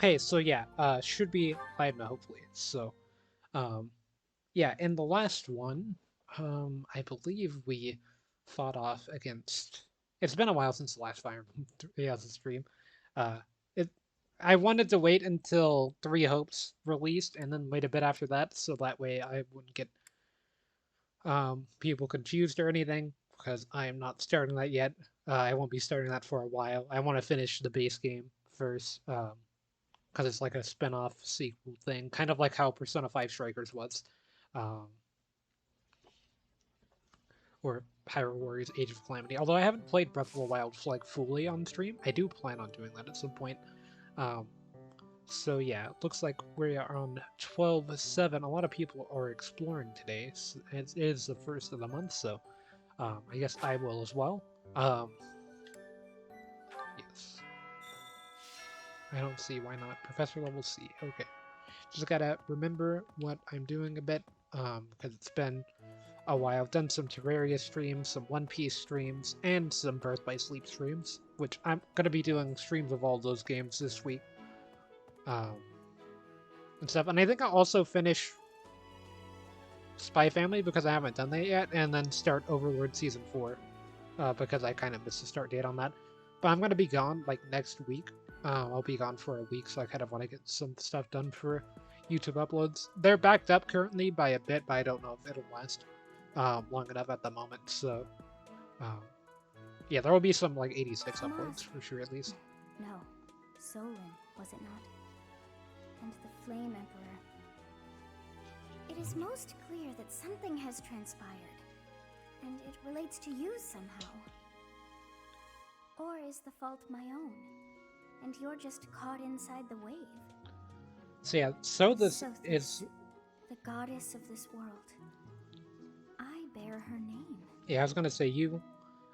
Okay, so yeah, should be live now, hopefully. So, um, yeah, in the last one, I believe we fought off against. It's been a while since the last Fire Emblem 3 stream. Uh, it. I wanted to wait until Three Hopes released and then wait a bit after that, so that way I wouldn't get people confused or anything, because I am not starting that yet. I won't be starting that for a while. I want to finish the base game first, because it's like a spin-off sequel thing, kind of like how Persona 5 Strikers was, um, or Hyrule Warriors Age of Calamity. Although I haven't played Breath of the Wild like fully on stream, I do plan on doing that at some point. Um, so yeah, it looks like we are on 12/7. A lot of people are exploring today. It is the first of the month, so I guess I will as well. Um, yes. I don't see why not. Professor level C. Okay. Just gotta remember what I'm doing a bit, because it's been a while. I've done some Terraria streams, some One Piece streams, and some Birth by Sleep streams, which I'm gonna be doing streams of all those games this week, um, and stuff. And I think I'll also finish Spy Family because I haven't done that yet, and then start Overlord Season 4, because I kind of missed the start date on that. But I'm gonna be gone like next week. I'll be gone for a week, so I kind of want to get some stuff done for YouTube uploads. They're backed up currently by a bit, but I don't know if it'll last long enough at the moment. So, um, yeah, there will be some like 86 uploads for sure, at least. No, Solon, was it not? And the Flame Emperor. It is most clear that something has transpired, and it relates to you somehow. Or is the fault my own, and you're just caught inside the wave? So yeah, Sothis is the goddess of this world. I bear her name. Yeah, I was gonna say you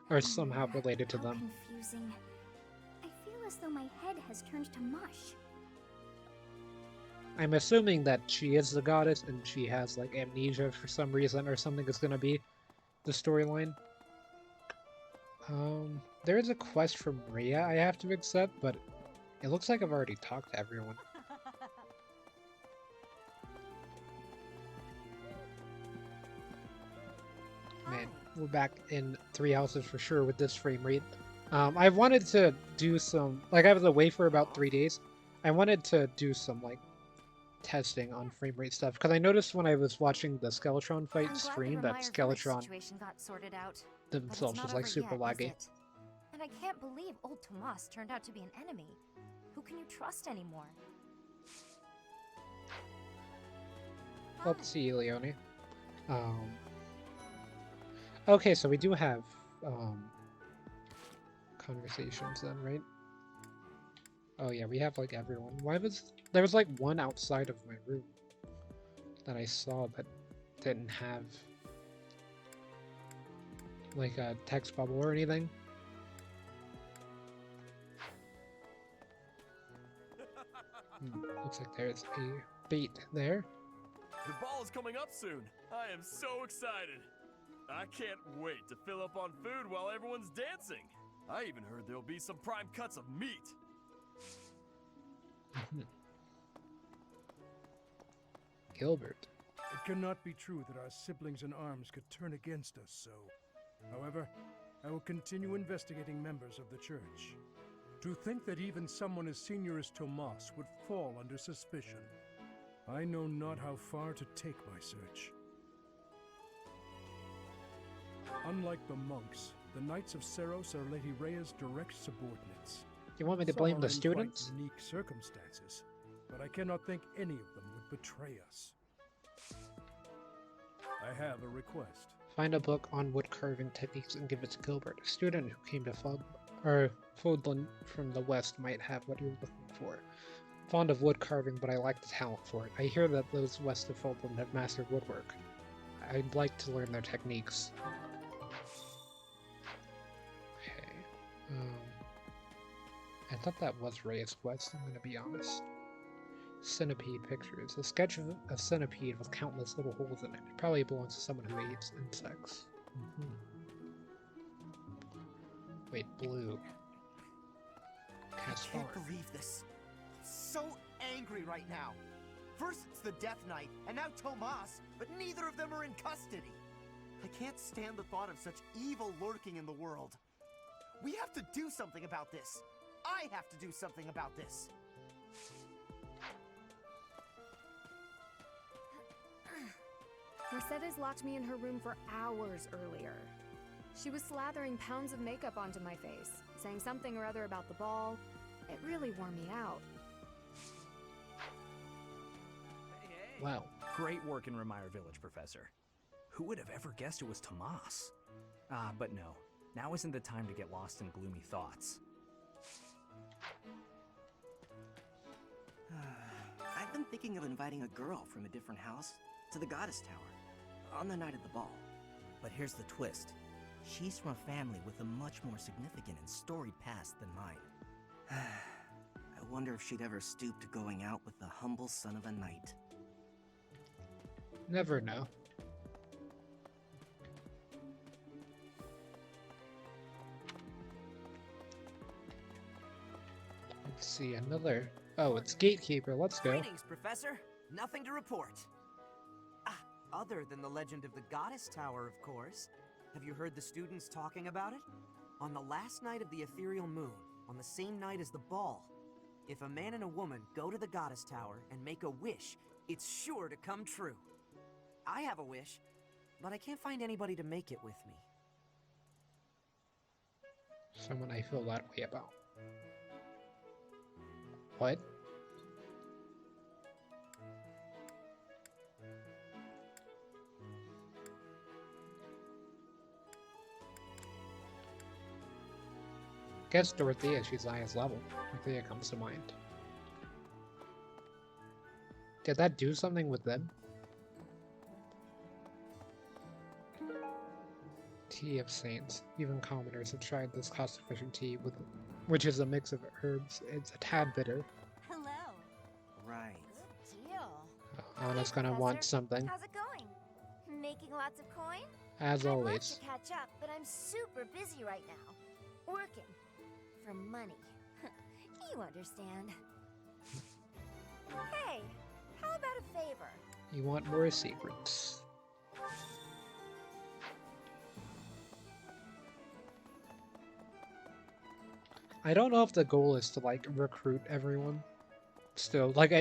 are somehow related to them. Confusing. I feel as though my head has turned to mush. I'm assuming that she is the goddess and she has like amnesia for some reason or something is gonna be the storyline. There is a quest from Maria I have to accept, but it looks like I've already talked to everyone. Man, we're back in 3 houses for sure with this frame rate. I wanted to do some, like I was away for about 3 days. I wanted to do some like testing on frame rate stuff because I noticed when I was watching the Skeletron fight stream that Skeletron themselves was like super laggy. And I can't believe old Tomas turned out to be an enemy. Who can you trust anymore? Let's see, Leone. Okay, so we do have conversations then, right? Oh yeah, we have like everyone. There was like one outside of my room that I saw that didn't have like a text bubble or anything. Looks like there's a bait there. The ball is coming up soon. I am so excited. I can't wait to fill up on food while everyone's dancing. I even heard there'll be some prime cuts of meat. Gilbert. It cannot be true that our siblings in arms could turn against us so. However, I will continue investigating members of the church. To think that even someone as senior as Tomas would fall under suspicion. I know not how far to take my search. Unlike the monks, the Knights of Seros are Lady Rhea's direct subordinates. You want me to blame the students? Some are in quite unique circumstances, but I cannot think any of them would betray us. I have a request. Find a book on wood carving techniques and give it to Gilbert. A student who came to Fodlan from the west might have what you're looking for. Fond of wood carving, but I lack the talent for it. I hear that those west of Fodlan have mastered woodwork. I'd like to learn their techniques. Okay. I thought that was Ray's quest, I'm gonna be honest. Centipede pictures. A sketch of a centipede with countless little holes in it. It probably belongs to someone who eats insects. Wait, blue. I can't believe this. It's so angry right now. First it's the Death Knight, and now Tomas, but neither of them are in custody. I can't stand the thought of such evil lurking in the world. We have to do something about this. I have to do something about this. Mercedes locked me in her room for hours earlier. She was slathering pounds of makeup onto my face, saying something or other about the ball. It really wore me out. Wow. Great work in Remire Village, Professor. Who would have ever guessed it was Tomas? But no. Now isn't the time to get lost in gloomy thoughts. I've been thinking of inviting a girl from a different house to the Goddess Tower on the night of the ball. But here's the twist. She's from a family with a much more significant and storied past than mine. I wonder if she'd ever stoop to going out with the humble son of a knight. Never know. Let's see, another... Oh, it's Gatekeeper. Let's go. Greetings, Professor. Nothing to report. Other than the legend of the Goddess Tower, of course. Have you heard the students talking about it? On the last night of the ethereal moon, on the same night as the ball, if a man and a woman go to the Goddess Tower and make a wish, it's sure to come true. I have a wish, but I can't find anybody to make it with me. Someone I feel that way about. What? Guess Dorothea, she's highest level. Dorothea comes to mind. Did that do something with them? Tea of Saints. Even commoners have tried this cost-efficient tea, which is a mix of herbs. It's a tad bitter. Hello. Right. Good deal. Anna's gonna want something, How's it going? Making lots of coin? as I'd love always. to catch up, but I'm super busy right now. Working. For money. You understand. Hey, how about a favor? You want more secrets. I don't know if the goal is to like recruit everyone. Still, like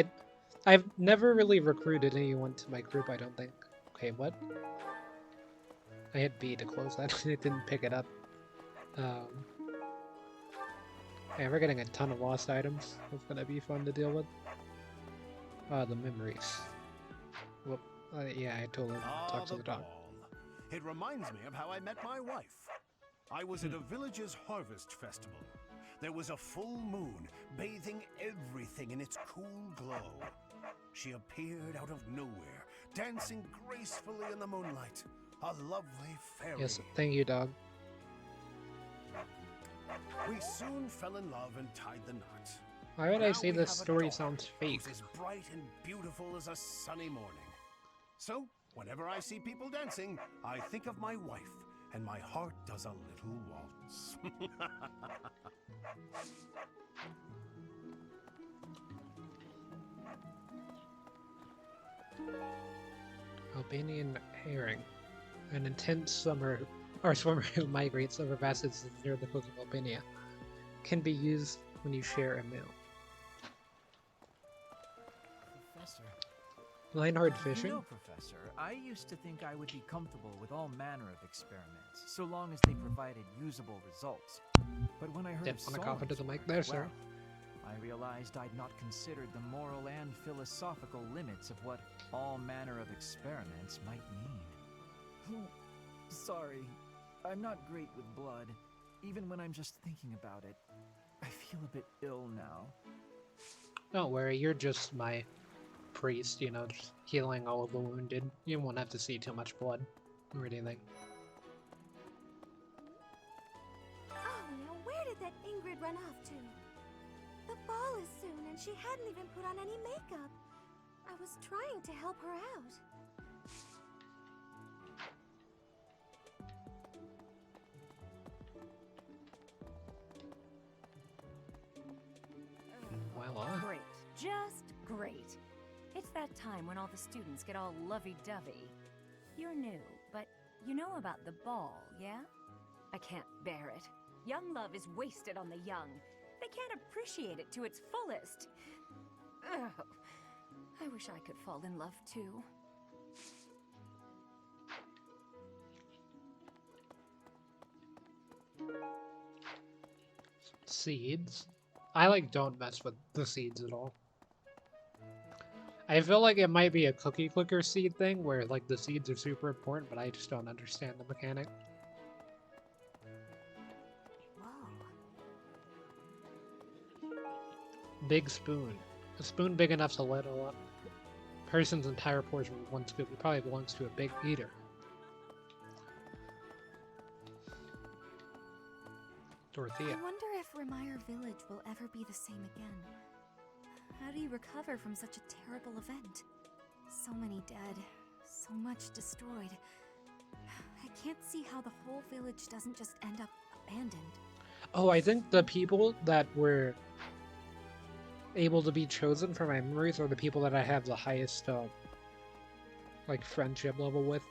I've never really recruited anyone to my group, I don't think. Okay, what? I hit B to close that. It didn't pick it up. Hey, we're getting a ton of lost items. That's gonna be fun to deal with. The memories. Whoop. Yeah, I told him to talk to the dog. ball. It reminds me of how I met my wife. I was at a village's harvest festival. There was a full moon, bathing everything in its cool glow. She appeared out of nowhere, dancing gracefully in the moonlight. A lovely fairy. Yes, thank you, dog. We soon fell in love and tied the knot. Why would I Now say we this have a story daughter sounds fake? who's as bright and beautiful as a sunny morning. So, whenever I see people dancing, I think of my wife, and my heart does a little waltz. Albanian herring. An intense swimmer who migrates over vast distances near the coast of Albania. Can be used when you share a meal. Professor. Lionheart fishing? You know, Professor, I used to think I would be comfortable with all manner of experiments, so long as they provided usable results. But when I heard Didn't of want to cough into the Solon's mic there, sir. well, I realized I'd not considered the moral and philosophical limits of what all manner of experiments might mean. Sorry, I'm not great with blood. Even when I'm just thinking about it, I feel a bit ill now. Don't worry, you're just my priest, you know, just healing all of the wounded. You won't have to see too much blood or anything. Oh, now where did that Ingrid run off to? The ball is soon, and she hadn't even put on any makeup. I was trying to help her out. Well, Great. Great. It's that time when all the students get all lovey-dovey. You're new, but you know about the ball, yeah? I can't bear it. Young love is wasted on the young. They can't appreciate it to its fullest. Ugh. I wish I could fall in love too. Seeds. I like don't mess with the seeds at all. I feel like it might be a cookie clicker seed thing where like the seeds are super important, but I just don't understand the mechanic. Big spoon. A spoon big enough to let a person's entire portion with one scoop. It probably belongs to a big eater. Dorothea. I wonder if Remire Village will ever be the same again. How do you recover from such a terrible event? So many dead, so much destroyed. I can't see how the whole village doesn't just end up abandoned. Oh, I think the people that were able to be chosen for my memories are the people that I have the highest, like, friendship level with.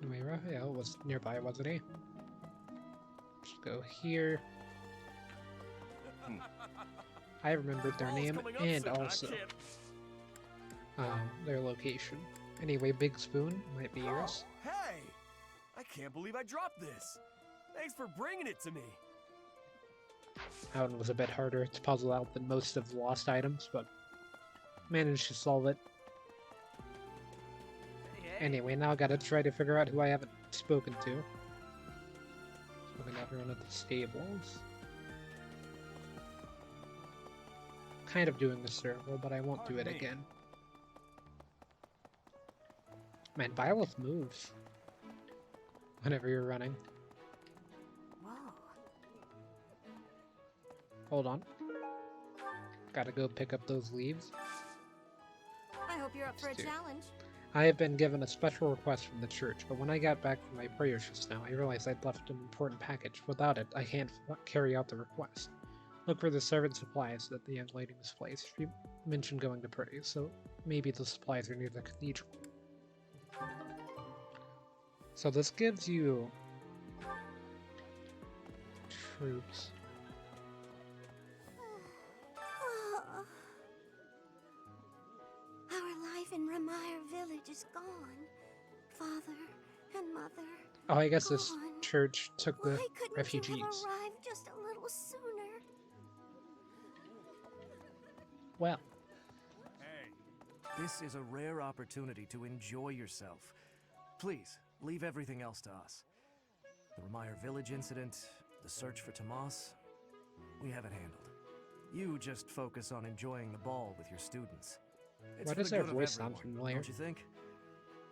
Anyway, Raphael was nearby, wasn't he? Just go here. I remembered their name and also their location. Anyway, Big Spoon might be yours. Oh, hey! I can't believe I dropped this. Thanks for bringing it to me. That one was a bit harder to puzzle out than most of the lost items, but managed to solve it. Anyway, now I gotta try to figure out who I haven't spoken to. Spoken to everyone at the stables. Kind of doing the circle, but I won't do it again. Man, Byleth moves whenever you're running. Whoa. Hold on. Gotta go pick up those leaves. I hope you're up for a challenge. I have been given a special request from the church, but when I got back from my prayers just now, I realized I'd left an important package. Without it, I can't carry out the request. Look for the servant supplies that the young lady misplaced. She mentioned going to pray, so maybe the supplies are near the cathedral. So this gives you troops. Our life in Remire Village is gone. Father and mother. Oh, I guess gone. this church took the Why couldn't refugees. you have arrived just a little sooner? Well. Hey. This is a rare opportunity to enjoy yourself. Please, leave everything else to us. The Remire Village incident, the search for Tomas, we have it handled. You just focus on enjoying the ball with your students. It's Why for does the their good of voice everyone, sound familiar? don't you think?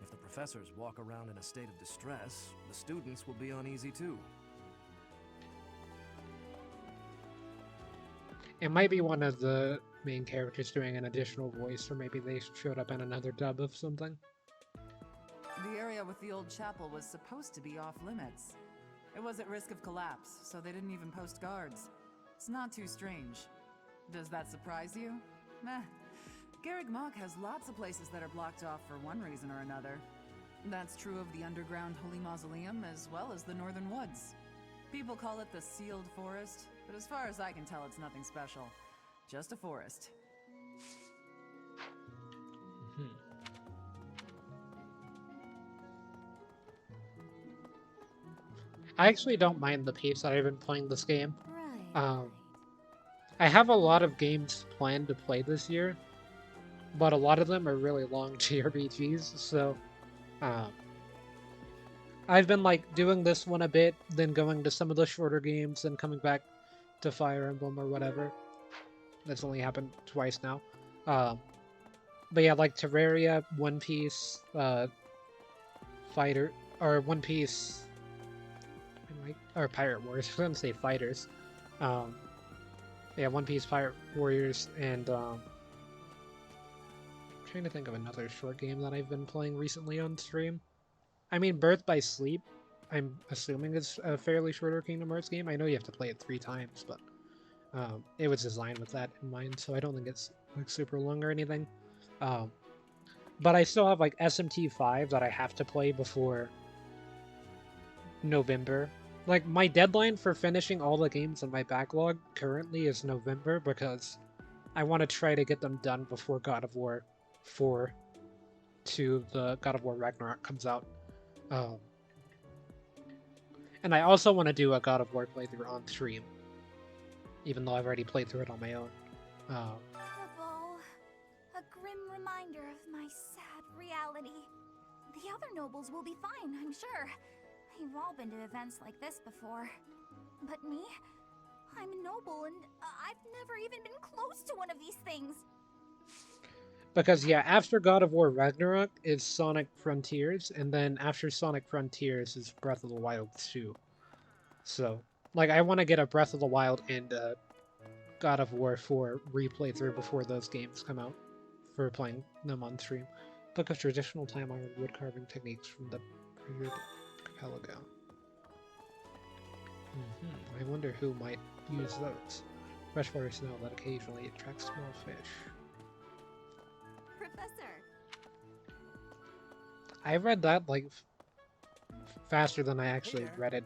If the professors walk around in a state of distress, the students will be uneasy too. It might be one of the main characters doing an additional voice, or maybe they showed up in another dub of something. The area with the old chapel was supposed to be off limits. It was at risk of collapse, so they didn't even post guards. It's not too strange. Does that surprise you? Meh. Garreg Mach has lots of places that are blocked off for one reason or another. That's true of the underground Holy Mausoleum as well as the Northern Woods. People call it the Sealed Forest, but as far as I can tell, it's nothing special. Just a forest. I actually don't mind the pace that I've been playing this game. Right. I have a lot of games planned to play this year, but a lot of them are really long JRPGs, so I've been like doing this one a bit, then going to some of the shorter games, then coming back to Fire Emblem or whatever. That's only happened twice now. But yeah, like Terraria, One Piece, Fighter, or One Piece, or Pirate Wars. I was gonna say Fighters. Yeah, One Piece, Pirate Warriors, and I'm trying to think of another short game that I've been playing recently on stream. I mean, Birth by Sleep, I'm assuming it's a fairly shorter Kingdom Hearts game. I know you have to play it 3 times, but it was designed with that in mind, so I don't think it's like super long or anything. But I still have like SMT5 that I have to play before November. Like, my deadline for finishing all the games in my backlog currently is November because I want to try to get them done before God of War 4 to the God of War Ragnarok comes out. And I also want to do a God of War playthrough on stream, even though I've already played through it on my own. The ball, a grim reminder of my sad reality. The other nobles will be fine, I'm sure. They've all been to events like this before. But me? I'm a noble and I've never even been close to one of these things. Because, yeah, after God of War Ragnarok is Sonic Frontiers, and then after Sonic Frontiers is Breath of the Wild 2. So, like, I want to get a Breath of the Wild and God of War 4 replay through before those games come out for playing them on stream. Book of Traditional Time-Honored Wood Carving Techniques from the Period Archipelago. I wonder who might use those. Freshwater snow that occasionally attracts small fish. Professor! I read that, like, faster than I actually read it.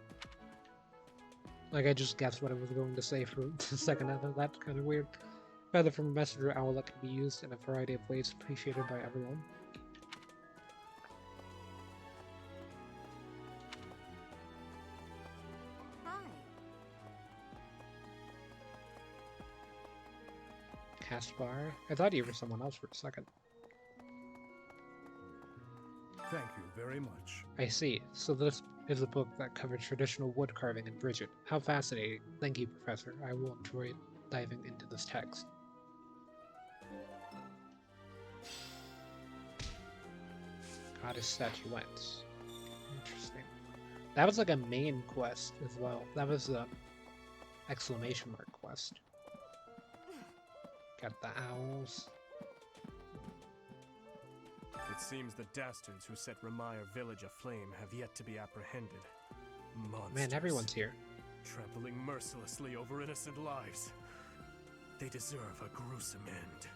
Like, I just guessed what it was going to say for the second half of that. Kind of weird. Feather from a messenger owl that can be used in a variety of ways, appreciated by everyone. Hi. Caspar? I thought you were someone else for a second. Thank you very much. I see. So this is a book that covers traditional wood carving in Bridget. How fascinating. Thank you, Professor. I will enjoy diving into this text. Goddess statuettes. Interesting. That was like a main quest as well. That was a exclamation mark quest. Got the owls. It seems the dastards who set Ramire village aflame have yet to be apprehended. Monsters. Man, everyone's here. Trampling mercilessly over innocent lives. They deserve a gruesome end.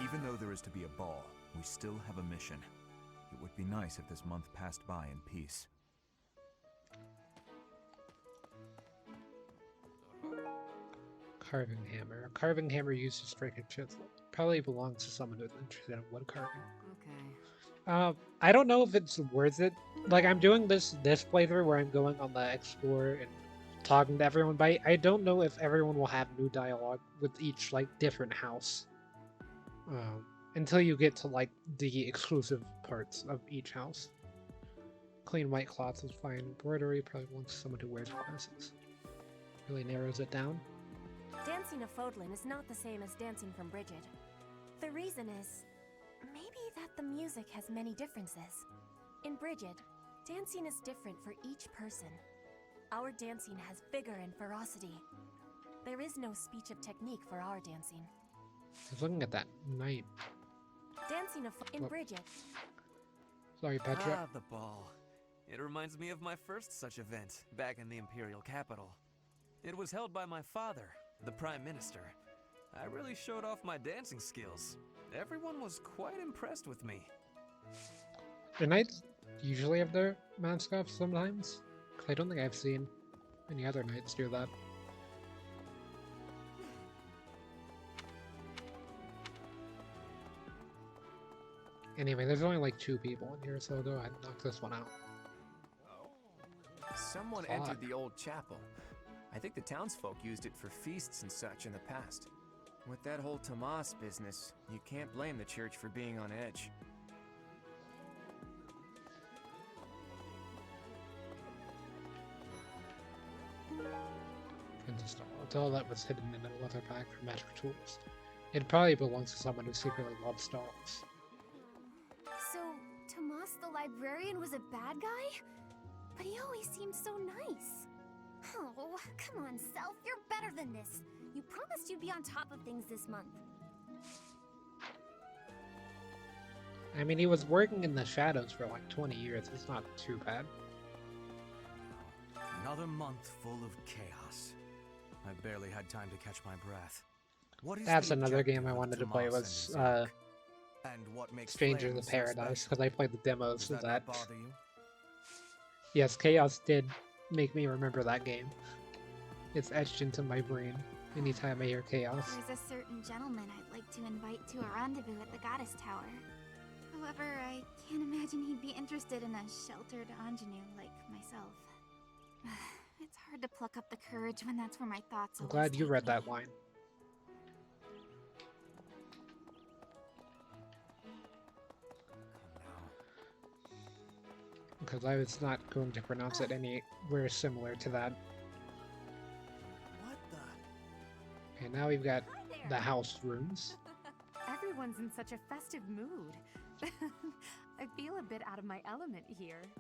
Even though there is to be a ball, we still have a mission. It would be nice if this month passed by in peace. Carving hammer. A carving hammer used to strike a chisel. Probably belongs to someone who's interested in wood carving. Okay. I don't know if it's worth it. Like, I'm doing this playthrough where I'm going on the explore and talking to everyone, but I don't know if everyone will have new dialogue with each, like, different house. Until you get to, like, the exclusive parts of each house. Clean white cloth is fine. Embroidery probably belongs to someone who wears glasses. Really narrows it down. Dancing of Fodlan is not the same as dancing from Bridget. The reason is, maybe that the music has many differences. In Bridget, dancing is different for each person. Our dancing has vigor and ferocity. There is no speech of technique for our dancing. I was looking at that night. Dancing in Bridget. Sorry, Petra. Ah, the ball. It reminds me of my first such event, back in the Imperial capital. It was held by my father, the Prime Minister. I really showed off my dancing skills. Everyone was quite impressed with me. The knights usually have their mask off sometimes. 'Cause I don't think I've seen any other knights do that. Anyway, there's only like 2 people in here, so I'll go ahead and knock this one out. Someone entered the old chapel. I think the townsfolk used it for feasts and such in the past. With that whole Tomas business, you can't blame the church for being on edge. It's all that was hidden in a leather bag for magic tools. It probably belongs to someone who secretly loves dolls. So, Tomas the librarian was a bad guy? But he always seemed so nice. Oh, come on, Self, you're better than this. You promised you'd be on top of things this month. I mean, he was working in the shadows for like 20 years. It's not too bad. Another month full of chaos. I barely had time to catch my breath. What is That's the another game I objective of wanted to play Tomas was and his ilk? And what makes Strangers Flame of so Paradise, special? because I played the demos Does of that that. not bother you? Yes, Chaos did make me remember that game. It's etched into my brain anytime I hear Chaos. There's a certain gentleman I'd like to invite to a rendezvous at the Goddess Tower. However, I can't imagine he'd be interested in a sheltered ingenue like myself. It's hard to pluck up the courage when that's where my thoughts I'm always glad you take read me. that line. Because I was not going to pronounce it anywhere similar to that. What the? Okay, now we've got the house rooms. Everyone's in such a festive mood. I feel a bit out of my element here.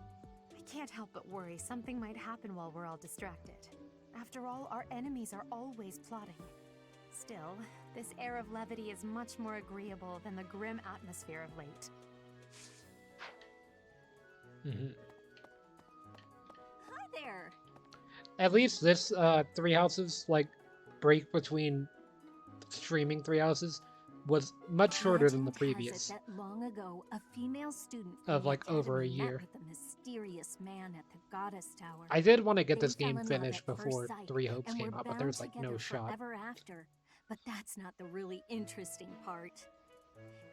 I can't help but worry something might happen while we're all distracted. After all, our enemies are always plotting. Still, this air of levity is much more agreeable than the grim atmosphere of late. Hi there. At least this Three Houses, like, break between streaming Three Houses was much shorter than the Legend has it previous. that long ago, a female student from Of the like over a academy met year. with a mysterious man at the Goddess Tower. I did want to get They this fell game in love finished at first before sight Three Hopes and came were out, but bound there's like no together shot. forever after. But that's not the really interesting part.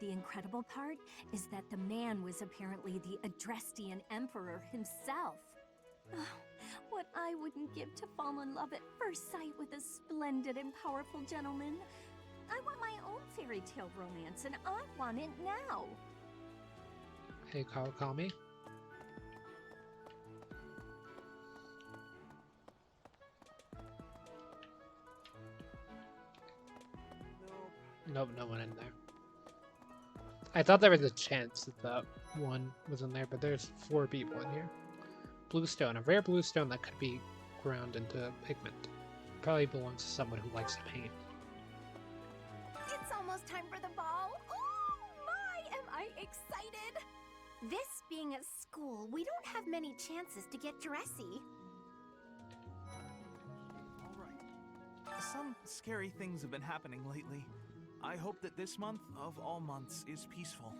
The incredible part is that the man was apparently the Adrestian Emperor himself. Oh, what I wouldn't give to fall in love at first sight with a splendid and powerful gentleman. I want my own fairy tale romance, and I want it now. Hey, Kawakami. Nope, no one in there. I thought there was a chance that the one was in there, but there's 4 people in here. Bluestone, a rare bluestone that could be ground into pigment. Probably belongs to someone who likes to paint. It's almost time for the ball. Oh my, am I excited! This being a school, we don't have many chances to get dressy. Alright. Some scary things have been happening lately. I hope that this month, of all months, is peaceful.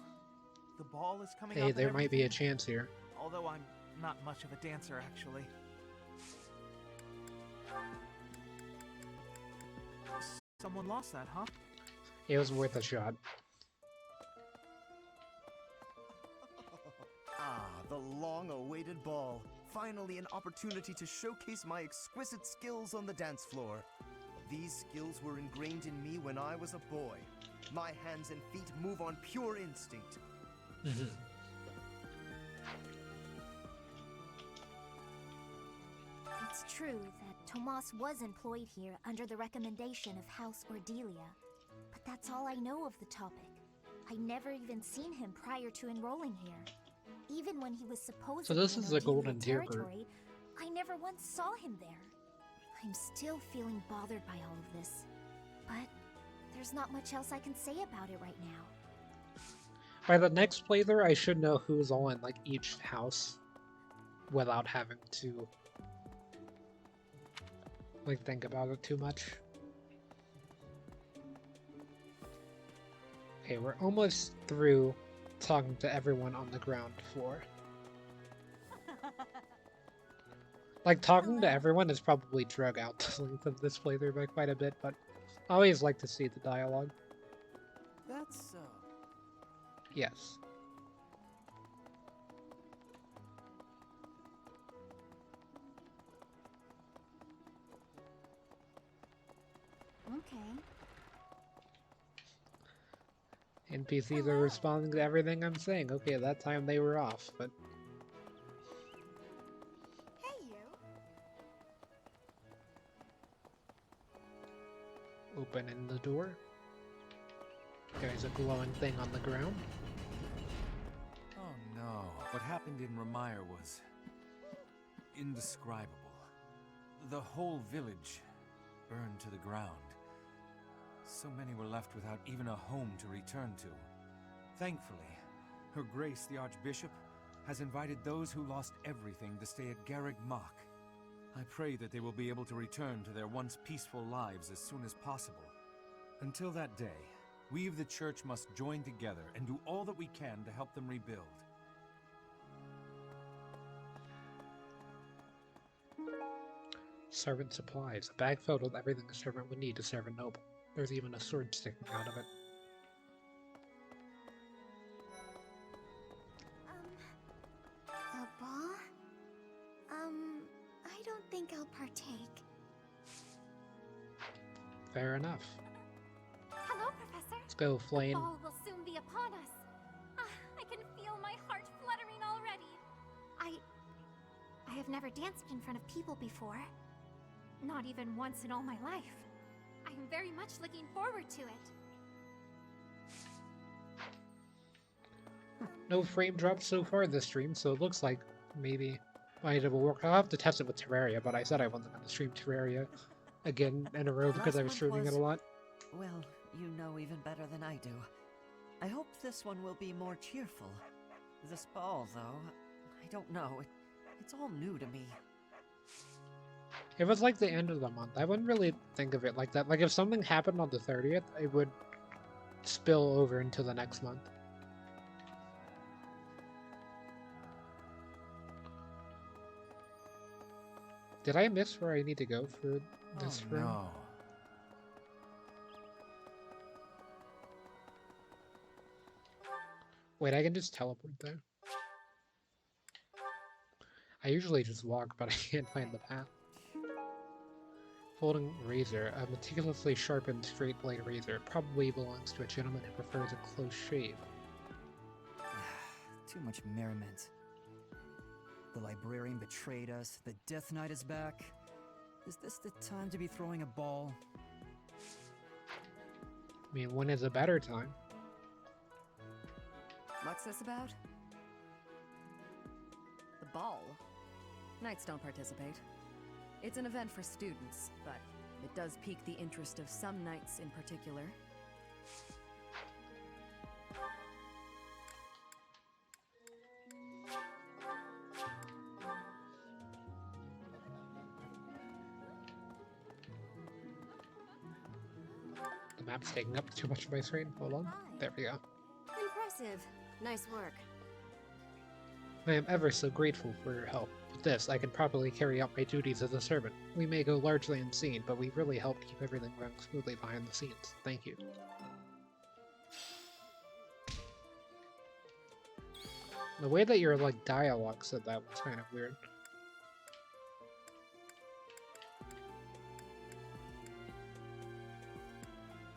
The ball is coming up Hey, and there might be a everything, chance here. although I'm not much of a dancer, actually. Someone lost that, huh? It was worth a shot. Ah, the long-awaited ball. Finally an opportunity to showcase my exquisite skills on the dance floor. These skills were ingrained in me when I was a boy. My hands and feet move on pure instinct. It's true that Tomas was employed here under the recommendation of House Ordelia, but that's all I know of the topic. I never even seen him prior to enrolling here. Even when he was supposedly this in is the Ordelia Golden Deer group. territory, I never once saw him there. I'm still feeling bothered by all of this, but there's not much else I can say about it right now. By the next playthrough, I should know who's all in like each house without having to like think about it too much. Okay, we're almost through talking to everyone on the ground floor. Like, talking to everyone is probably drug out the length of this playthrough by quite a bit, but I always like to see the dialogue. That's so. Yes. Okay. NPCs are responding to everything I'm saying. Okay, that time they were off, but Hey, you. opening the door. There's a glowing thing on the ground. Oh no. What happened in Ramire was indescribable. The whole village burned to the ground. So many were left without even a home to return to. Thankfully, Her Grace the Archbishop has invited those who lost everything to stay at Garreg Mach. I pray that they will be able to return to their once peaceful lives as soon as possible. Until that day, we of the Church must join together and do all that we can to help them rebuild. Servant supplies. A bag filled with everything a servant would need to serve a noble. There's even a sword sticking out of it. A ball? I don't think I'll partake. Fair enough. Hello, Professor. Let's go, Flame. The ball will soon be upon us. I can feel my heart fluttering already. I have never danced in front of people before. Not even once in all my life. I am very much looking forward to it. No frame drops so far this stream, so it looks like maybe it will work. I'll have to test it with Terraria, but I said I wasn't going to stream Terraria again in a row because I was streaming it a lot. Well, you know even better than I do. I hope this one will be more cheerful. This ball, though, I don't know. It's all new to me. If it's like the end of the month, I wouldn't really think of it like that. Like if something happened on the 30th, it would spill over into the next month. Did I miss where I need to go for this room? No. Wait, I can just teleport there. I usually just walk, but I can't find the path. Folding razor, a meticulously sharpened straight blade razor. It probably belongs to a gentleman who prefers a close shave. Too much merriment. The librarian betrayed us, the Death Knight is back. Is this the time to be throwing a ball? I mean, when is a better time? What's this about? The ball? Knights don't participate. It's an event for students, but it does pique the interest of some knights in particular. The map's taking up too much of my screen. Hold on. There we go. Impressive. Nice work. I am ever so grateful for your help. With this, I can properly carry out my duties as a servant. We may go largely unseen, but we really helped keep everything running smoothly behind the scenes. Thank you. The way that your dialogue said that was kind of weird.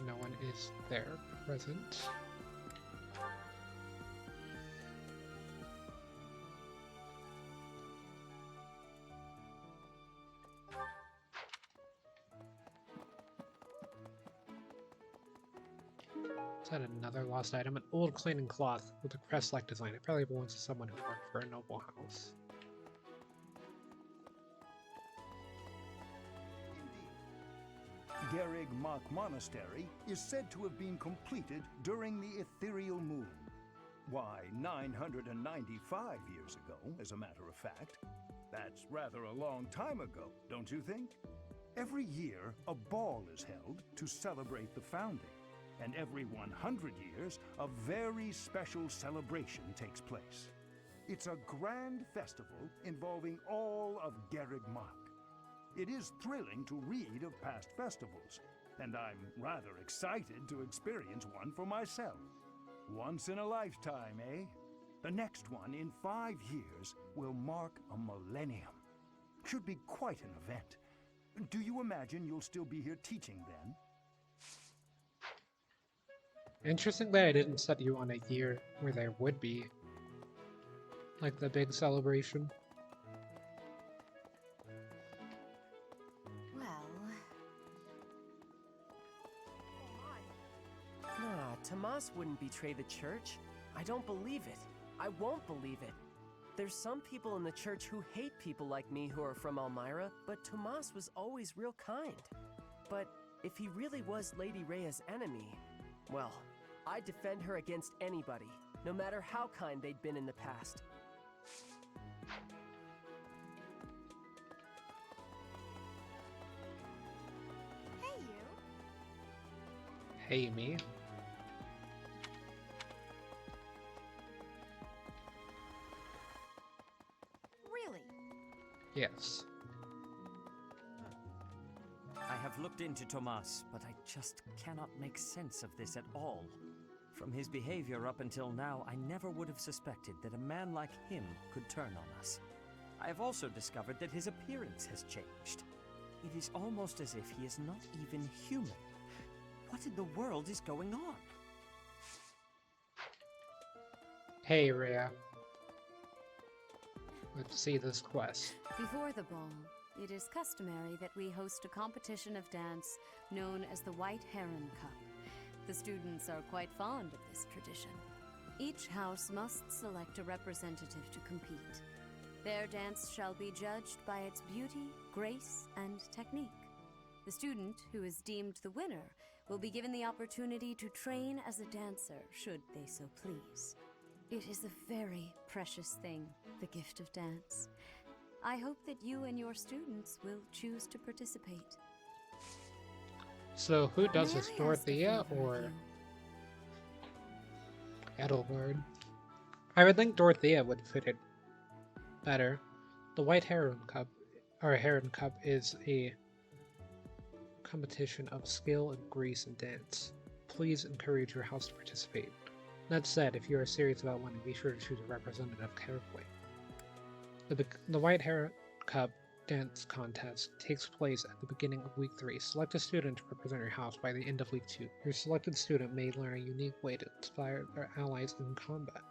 No one is there present. Is that another lost item? An old cleaning cloth with a crest-like design. It probably belongs to someone who worked for a noble house. Garreg Mach Monastery is said to have been completed during the ethereal moon. Why, 995 years ago, as a matter of fact. That's rather a long time ago, don't you think? Every year, a ball is held to celebrate the founding. And every 100 years, a very special celebration takes place. It's a grand festival involving all of Garreg Mach. It is thrilling to read of past festivals, and I'm rather excited to experience one for myself. Once in a lifetime, eh? The next one in 5 years will mark a millennium. Should be quite an event. Do you imagine you'll still be here teaching then? Interesting that I didn't set you on a year where there would be, like, the big celebration. Well... Nah, Tomas wouldn't betray the church. I don't believe it. I won't believe it. There's some people in the church who hate people like me who are from Elmira, but Tomas was always real kind. But if he really was Lady Rhea's enemy, well, I'd defend her against anybody. no matter how kind they'd been in the past. Hey, you. Hey, me. Really? Yes. I have looked into Tomas, but I just cannot make sense of this at all. From his behavior up until now, I never would have suspected that a man like him could turn on us. I have also discovered that his appearance has changed. It is almost as if he is not even human. What in the world is going on? Hey, Rhea. Let's see this quest. Before the ball, it is customary that we host a competition of dance known as the White Heron Cup. The students are quite fond of this tradition. Each house must select a representative to compete. Their dance shall be judged by its beauty, grace, and technique. The student who is deemed the winner will be given the opportunity to train as a dancer, should they so please. It is a very precious thing, the gift of dance. I hope that you and your students will choose to participate. So who does May this, I ask a Dorothea favor of or you? Edelgard? I would think Dorothea would fit it better. The White Heron Cup, or Heron Cup, is a competition of skill and grace in dance. Please encourage your house to participate. That said, if you are serious about winning, be sure to choose a representative carefully. The White Heron Cup dance contest takes place at the beginning of Week 3. Select a student to represent your house by the end of Week 2. Your selected student may learn a unique way to inspire their allies in combat.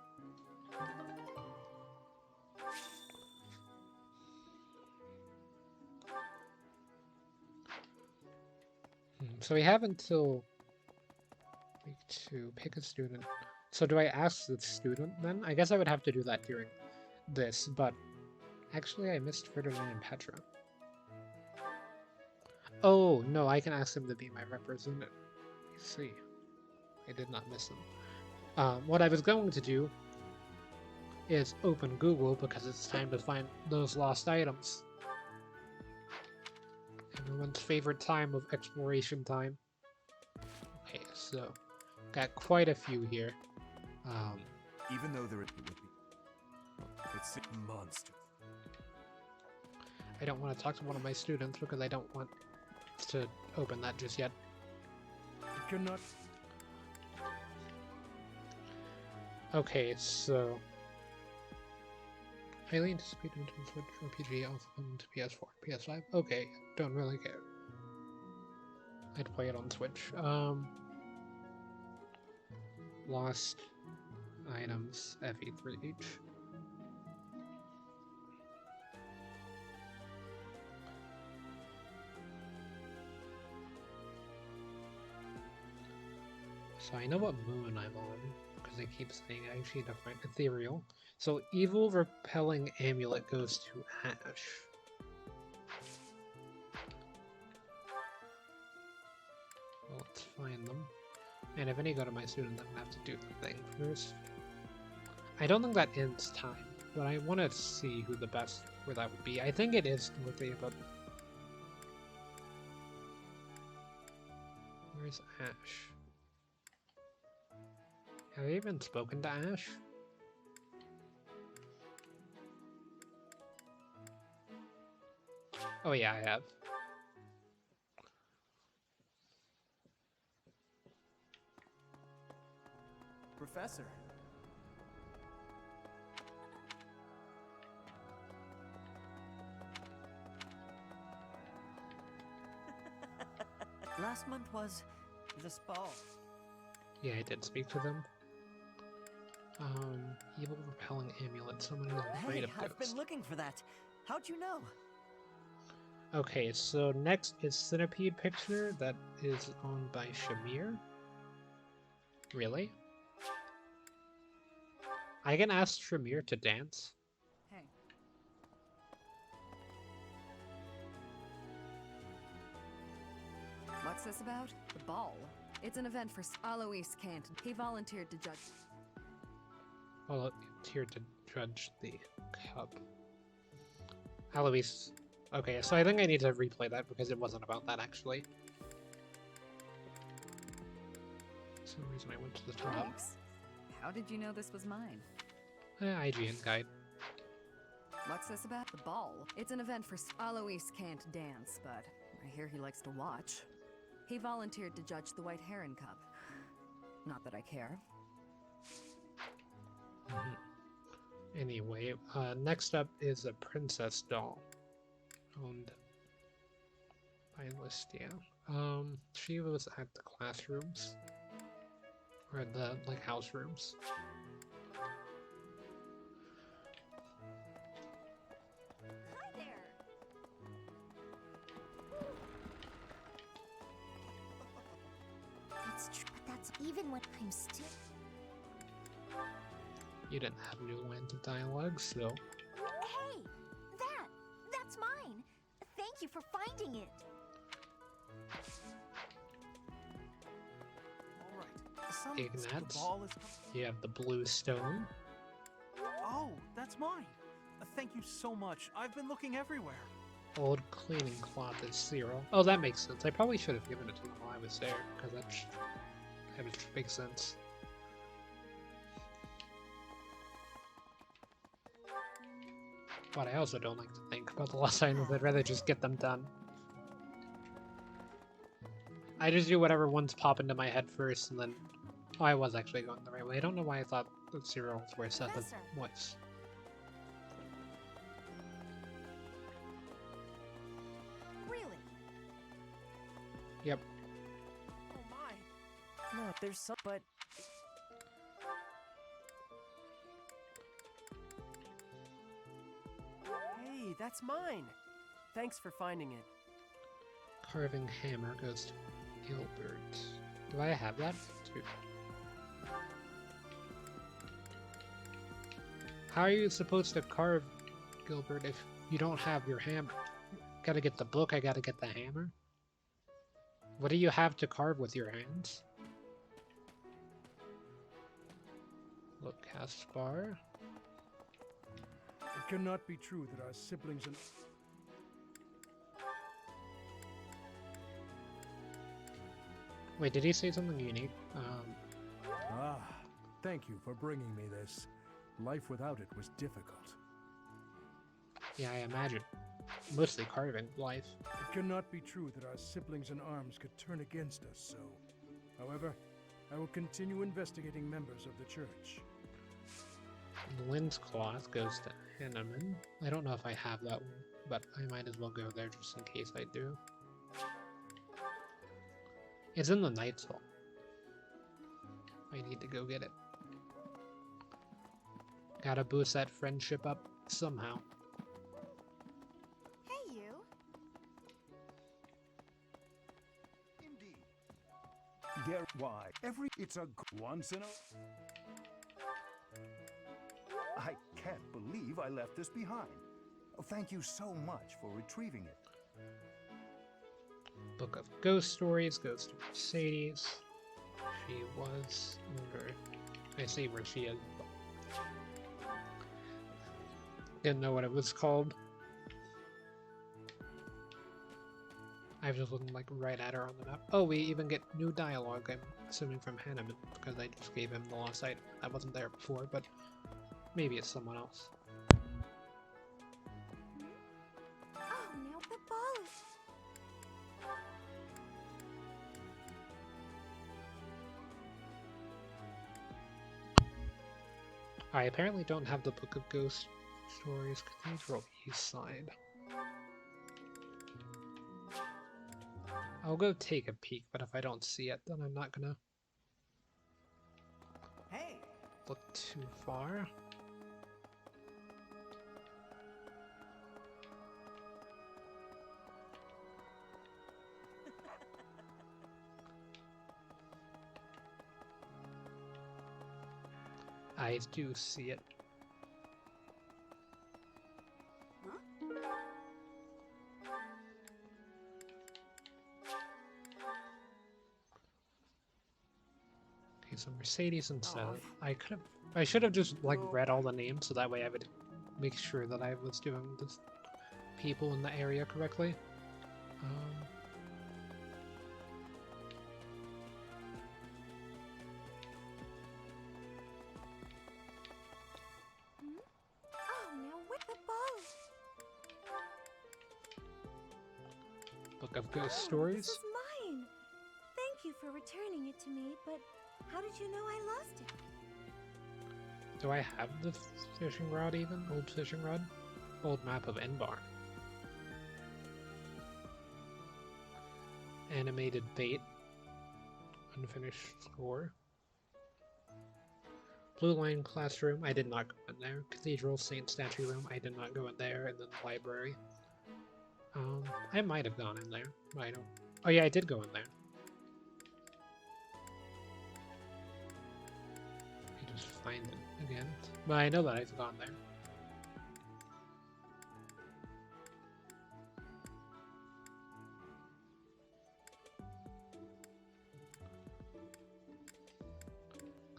So we have until Week 2. Pick a student. So do I ask the student then? I guess I would have to do that during this, but actually I missed Ferdinand and Petra. Oh, no, I can ask them to be my representative. I see. I did not miss them. What I was going to do is open Google because it's time to find those lost items. Everyone's favorite time of exploration time. Okay, so got quite a few here. Even though there would be... It's a monster. I don't want to talk to one of my students because I don't want to open that just yet. You cannot. Okay, so highly anticipated to Switch RPG, also coming to PS4, PS5. Okay, don't really care. I'd play it on Switch. Lost items, FE3H. So I know what moon I'm on, because they keep saying I actually need to find ethereal. So evil repelling amulet goes to Ash. Well, let's find them. And if any go to my student, I'm gonna have to do the thing first. I don't think that ends time, but I want to see who the best where that would be. I think it is Dorothea, but where's Ash? Have I even spoken to Ash? Oh yeah, I have. Professor. Last month was this ball. Yeah, I did speak to them. Evil repelling amulet. Someone is afraid Hey, of I've ghosts. been looking for that. How'd you know? Okay, so next is Centipede Picture that is owned by Shamir. Really? I can ask Shamir to dance? Hey. What's this about? The ball. It's an event for Alois can't. He volunteered to judge. volunteered to judge the cup. Alois. Okay, so I think I need to replay that because it wasn't about that actually. For some reason I went to the top. Thanks. How did you know this was mine? IGN guide. What's this about? The ball. It's an event for Alois can't dance, but I hear he likes to watch. He volunteered to judge the White Heron Cup. Not that I care. Anyway, next up is a princess doll. Owned by Listia. She was at the classrooms. Or the, like, house rooms. Hi there. It's true, but that's even when I'm still. You didn't have new lines of dialogue, so... Hey! That's mine! Thank you for finding it! Ignatz. You have the blue stone. Oh, that's mine. Thank you so much. I've been looking everywhere. Old cleaning cloth is 0. Oh, that makes sense. I probably should have given it to them while I was there, because that makes sense. But I also don't like to think about the lost items. I'd rather just get them done. I just do whatever ones pop into my head first, and then... Oh, I was actually going the right way. I don't know why I thought that 0 was where Seth was. Really? Yep. Oh my. No, there's some, but... Hey, that's mine. Thanks for finding it. Carving hammer goes to Gilbert. Do I have that? Too? How are you supposed to carve, Gilbert, if you don't have your hammer? Gotta get the book, I gotta get the hammer? What do you have to carve with your hands? Look, Caspar. It cannot be true that our siblings and... Wait, did he say something unique? Thank you for bringing me this. Life without it was difficult. Yeah, I imagine. Mostly carving life. It cannot be true that our siblings in arms could turn against us so. However, I will continue investigating members of the church. Lynn's cloth goes to Hanneman. I don't know if I have that one, but I might as well go there just in case I do. It's in the Knight's Hall. I need to go get it. Gotta boost that friendship up somehow. Hey, you. Indeed. Why? It's a once in a... I can't believe I left this behind. Thank you so much for retrieving it. Book of Ghost Stories goes to Mercedes. She was under... I say where she is. Didn't know what it was called. I was just looking like right at her on the map. Oh, we even get new dialogue, I'm assuming from Hanneman, because I just gave him the lost item. That wasn't there before, but maybe it's someone else. Oh, now the ball is... I apparently don't have the Book of Ghost Stories Cathedral East Side. I'll go take a peek, but if I don't see it, then I'm not gonna look too far. I do see it. Okay, so Mercedes instead. I could have I should have just like read all the names so that way I would make sure that I was doing the people in the area correctly. Oh, now with the ball. Book of Ghost Oh, Stories. this is mine. Thank you for returning it to me, but how did you know I lost it? Do I have the fishing rod even? Old fishing rod? Old map of Enbar. Animated bait. Unfinished score. Blue Line Classroom. I did not go in there. Cathedral Saint Statue Room. I did not go in there. And then the library. I might have gone in there. I don't. Oh yeah, I did go in there. I just find it again. But I know that I've gone there.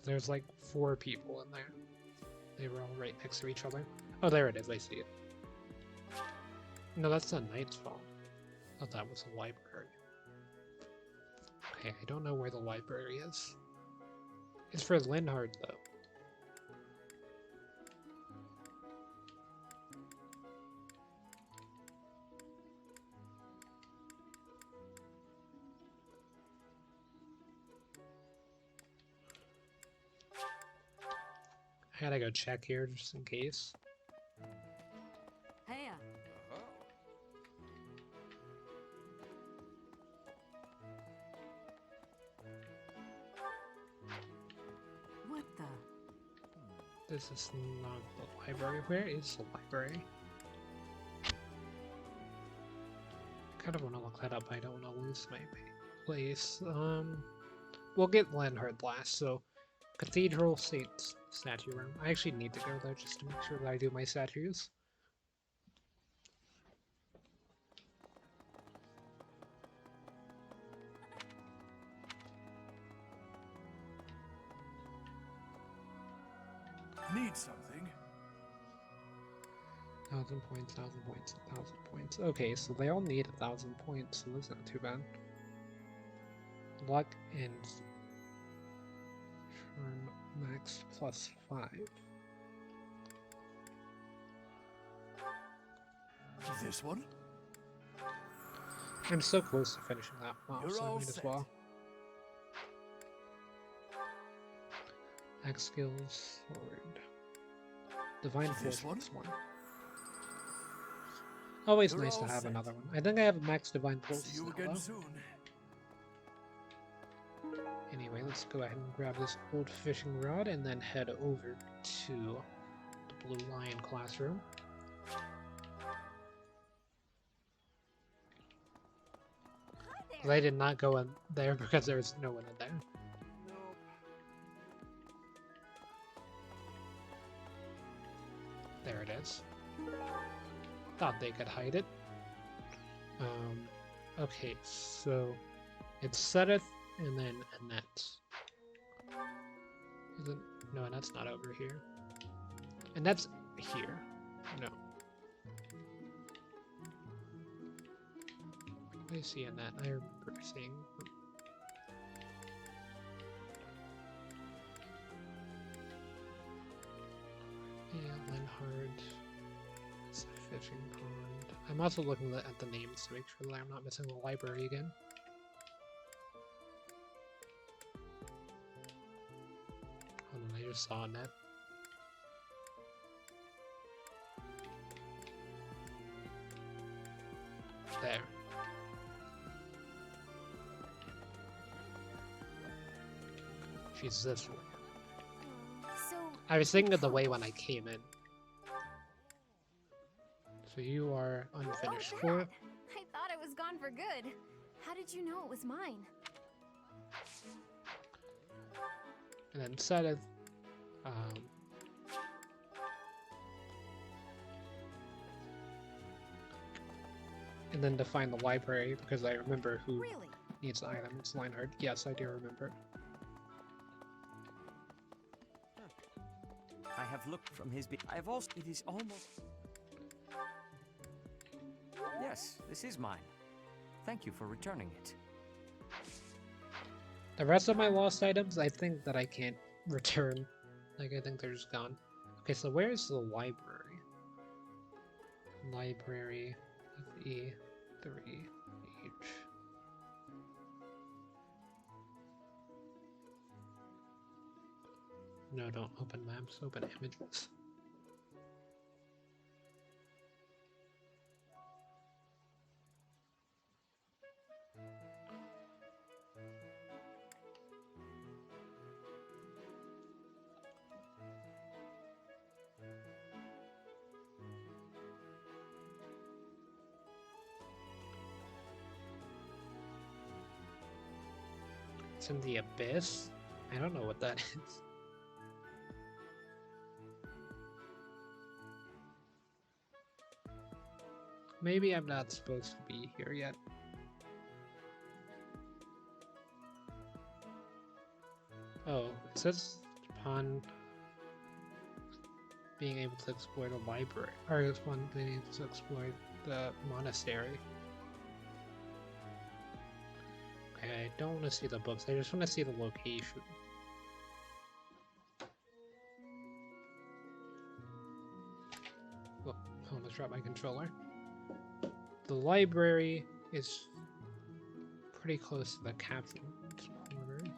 There's like 4 people in there. They were all right next to each other. Oh, there it is. I see it. No, that's the Knight's Fall. I thought that was a library. Okay, I don't know where the library is. It's for Linhard, though. I gotta go check here just in case. Hey, What the? This is not the library. Where is the library? Kind of want to look that up. I don't want to lose my place. We'll get Linhard last. So, Cathedral Saint Statue Room. I actually need to go there just to make sure that I do my statues. Need something? 1,000 points, 1,000 points, 1,000 points. Okay, so they all need 1,000 points, so that's not too bad. Luck and charm max +5. This one? I'm so close to finishing that off, You're so I all might as set. well. Axe skills, forward. Divine This Force one. Always You're nice to all have set. another one. I think I have max Divine Force See you now, again though. soon. Anyway, let's go ahead and grab this old fishing rod and then head over to the Blue Lion classroom. I did not go in there because there's no one in there. There it is. Thought they could hide it. Okay, so it's Sedith and then Annette. Isn't, no, Annette's not over here. Annette's here. No. I see Annette. I remember seeing. Yeah, Linhard. It's a fishing pond. I'm also looking at the names to make sure that I'm not missing the library again. Hold on, I just saw Annette. There. She's this way. So, I was thinking of the way when I came in. So you are unfinished oh, score. Dad! I thought it was gone for good. How did you know it was mine? And then Sedith. And then to find the library, because I remember who Really? needs the item. It's Linhard. Yes, I do remember. I've looked from his I've also it is almost Yes, this is mine. Thank you for returning it. The rest of my lost items, I think that I can't return. Like, I think they're just gone. Okay, so where's the library? Library of E3H. No, don't open maps, open images. It's in the abyss? I don't know what that is. Maybe I'm not supposed to be here yet. Oh, it says upon being able to explore the library, or upon being able to explore the monastery. Okay, I don't want to see the books, I just want to see the location. Oh, I almost dropped my controller. The library is pretty close to the captain's quarters.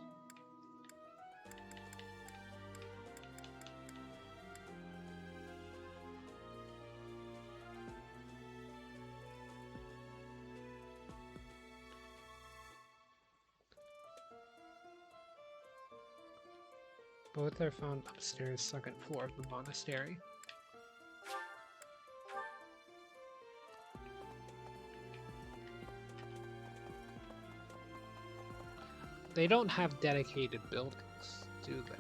Both are found upstairs, second floor of the monastery. They don't have dedicated buildings, do they?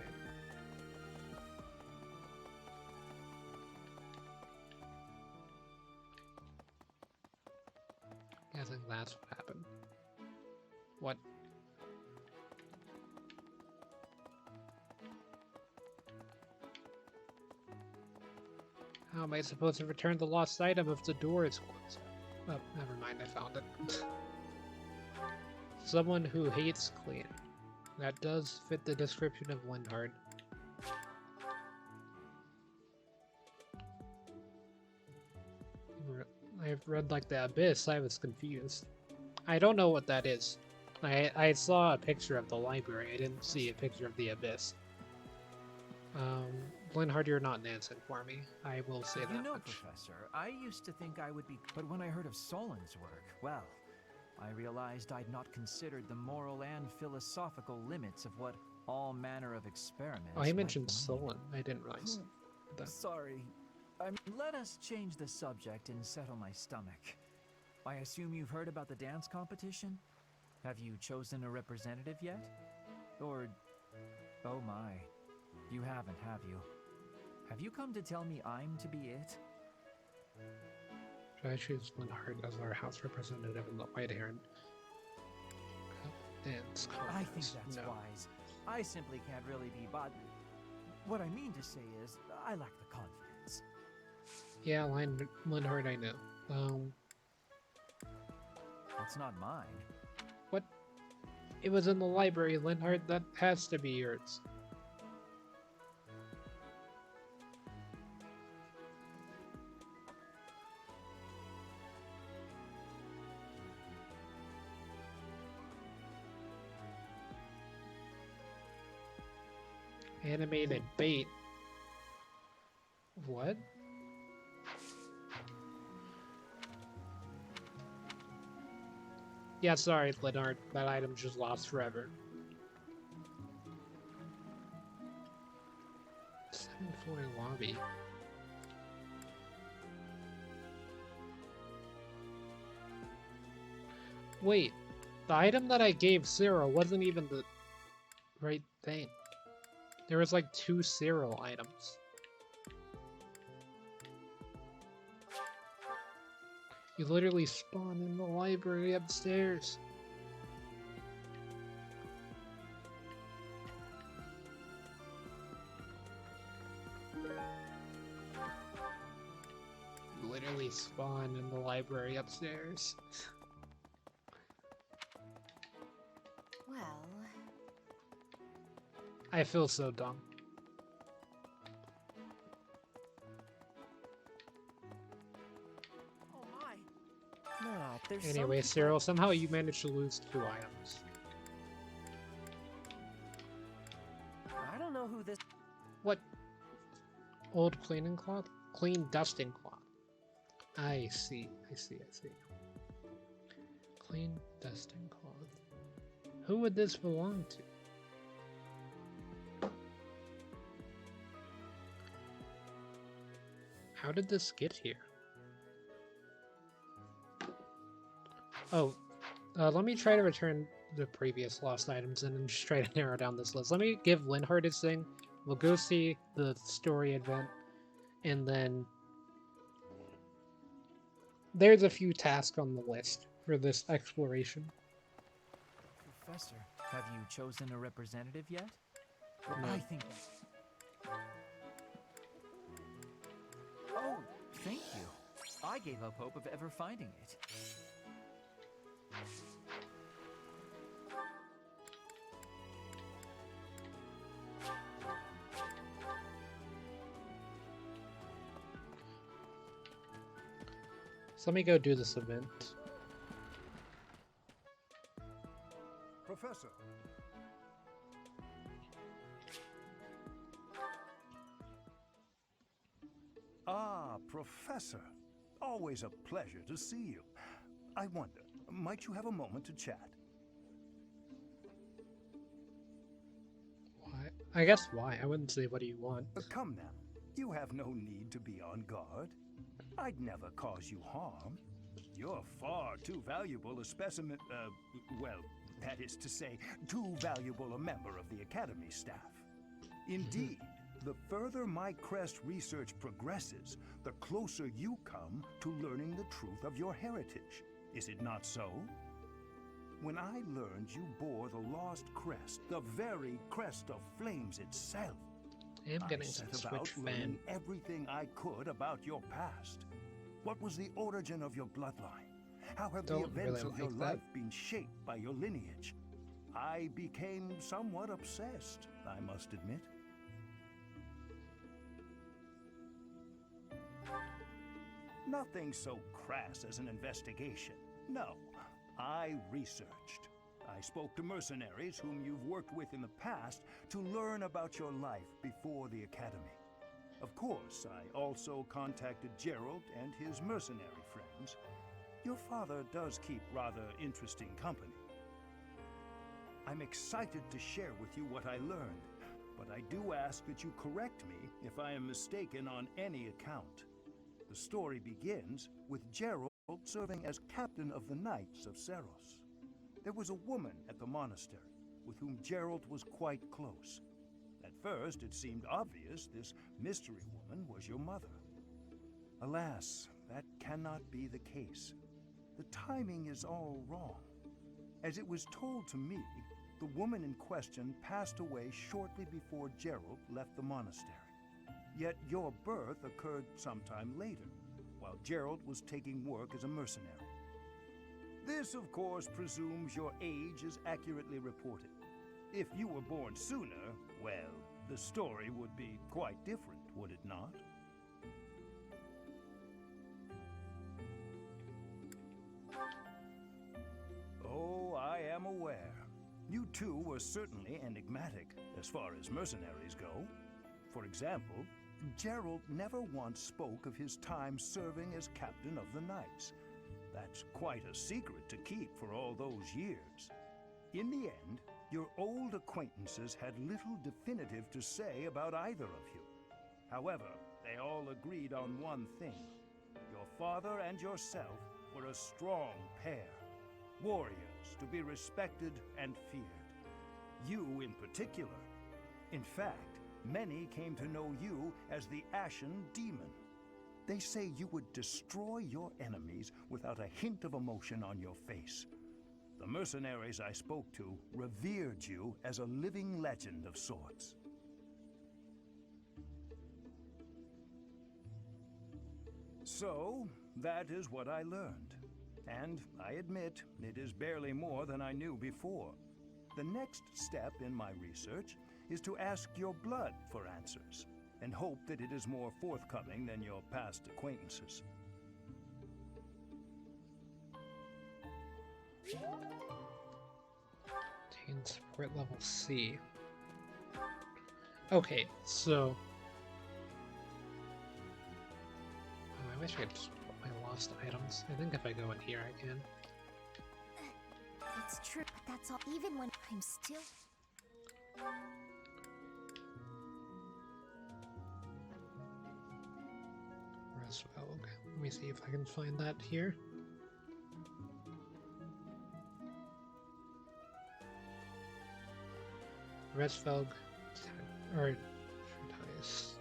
I think that's what happened. What? How am I supposed to return the lost item if the door is closed? Oh, never mind, I found it. Someone who hates clean. That does fit the description of Linhard. I've read like the Abyss, I was confused. I don't know what that is. I saw a picture of the library, I didn't see a picture of the Abyss. Linhard, you're not dancing for me. I will say that You know, much. Professor, I used to think I would be... But when I heard of Solon's work, well, I realized I'd not considered the moral and philosophical limits of what all manner of experiments Oh, he might mentioned mean. Solon. I didn't realize that. Sorry. Let us change the subject and settle my stomach. I assume you've heard about the dance competition? Have you chosen a representative yet? Or... oh my. You haven't, have you? Have you come to tell me I'm to be it? Should I choose Linhard as our house representative in the White Heron Cup dance contest? I think that's No. wise. I simply can't really be bothered. What I mean to say is, I lack the confidence. Yeah, Linhard, I know. It's not mine. What? It was in the library, Linhard. That has to be yours. Animated bait. What? Yeah, sorry, Leonard. That item just lost forever. 7-floor lobby. Wait, the item that I gave Cyril wasn't even the right thing. There was like 2 Cyril items. You literally spawn in the library upstairs. Literally spawn in the library upstairs. Well... I feel so dumb. Oh my. Nah, there's Anyway, some Cyril, somehow you managed to lose 2 items. I don't know who this... What? Old cleaning cloth? Clean dusting cloth. I see. Clean dusting cloth. Who would this belong to? How did this get here? Oh, let me try to return the previous lost items and then just try to narrow down this list. Let me give Linhardt his thing. We'll go see the story event, and then there's a few tasks on the list for this exploration. Professor, have you chosen a representative yet? No. I think... Oh, thank you. I gave up hope of ever finding it. So let me go do this event. Professor. Ah, Professor. Always a pleasure to see you. I wonder, might you have a moment to chat? Why? I guess why. I wouldn't say what do you want. Come now. You have no need to be on guard. I'd never cause you harm. You're far too valuable a specimen, well, that is to say, too valuable a member of the Academy staff. Indeed, the further my crest research progresses, the closer you come to learning the truth of your heritage. Is it not so? When I learned you bore the lost crest, the very crest of flames itself, I'm getting I some set about Switch learning fan. everything I could about your past. What was the origin of your bloodline? How have the Don't events really of your like that. life been shaped by your lineage? I became somewhat obsessed, I must admit. Nothing so crass as an investigation. No, I researched. I spoke to mercenaries whom you've worked with in the past to learn about your life before the Academy. Of course, I also contacted Gerald and his mercenary friends. Your father does keep rather interesting company. I'm excited to share with you what I learned, but I do ask that you correct me if I am mistaken on any account. The story begins with Gerald serving as captain of the Knights of Seros. There was a woman at the monastery with whom Gerald was quite close. At first, it seemed obvious this mystery woman was your mother. Alas, that cannot be the case. The timing is all wrong. As it was told to me, the woman in question passed away shortly before Gerald left the monastery. Yet your birth occurred sometime later, while Gerald was taking work as a mercenary. This, of course, presumes your age is accurately reported. If you were born sooner, well, the story would be quite different, would it not? Oh, I am aware. You too were certainly enigmatic, as far as mercenaries go. For example, Gerald never once spoke of his time serving as captain of the Knights. That's quite a secret to keep for all those years. In the end, your old acquaintances had little definitive to say about either of you. However, they all agreed on one thing. Your father and yourself were a strong pair. Warriors to be respected and feared. You in particular. In fact, many came to know you as the Ashen Demon. They say you would destroy your enemies without a hint of emotion on your face. The mercenaries I spoke to revered you as a living legend of sorts. So, that is what I learned. And I admit, it is barely more than I knew before. The next step in my research is to ask your blood for answers, and hope that it is more forthcoming than your past acquaintances. Attain support level C. Okay, so... Oh, I wish I could just put my lost items. I think if I go in here I can. It's true, but that's all. Even when I'm still... Resvelg. Let me see if I can find that here. Resvelg, or Treatise.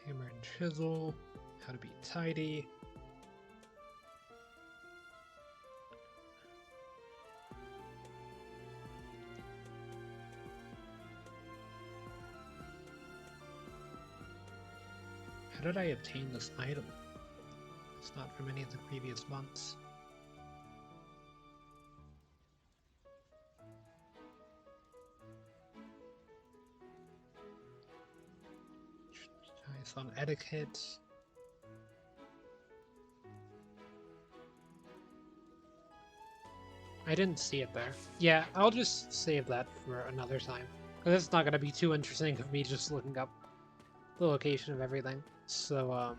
Hammer and chisel. How to be tidy. How did I obtain this item? It's not from any of the previous months. Nice on etiquette. I didn't see it there. Yeah, I'll just save that for another time. Because it's not going to be too interesting of me just looking up the location of everything. So,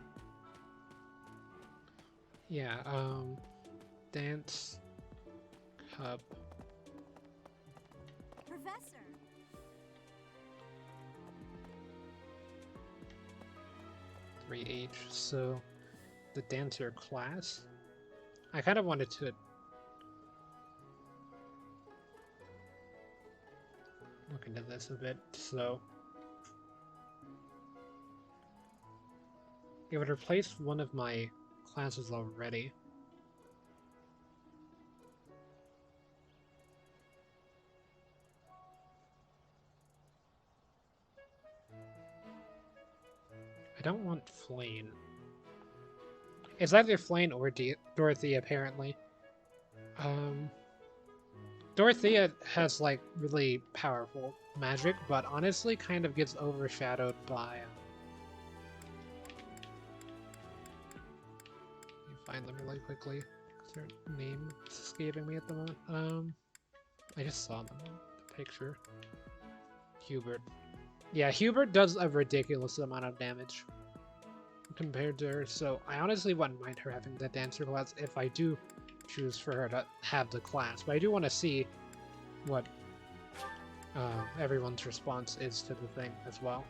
yeah, Dance Cup. Professor! 3H, so the dancer class. I kind of wanted to look into this a bit, so it would replace one of my classes already. I don't want Flayn. It's either Flayn or Dorothea, apparently. Dorothea has, like, really powerful magic, but honestly kind of gets overshadowed by... Let me find them really quickly, because their name is escaping me at the moment. I just saw them in the picture. Hubert. Yeah, Hubert does a ridiculous amount of damage compared to her, so I honestly wouldn't mind her having the dancer class if I do choose for her to have the class, but I do want to see what everyone's response is to the thing as well.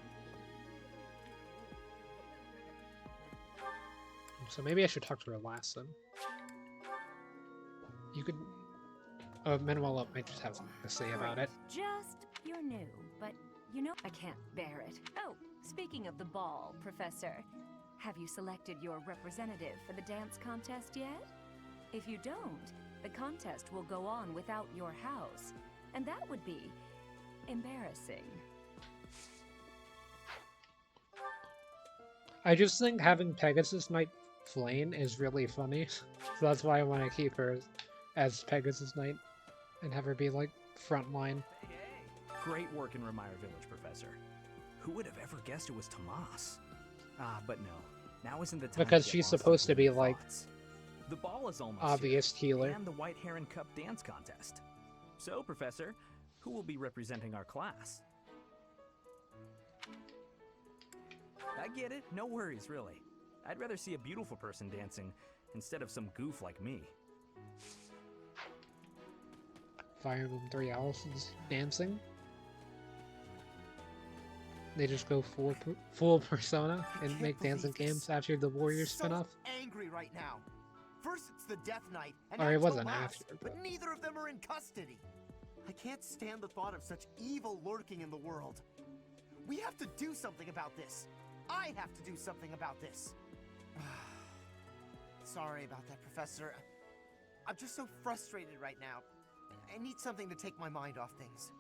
So maybe I should talk to her last then. You could... Oh, Manuela might just have something to say about it. You're new, but you know I can't bear it. Oh, speaking of the ball, Professor, have you selected your representative for the dance contest yet? If you don't, the contest will go on without your house, and that would be embarrassing. I just think having Pegasus Knight Flayn is really funny, so that's why I want to keep her as Pegasus Knight and have her be like frontline. Great work in Remire Village, Professor. Who would have ever guessed it was Tomas? But no, now isn't the time. Because to get she's lost in supposed to be gloomy like thoughts. The ball is almost obvious here, healer. and the White Heron Cup dance contest. So, Professor, who will be representing our class? I get it, no worries, really. I'd rather see a beautiful person dancing instead of some goof like me. Fire Emblem 3 Alice's dancing. They just go full persona and make dancing games after the Warriors spin-off. Angry right now. First it's the Death Knight, and Or now it wasn't Tomas, after, but neither of them are in custody. I can't stand the thought of such evil lurking in the world. We have to do something about this. I have to do something about this. Sorry about that, Professor. I'm just so frustrated right now. I need something to take my mind off things.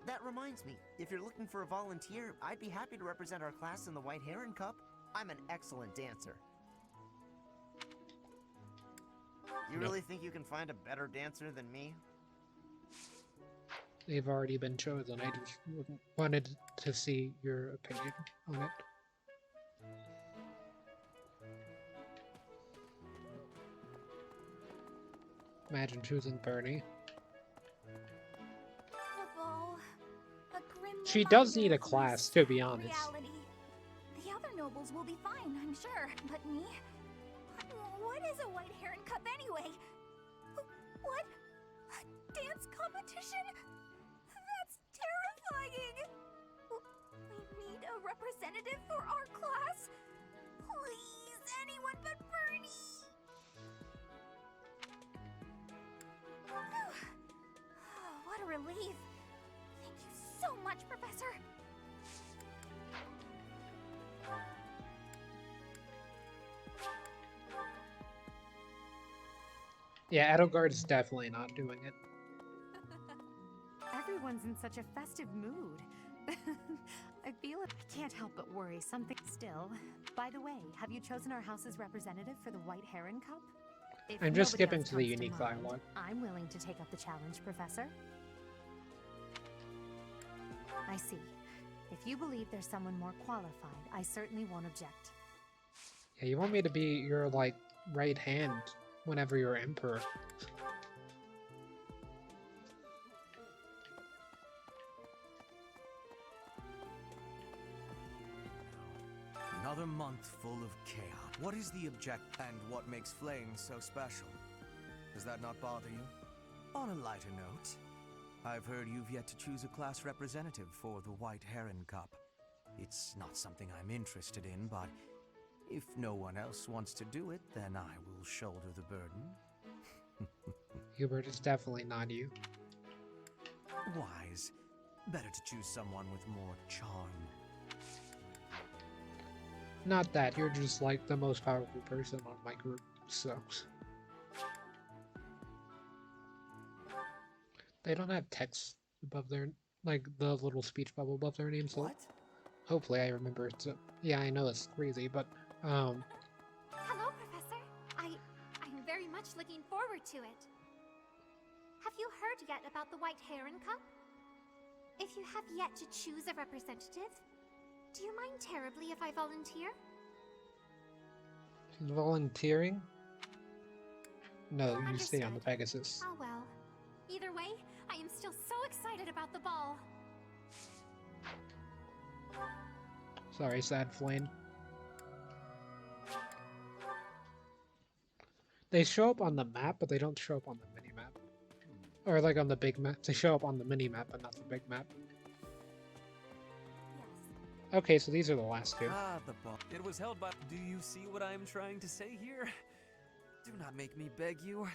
That reminds me, if you're looking for a volunteer, I'd be happy to represent our class in the White Heron Cup. I'm an excellent dancer. You really think you can find a better dancer than me? They've already been chosen. I just wanted to see your opinion on it. Imagine choosing Bernie. The ball, a grim She does reminder need a of my class, to be sad honest. reality. The other nobles will be fine, I'm sure, but me? What is a White Heron Cup anyway? What? A dance competition? That's terrifying! We need a representative for our class? Please, anyone but Bernie! What a relief. Thank you so much, Professor. Yeah, Edelgard's definitely not doing it. Everyone's in such a festive mood. I feel it. I can't help but worry something still. By the way, have you chosen our house's representative for the White Heron Cup? If I'm just nobody skipping else to the comes unique mind, dialogue. I'm willing to take up the challenge, Professor. I see. If you believe there's someone more qualified, I certainly won't object. Yeah, you want me to be your, like, right hand whenever you're emperor. Another month full of chaos. What is the object and what makes flames so special? Does that not bother you? On a lighter note, I've heard you've yet to choose a class representative for the White Heron Cup. It's not something I'm interested in, but if no one else wants to do it, then I will shoulder the burden. Hubert, is definitely not you. Wise. Better to choose someone with more charm. Not that, you're just like the most powerful person on my group, so. They don't have text above their, like, the little speech bubble above their name, so. What? Hopefully I remember it. So, yeah, I know it's crazy, but, Hello, Professor. I'm very much looking forward to it. Have you heard yet about the White Heron Cup? If you have yet to choose a representative, do you mind terribly if I volunteer? she's volunteering? No, you stay on the Understood. Pegasus. Oh well. Either way, I am still so excited about the ball. Sorry, sad Flame. They show up on the map, but they don't show up on the mini-map. Or like on the big map. They show up on the mini-map, but not the big map. Okay, so these are the last two. Ah, the ball. It was held by... Do you see what I'm trying to say here? Do not make me beg you.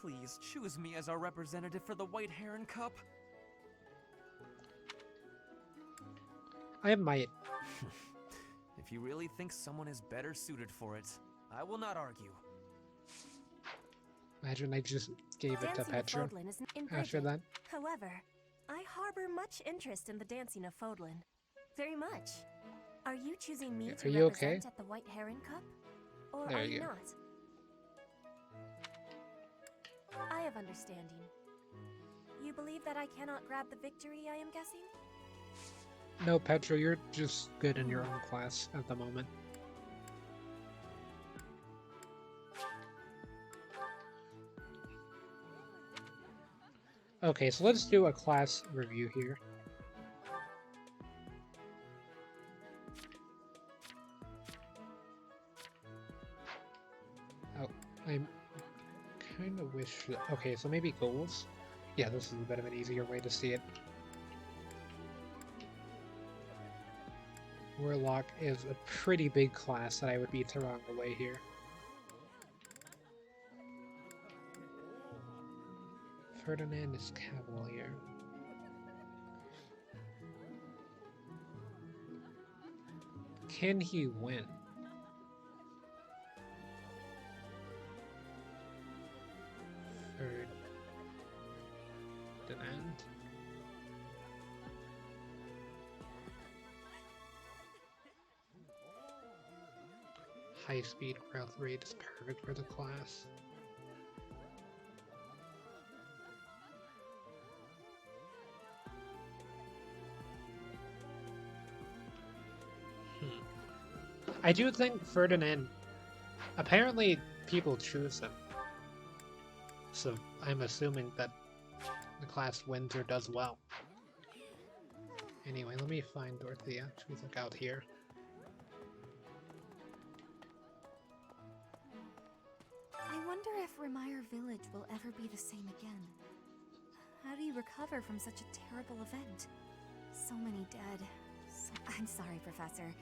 Please choose me as our representative for the White Heron Cup. I might. If you really think someone is better suited for it, I will not argue. Imagine I just gave it to Dancing of Petra Fodlan is in after Bridget. that. However, I harbor much interest in the dancing of Fodlan. Very much. Are you choosing me to Are you represent okay? at the White Heron Cup? Or There are you you go. not? I have understanding. You believe that I cannot grab the victory, I am guessing? No, Petra, you're just good in your own class at the moment. Okay, so let's do a class review here. Oh, I'm kind of wish... Okay, so maybe goals? Yeah, this is a bit of an easier way to see it. Warlock is a pretty big class that I would be throwing away here. Ferdinand is Cavalier. Can he win? High speed growth rate is perfect for the class. I do think Ferdinand, apparently people choose him. So I'm assuming that the class wins or does well. Anyway, let me find Dorothea. She's like out here. I wonder if Remire Village will ever be the same again. How do you recover from such a terrible event? So many dead. I'm sorry, Professor.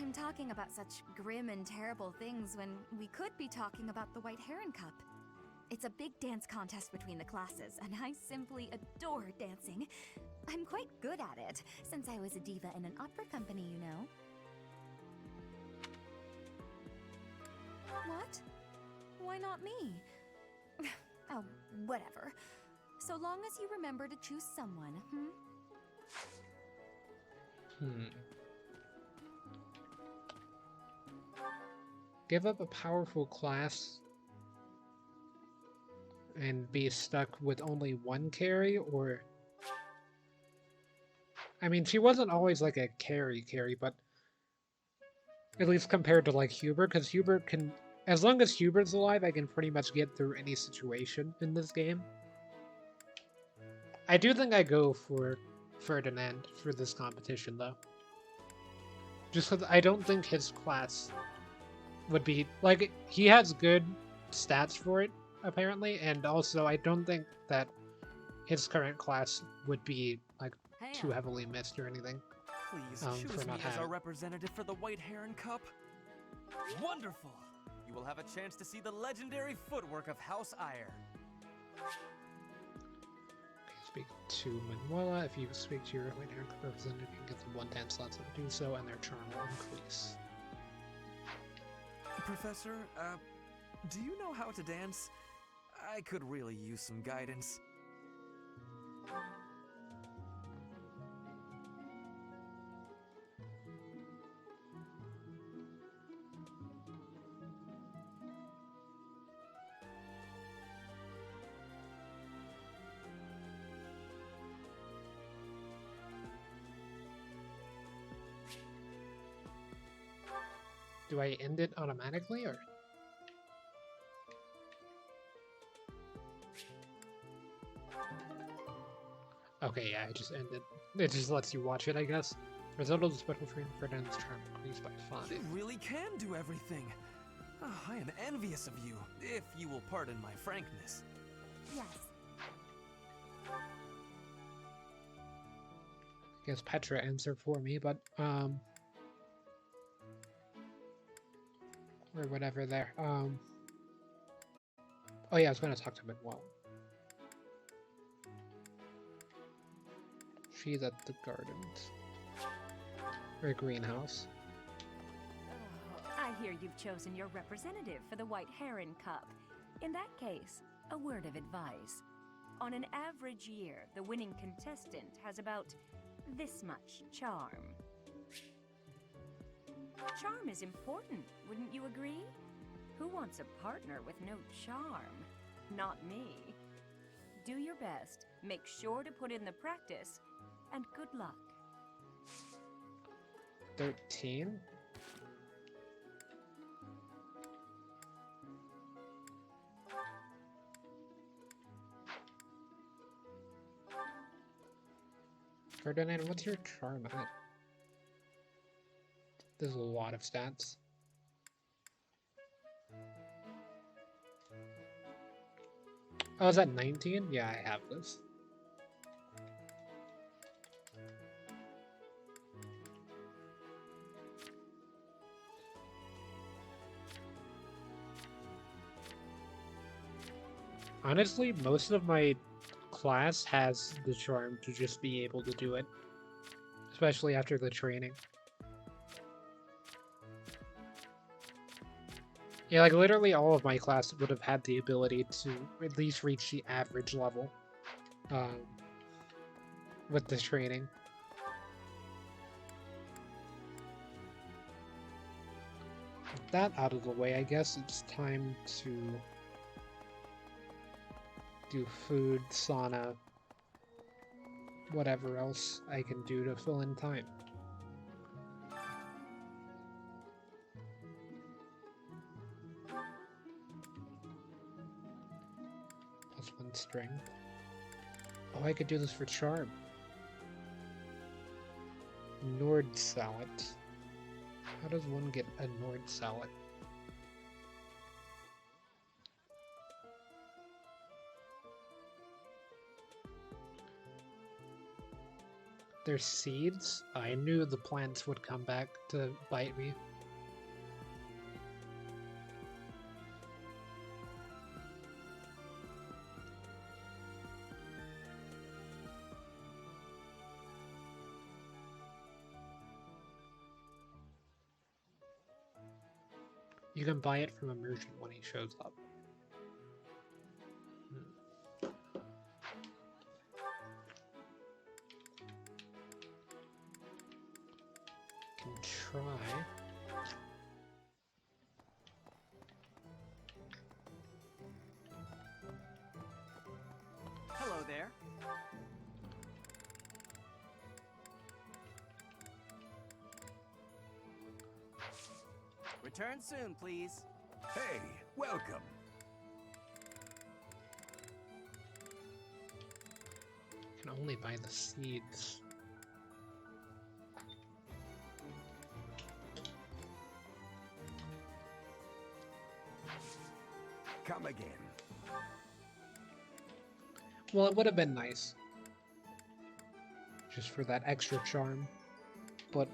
I'm talking about such grim and terrible things when we could be talking about the White Heron Cup. It's a big dance contest between the classes, and I simply adore dancing. I'm quite good at it, since I was a diva in an opera company, you know. What? Why not me? Oh, whatever. So long as you remember to choose someone, Give up a powerful class and be stuck with only one carry, or... I mean, she wasn't always like a carry, but at least compared to like Hubert, because Hubert can... As long as Hubert's alive, I can pretty much get through any situation in this game. I do think I go for Ferdinand for this competition, though. Just because I don't think his class would be... Like, he has good stats for it, apparently, and also I don't think that his current class would be, like, too heavily missed or anything. Please choose me as our representative for the White Heron Cup. Wonderful! You will have a chance to see the legendary footwork of House Ire. Speak to Manuela. If you speak to your White Heron Cup representative, you can get them 1 dance slots to do so, and their charm will increase. Professor, do you know how to dance? I could really use some guidance. Do I end it automatically, or? Okay, yeah, I just ended. It just lets you watch it, I guess. Result of the special training for Ferdinand's charm increased by 5. You really can do everything. Oh, I am envious of you, if you will pardon my frankness. Yes. I guess Petra answered for me, but, or whatever there. Oh yeah, I was going to talk to Manuel. She's at the gardens. Or greenhouse. I hear you've chosen your representative for the White Heron Cup. In that case, a word of advice. On an average year, the winning contestant has about this much charm. Charm is important, wouldn't you agree? Who wants a partner with no charm? Not me. Do your best, make sure to put in the practice, and good luck. 13? Ferdinand, what's your charm at? There's a lot of stats. Oh, is that 19? Yeah, I have this. Honestly, most of my class has the charm to just be able to do it. Especially after the training. Yeah, like literally all of my class would have had the ability to at least reach the average level. with the training. With that out of the way, I guess it's time to do food, sauna, whatever else I can do to fill in time. +1 strength. Oh, I could do this for charm. Nord salad. How does one get a Nord salad? There's seeds? I knew the plants would come back to bite me. You can buy it from a merchant when he shows up. Can try. Hello there. Return soon, please. Hey, welcome. Can only buy the seeds. Come again. Well, it would have been nice. Just for that extra charm. But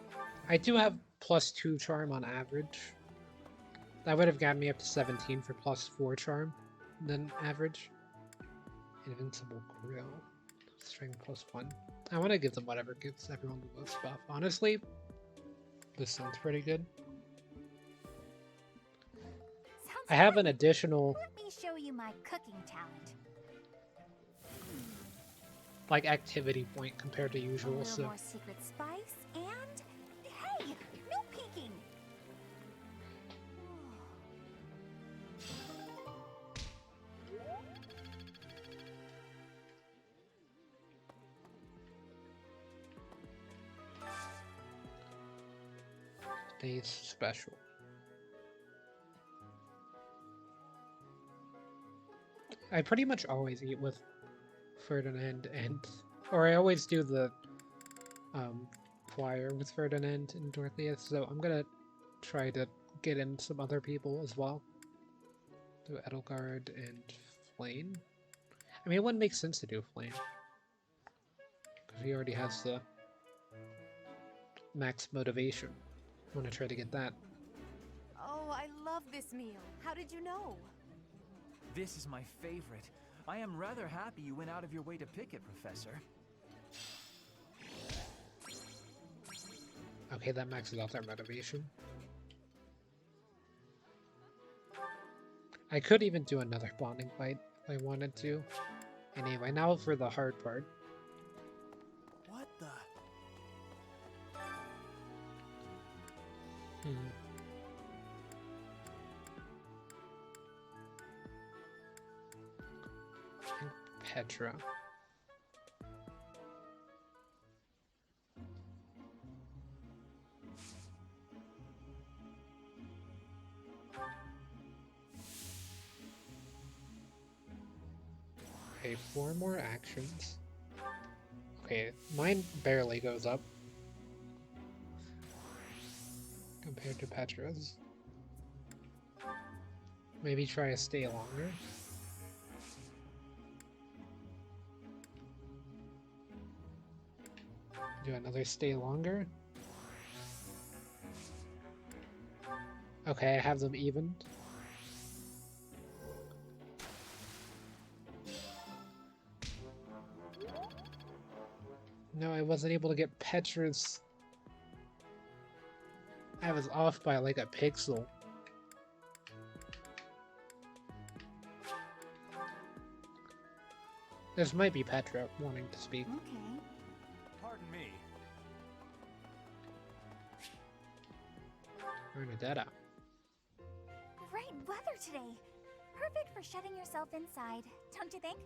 I do have +2 charm on average. That would have gotten me up to 17 for +4 charm than average. Invincible Grill. Strength +1. I want to give them whatever gives everyone the most buff. Honestly, this sounds pretty good. I have an additional, Let me show you my cooking talent. like, activity point compared to A usual, little so... more secret spice, and hey, no peeking. Day's special. I pretty much always eat with Ferdinand and... Or I always do the choir with Ferdinand and Dorothea, so I'm gonna try to get in some other people as well. Do Edelgard and Flame. I mean, it wouldn't make sense to do Flame. Because he already has the max motivation. I want to try to get that. Oh, I love this meal. How did you know? This is my favorite. I am rather happy you went out of your way to pick it, Professor. Okay, that maxes out their motivation. I could even do another bonding fight if I wanted to. Anyway, now for the hard part. What the? Petra. Okay, 4 more actions. Okay, mine barely goes up compared to Petra's. Maybe try to stay longer. Do another stay longer. Okay, I have them evened. No, I wasn't able to get Petra's. I was off by like a pixel. This might be Petra wanting to speak. Okay. Pardon me. Bernadetta. Great weather today. Perfect for shutting yourself inside, don't you think?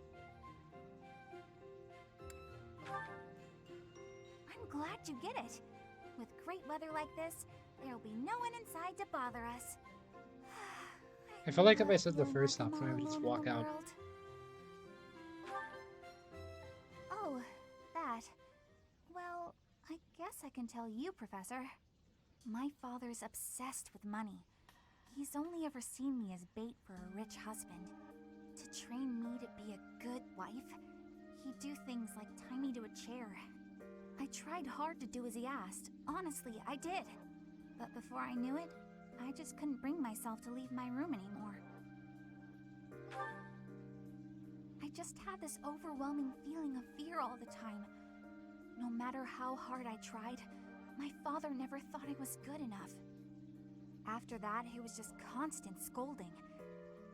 I'm glad you get it. With great weather like this, there'll be no one inside to bother us. I feel like if I said the first option, I would just walk out. Oh, that. Well, I guess I can tell you, Professor. My father's obsessed with money. He's only ever seen me as bait for a rich husband. To train me to be a good wife, he'd do things like tie me to a chair. I tried hard to do as he asked. Honestly, I did. But before I knew it, I just couldn't bring myself to leave my room anymore. I just had this overwhelming feeling of fear all the time. No matter how hard I tried, my father never thought I was good enough. After that, it was just constant scolding.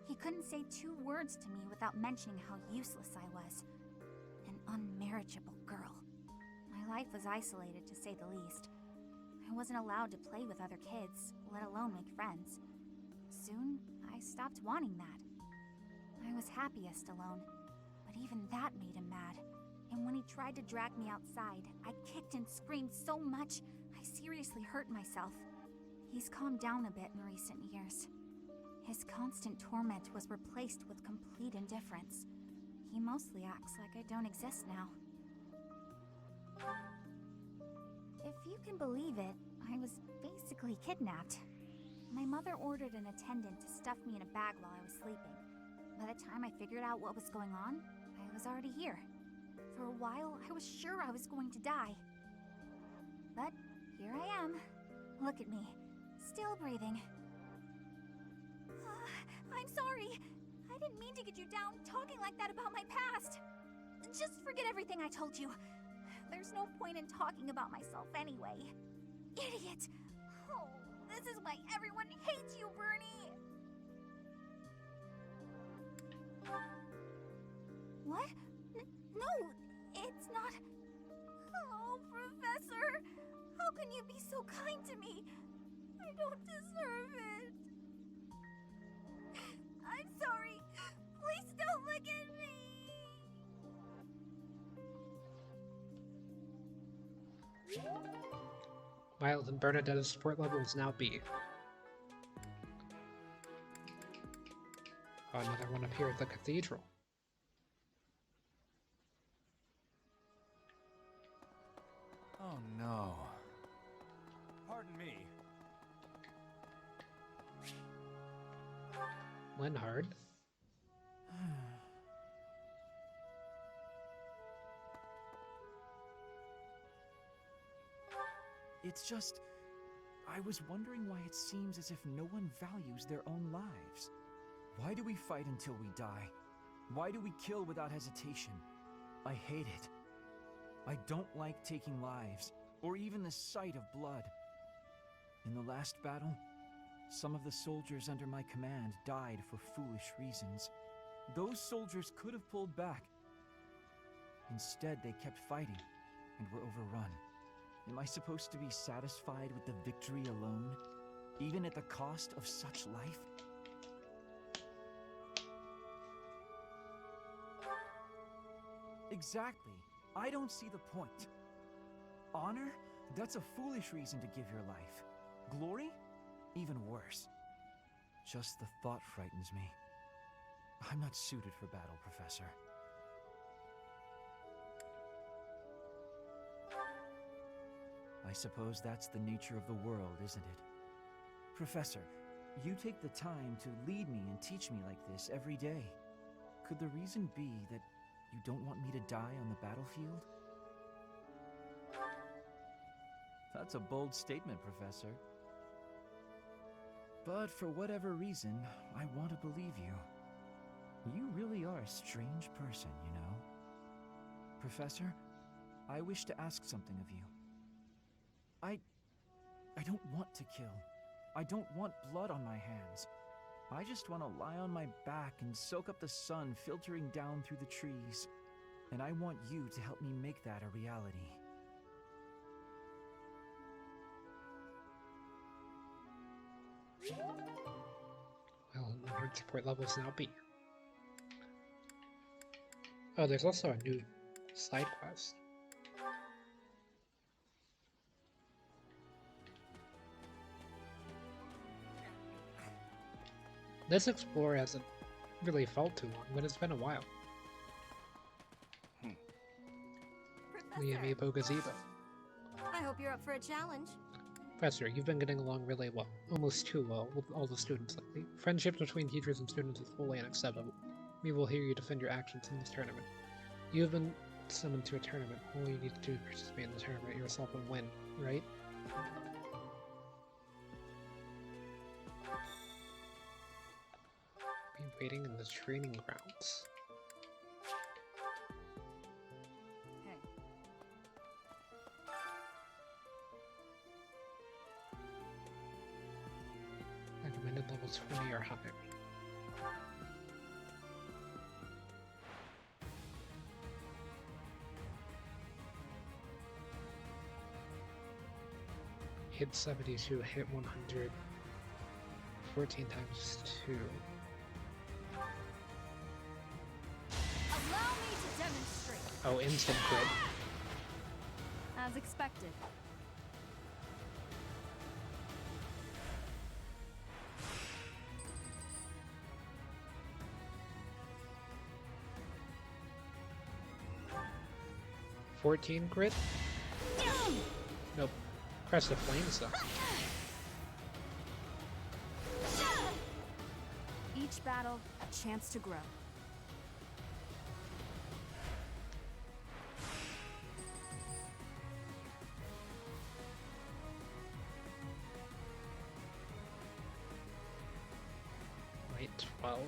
He couldn't say 2 words to me without mentioning how useless I was. An unmarriageable girl. My life was isolated, to say the least. I wasn't allowed to play with other kids, let alone make friends. Soon, I stopped wanting that. I was happiest alone, but even that made him mad. And when he tried to drag me outside, I kicked and screamed so much, I seriously hurt myself. He's calmed down a bit in recent years. His constant torment was replaced with complete indifference. He mostly acts like I don't exist now. If you can believe it, I was basically kidnapped. My mother ordered an attendant to stuff me in a bag while I was sleeping. By the time I figured out what was going on, I was already here. For a while, I was sure I was going to die. But here I am. Look at me. Still breathing. I'm sorry. I didn't mean to get you down talking like that about my past. Just forget everything I told you. There's no point in talking about myself anyway. Idiot! Oh, this is why everyone hates you, Bernie! What? No, it's not... Oh, Professor! How can you be so kind to me? I don't deserve it. I'm sorry. Please don't look at me. Miles and Bernadetta's support level is now B. Oh, another one up here at the Cathedral. Oh no. Pardon me. Lenhard. It's just... I was wondering why it seems as if no one values their own lives. Why do we fight until we die? Why do we kill without hesitation? I hate it. I don't like taking lives, or even the sight of blood. In the last battle, some of the soldiers under my command died for foolish reasons. Those soldiers could have pulled back. Instead, they kept fighting, and were overrun. Am I supposed to be satisfied with the victory alone, even at the cost of such life? Exactly. I don't see the point. Honor? That's a foolish reason to give your life. Glory? Even worse. Just the thought frightens me. I'm not suited for battle, Professor. I suppose that's the nature of the world, isn't it? Professor, you take the time to lead me and teach me like this every day. Could the reason be that you don't want me to die on the battlefield? That's a bold statement, Professor. But for whatever reason, I want to believe you. You really are a strange person, you know. Professor, I wish to ask something of you. I don't want to kill. I don't want blood on my hands. I just want to lie on my back and soak up the sun filtering down through the trees. And I want you to help me make that a reality. support level is now B. Oh, there's also a new side quest. This explorer hasn't really felt too long, but it's been a while. Amiibo Gazebo. I hope you're up for a challenge. Professor, you've been getting along really well. Almost too well with all the students lately. Friendship between teachers and students is wholly unacceptable. We will hear you defend your actions in this tournament. You have been summoned to a tournament. All you need to do is participate in the tournament yourself and win, right? Be waiting in the training grounds. Recommended level 20 or higher. Hit 72, hit 100. 14 times 2. Allow me to demonstrate. Oh, instant crit. As expected. $14 crit? Nope. Crest of Flame sucks. Each battle, a chance to grow. Wait, 12.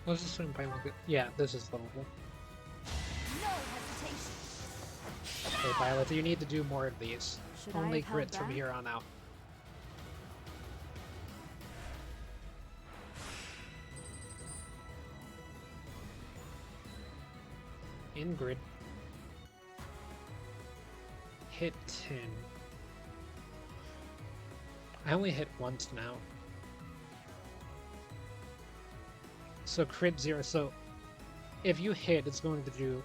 Let's assume by look at. Yeah, this is lovable. No hesitation. Okay, Violet, you need to do more of these. Should Only I have held crits from back? here on out. Ingrid. Hit 10. I only hit once now. So crit 0, so if you hit, it's going to do...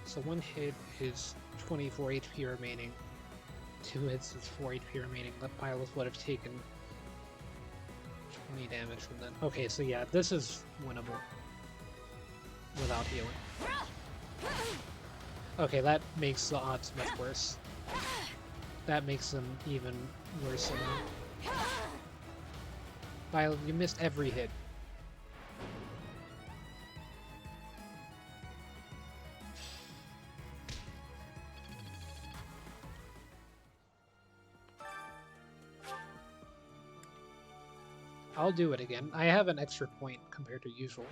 So one hit is 24 HP remaining, 2 hits is 4 HP remaining. That Violet would have taken 20 damage from that. Okay, so yeah, this is winnable without healing. Okay, that makes the odds much worse. That makes them even worse now. Violet, you missed every hit. I'll do it again. I have an extra point compared to usual.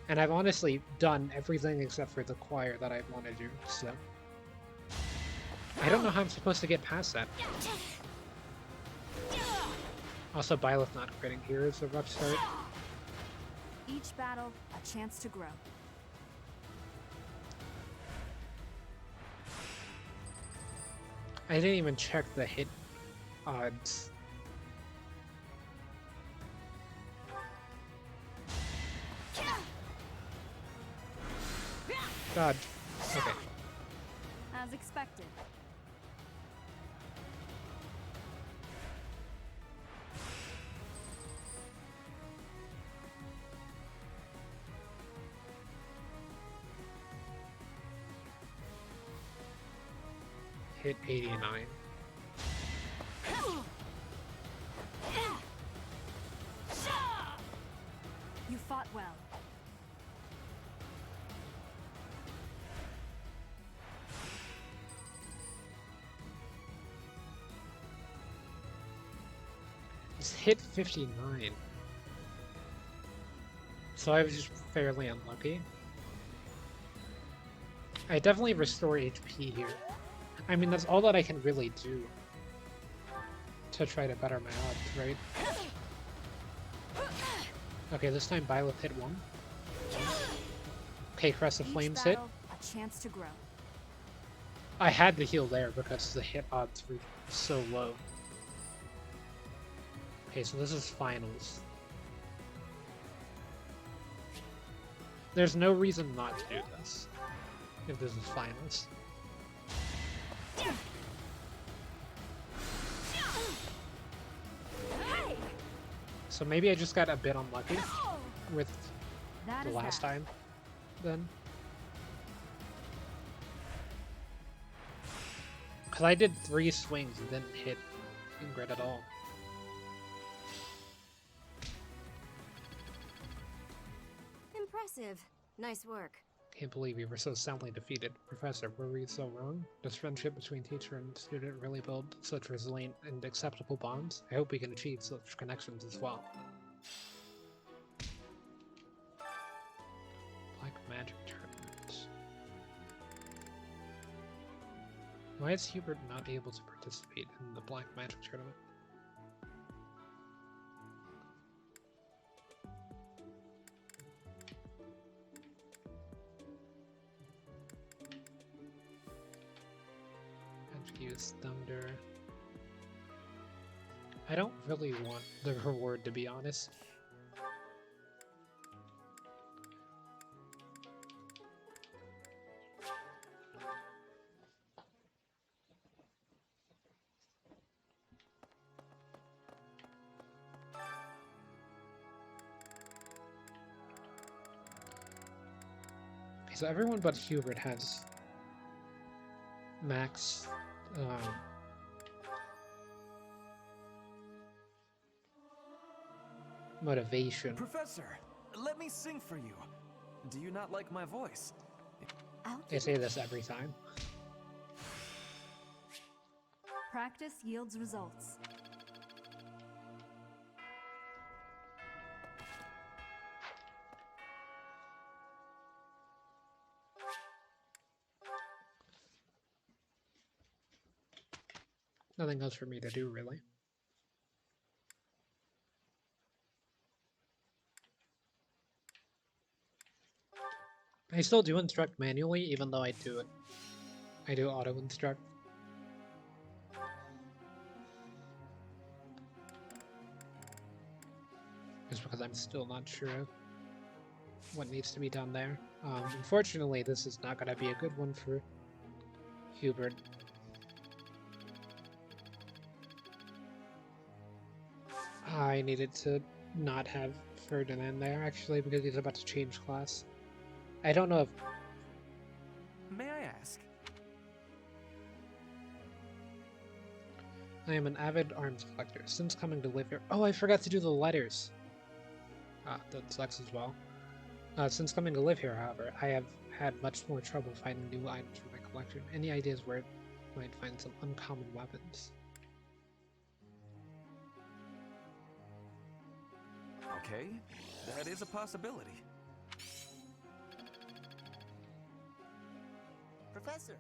And I've honestly done everything except for the choir that I want to do, so... I don't know how I'm supposed to get past that. Also, Byleth not critting here is a rough start. Each battle, a chance to grow. I didn't even check the hit odds. God. Okay. As expected. Hit 89. You fought well. It's hit 59. So I was just fairly unlucky. I definitely restore HP here. I mean, that's all that I can really do to try to better my odds, right? Okay, this time Byleth hit 1. Okay, Crest of Flames hit. A chance to grow. I had to heal there because the hit odds were so low. Okay, so this is finals. There's no reason not to do this, if this is finals. So maybe I just got a bit unlucky with the last time, then. Because I did 3 swings and didn't hit Ingrid at all. Impressive. Nice work. Can't believe you were so soundly defeated. Professor, were we so wrong? Does friendship between teacher and student really build such resilient and acceptable bonds? I hope we can achieve such connections as well. Black Magic Tournament. Why is Hubert not able to participate in the Black Magic Tournament? Use Thunder. I don't really want the reward, to be honest. Okay, so everyone but Hubert has max motivation. Professor, let me sing for you. Do you not like my voice? They say this every time. Practice yields results. Nothing else for me to do, really. I still do instruct manually, even though I do auto instruct. Just because I'm still not sure what needs to be done there. Unfortunately, this is not going to be a good one for Hubert. I needed to not have Ferdinand there, actually, because he's about to change class. I don't know if... May I ask? I am an avid arms collector. Since coming to live here... Oh, I forgot to do the letters! That sucks as well. Since coming to live here, however, I have had much more trouble finding new items for my collection. Any ideas where I might find some uncommon weapons? Okay, that is a possibility. Professor!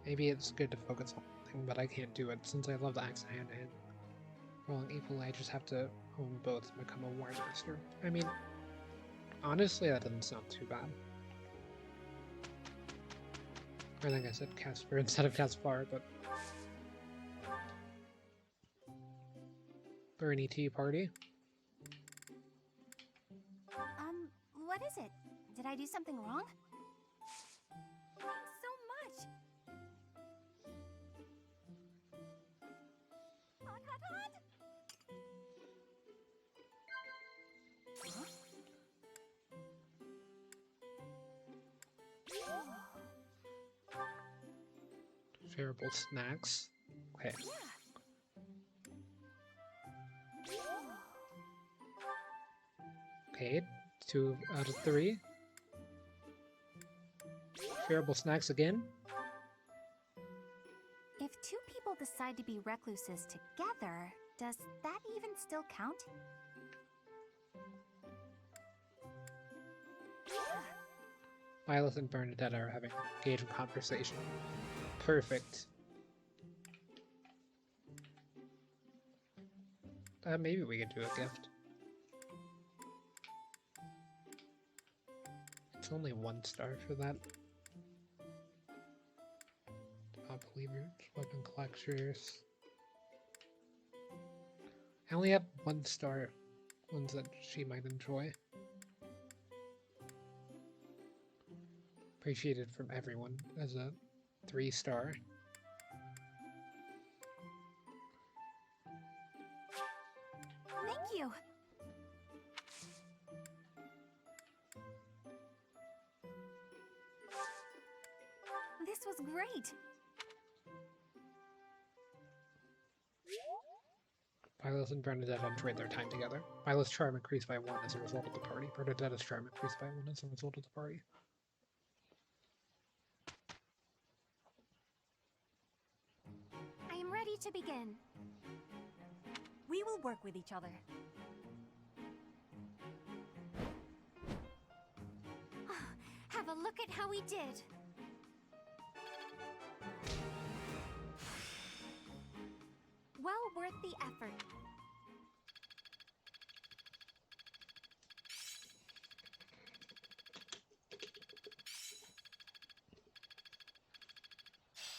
Maybe it's good to focus on something, but I can't do it since I love the axe hand-to-hand. Rolling equally, I just have to own both and become a war master. I mean, honestly, that doesn't sound too bad. I think I said Casper instead of Caspar, but... Bernie Tea Party. What is it? Did I do something wrong? Thanks so much! Hot, hot, hot! Shareable snacks. Okay. Okay, 2 out of 3. Shareable snacks again. If 2 people decide to be recluses together, does that even still count? Violet and Bernadette are having engaging conversation. Perfect. Maybe we could do a gift. It's only 1 star for that. cleavers, weapon collectors. I only have 1-star ones that she might enjoy. Appreciated from everyone as a 3-star. Thank you. This was great. Milo's and Bernadette enjoyed their time together. Milo's charm increased by 1 as a result of the party. Bernadette's charm increased by 1 as a result of the party. I am ready to begin. We will work with each other. Have a look at how we did. Well worth the effort.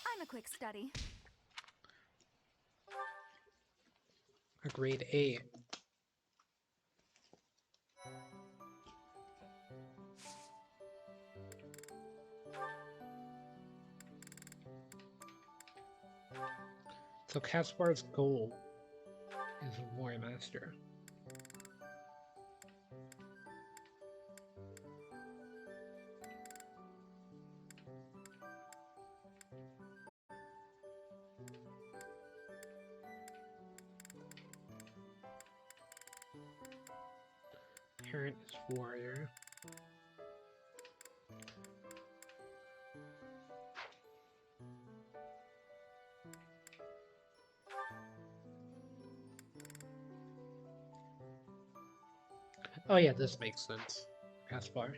I'm a quick study. A grade A. So Caspar's goal is War Master. Heron is Warrior. Oh yeah, this makes sense. Caspar.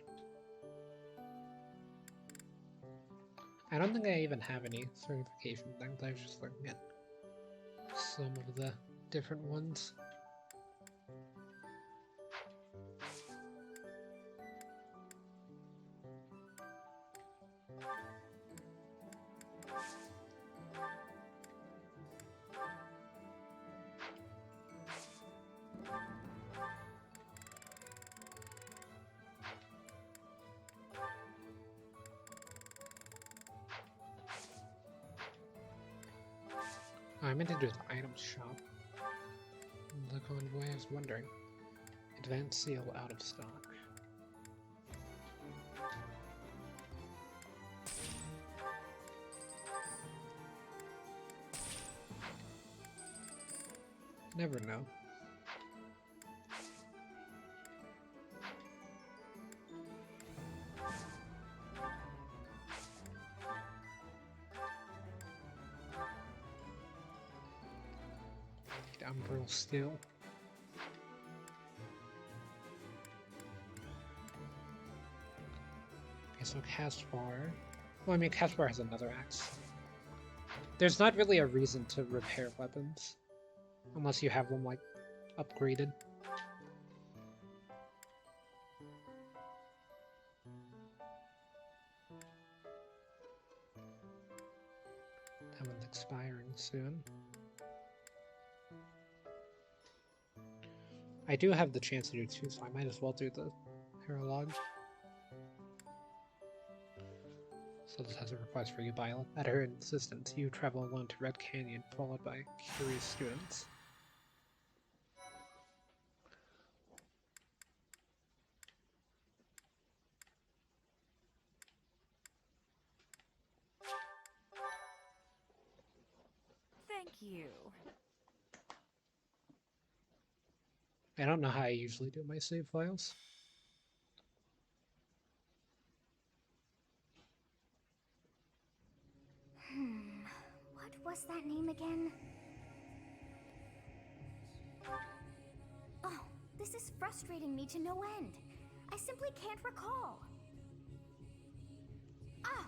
I don't think I even have any certification things. I was just looking at some of the different ones. I meant to do the item shop. The convoy, I was wondering. Advanced seal out of stock. Never know. Umbral steel. Okay, so Caspar. Well, I mean, Caspar has another axe. There's not really a reason to repair weapons. Unless you have them, like, upgraded. That one's expiring soon. I do have the chance to do 2, so I might as well do the Herolog. So this has a request for you, Bile. At her insistence, you travel alone to Red Canyon, followed by curious students. Thank you. I don't know how I usually do my save files. What was that name again? Oh, this is frustrating me to no end. I simply can't recall. Oh,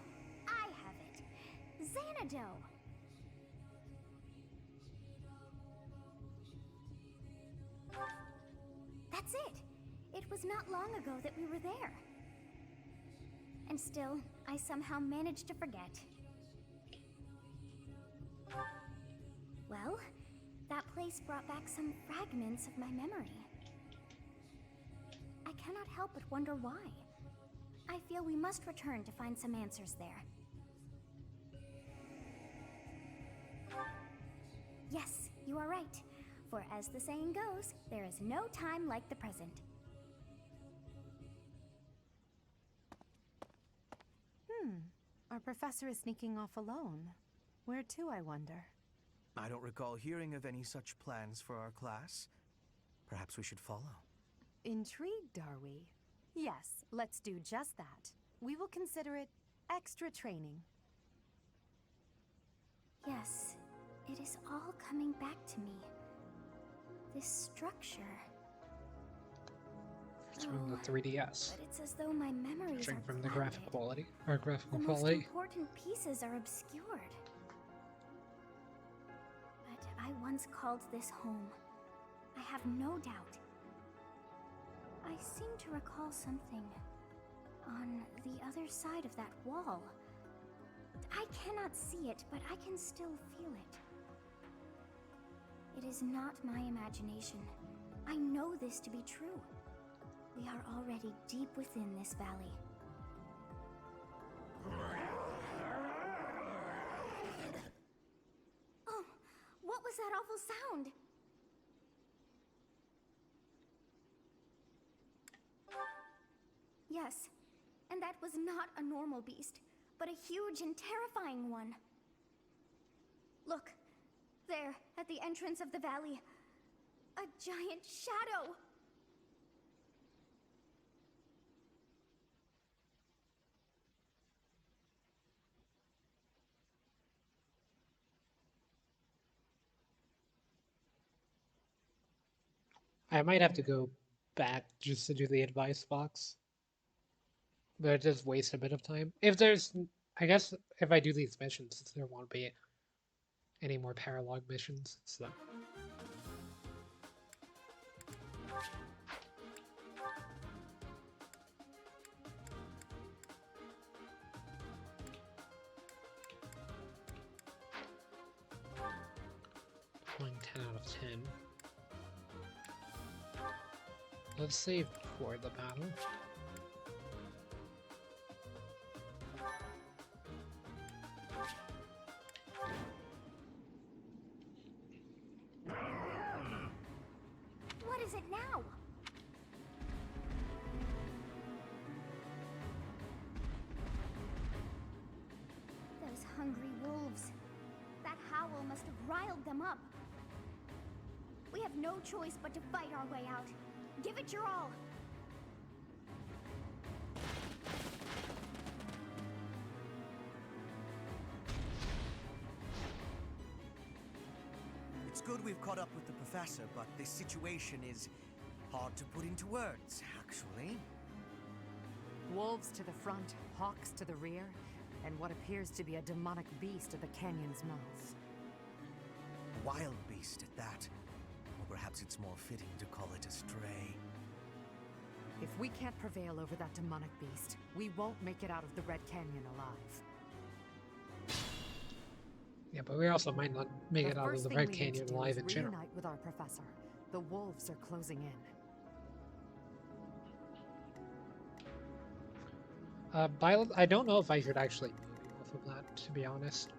I have it. Xanadu. That's it. It was not long ago that we were there. And still, I somehow managed to forget. place brought back some fragments of my memory. I cannot help but wonder why. I feel we must return to find some answers there. Yes, you are right. For as the saying goes, there is no time like the present. Our professor is sneaking off alone. Where to, I wonder? I don't recall hearing of any such plans for our class. Perhaps we should follow. Intrigued, are we? Yes, let's do just that. We will consider it extra training. Yes, it is all coming back to me. This structure. It's from the 3DS. But it's as though my memories Judging are from the clouded. graphic quality, or graphical The most quality. important pieces are obscured. But I once called this home. I have no doubt. I seem to recall something on the other side of that wall. I cannot see it, but I can still feel it. It is not my imagination. I know this to be true. We are already deep within this valley. Oh, what was that awful sound? Yes, and that was not a normal beast, but a huge and terrifying one. Look, there, at the entrance of the valley, a giant shadow! I might have to go back just to do the advice box. But it does waste a bit of time. If there's, I guess, if I do these missions, there won't be any more paralog missions, so. Going 10 out of 10. Let's save before the battle. What is it now? Those hungry wolves. That howl must have riled them up. We have no choice but to fight our way out. Give it your all. It's good we've caught up with the professor, but this situation is hard to put into words, actually. Wolves to the front, hawks to the rear, and what appears to be a demonic beast at the canyon's mouth. A wild beast at that. Or perhaps it's more fitting to call it a stray. If we can't prevail over that demonic beast, we won't make it out of the Red Canyon alive. Yeah, but we also might not make it out of the Red Canyon alive in general. Reunite with our professor. The wolves are closing in. I don't know if I should actually move off of that, to be honest.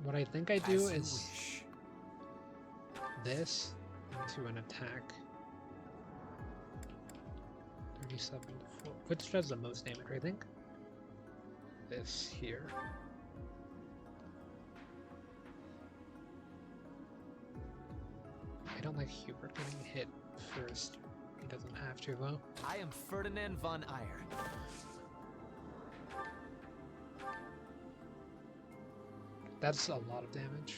What I think I do is this into an attack. 37 to 4, which does the most damage, I think. This here. I don't like Hubert getting hit first. He doesn't have to, though. I am Ferdinand von Eyre. That's a lot of damage.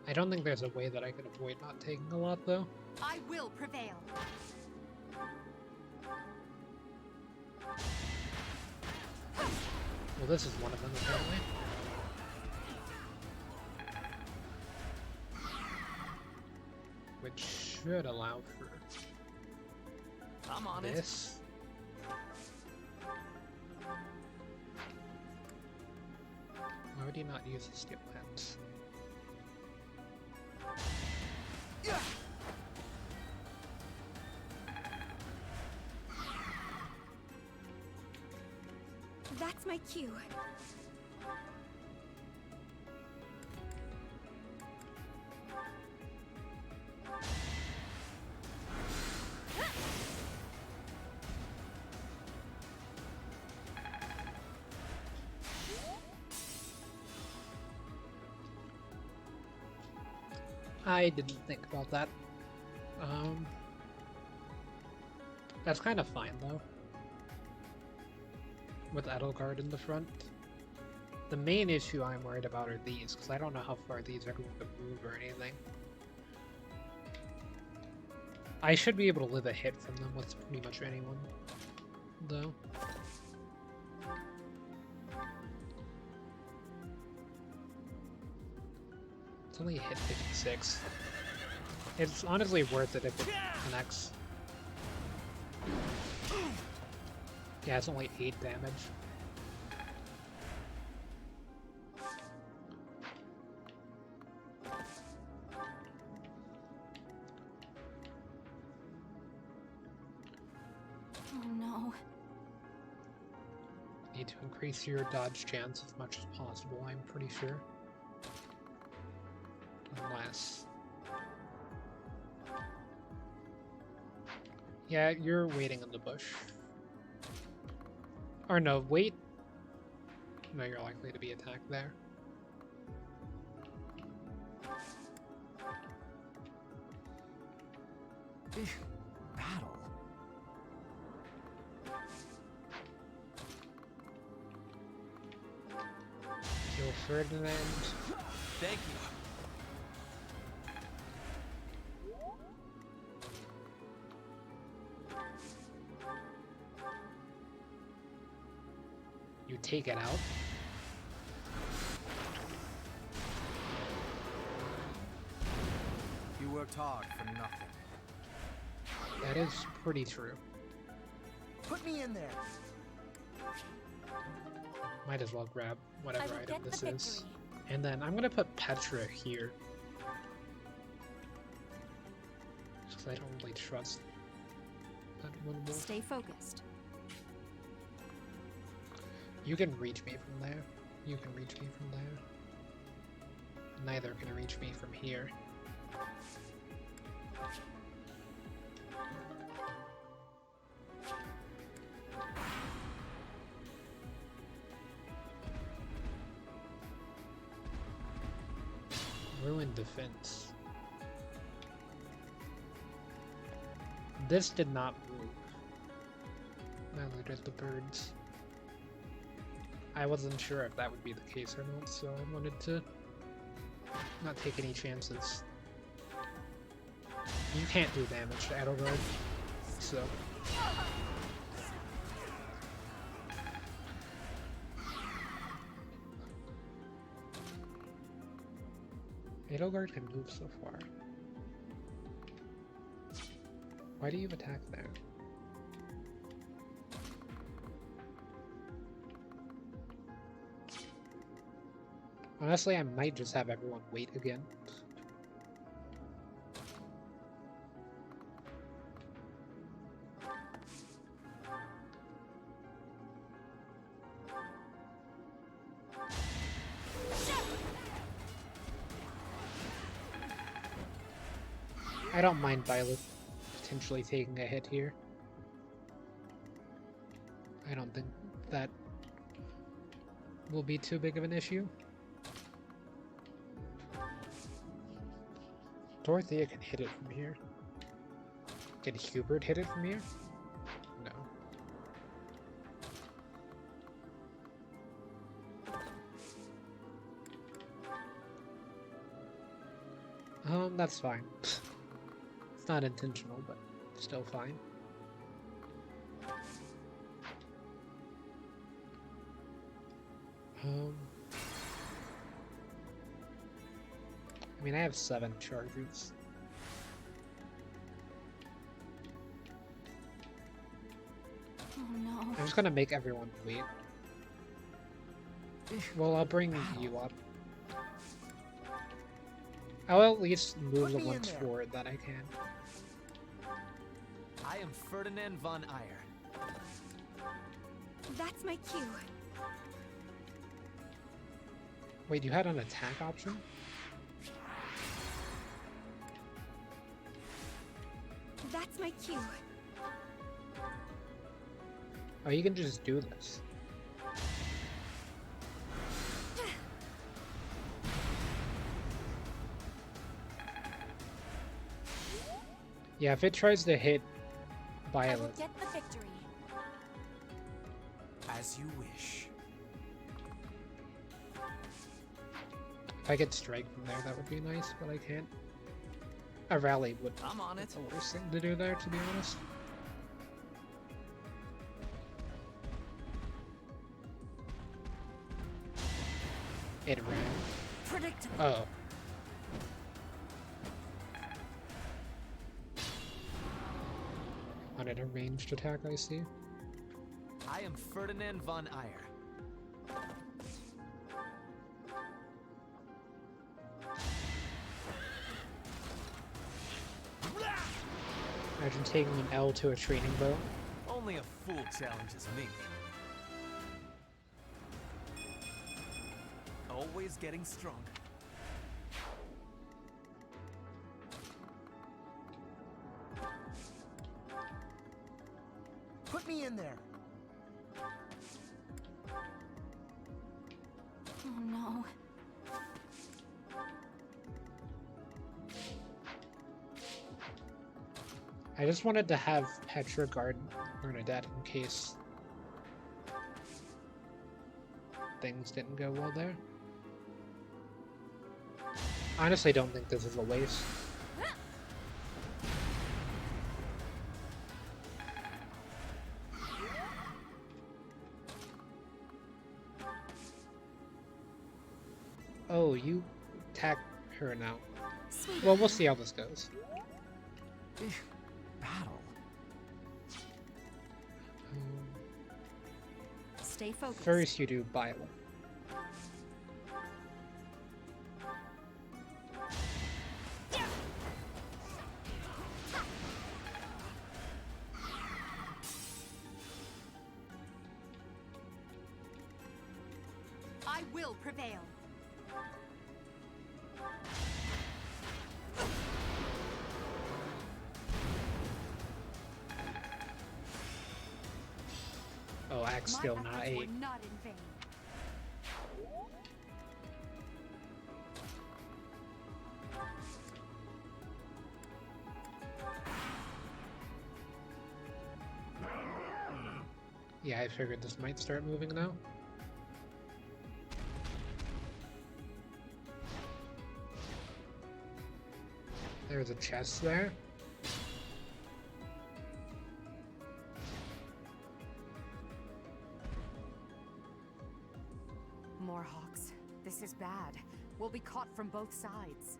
I don't think there's a way that I could avoid not taking a lot, though. I will prevail. Well, this is one of them, apparently. Which should allow for I'm on this. do you not use the steel lance? That's my cue. I didn't think about that. That's kind of fine though. With Edelgard in the front. The main issue I'm worried about are these, because I don't know how far these are going to move or anything. I should be able to live a hit from them with pretty much anyone, though. It's only hit 56. It's honestly worth it if it connects. Yeah, it's only 8 damage. Oh no. Need to increase your dodge chance as much as possible, I'm pretty sure. Unless... Yeah, you're waiting in the bush. Or no, wait. No, you're likely to be attacked there. Battle. Kill Ferdinand. Thank you. You take it out. You worked hard for nothing. That is pretty true. Put me in there. Might as well grab whatever I will item get the this is. victory. And then I'm gonna put Petra here. Because I don't really trust that one more. Stay focused. You can reach me from there. You can reach me from there. Neither can reach me from here. Ruined defense. This did not move. Neither did the birds. I wasn't sure if that would be the case or not, so I wanted to not take any chances. You can't do damage to Edelgard, so... Edelgard can move so far. Why do you attack there? Honestly, I might just have everyone wait again. I don't mind Violet potentially taking a hit here. I don't think that will be too big of an issue. Dorothea can hit it from here. Can Hubert hit it from here? No. That's fine. It's not intentional, but still fine. I mean, I have 7 charges. Oh no. I'm just gonna make everyone wait. Well, I'll bring you up. I'll at least move the ones forward that I can. I am Ferdinand von Eyre. That's my cue. Wait, you had an attack option? That's my cue. Oh, you can just do this. Yeah, if it tries to hit I will Violet, get the victory. As you wish. if I could strike from there, that would be nice, but I can't. A rally would be I'm on it. the worst thing to do there, to be honest. It ran. Predictable. Oh. On an ranged attack, I see. I am Ferdinand von Eyre. Imagine taking an L to a training bow. Only a fool challenges me. Always getting stronger. Put me in there. Oh no. I just wanted to have Petra guard Bernadette in case things didn't go well there. Honestly, don't think this is a waste. Oh, you attack her now. Well, we'll see how this goes. Battle. Stay focused. First, you do Violet. I will prevail. Oh, axe skill, not 8. Were not in vain. Yeah, I figured this might start moving now. There's a chest there. More hawks. This is bad. We'll be caught from both sides.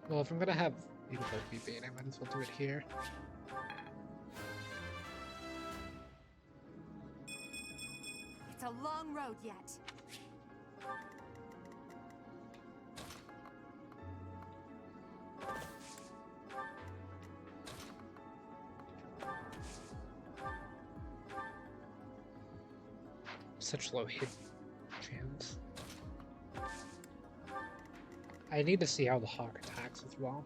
Well, if I'm gonna have beautiful be bait, I might as well do it here. It's a long road yet. Such low hit chance. I need to see how the hawk attacks as well.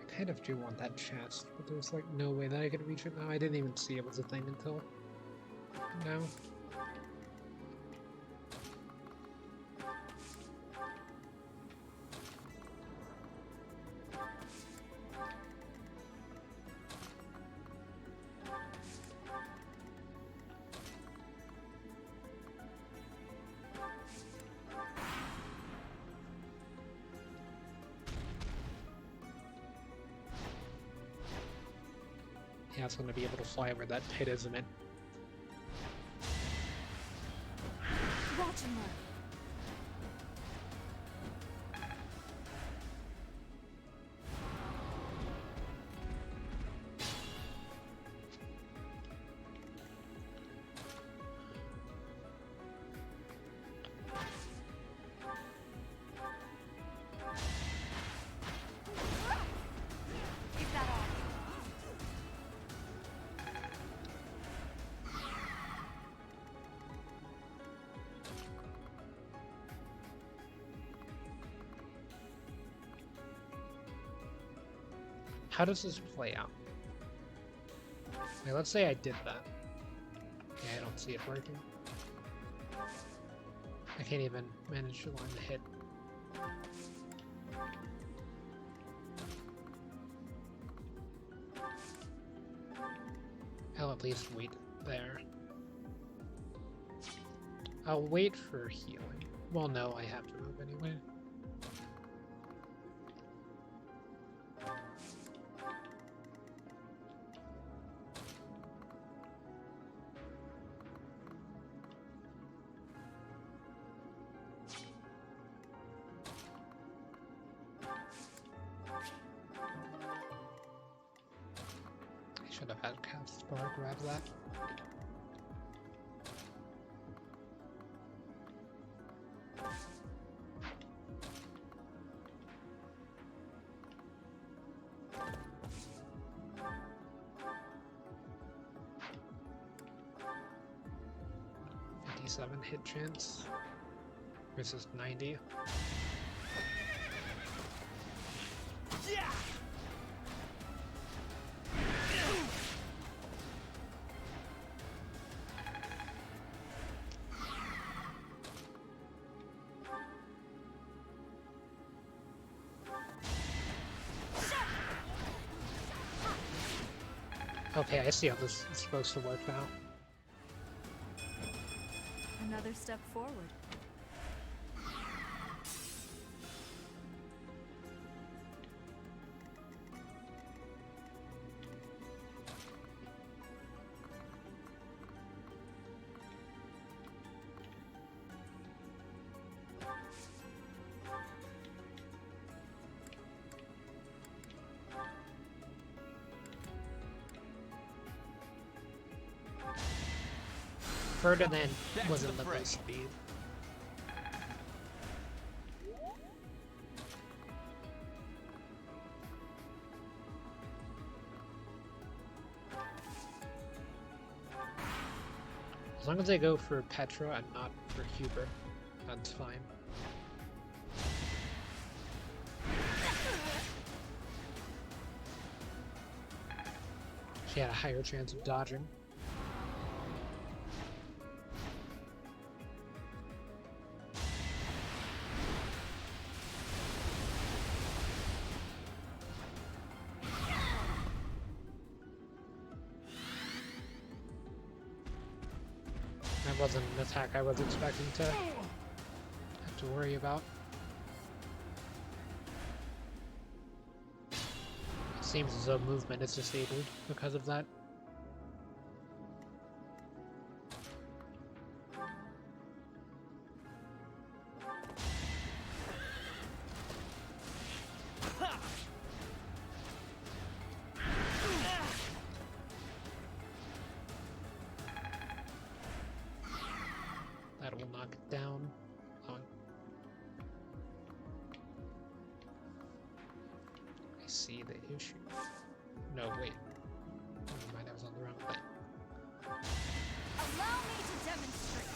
I kind of do want that chest, but there's like no way that I could reach it now. I didn't even see it was a thing until now. Yeah, it's going to be able to fly where that pit is, isn't it? Watch him, Mark. How does this play out? Okay, let's say I did that. Okay, I don't see it working. I can't even manage to line the hit. I'll at least wait there. I'll wait for healing. Well, no, I have to move anyway. Should have had Cathedral grab that. Hit chance versus 90. Yeah! Okay, I see how this is supposed to work now. Another step forward. Ferdinand wasn't the best speed. As long as I go for Petra and not for Huber, that's fine. She had a higher chance of dodging. That wasn't an attack I was expecting to have to worry about. It seems as though movement is disabled because of that. That will knock it down. I see the issue. No, wait. Never mind, I was on the wrong thing. Allow me to demonstrate.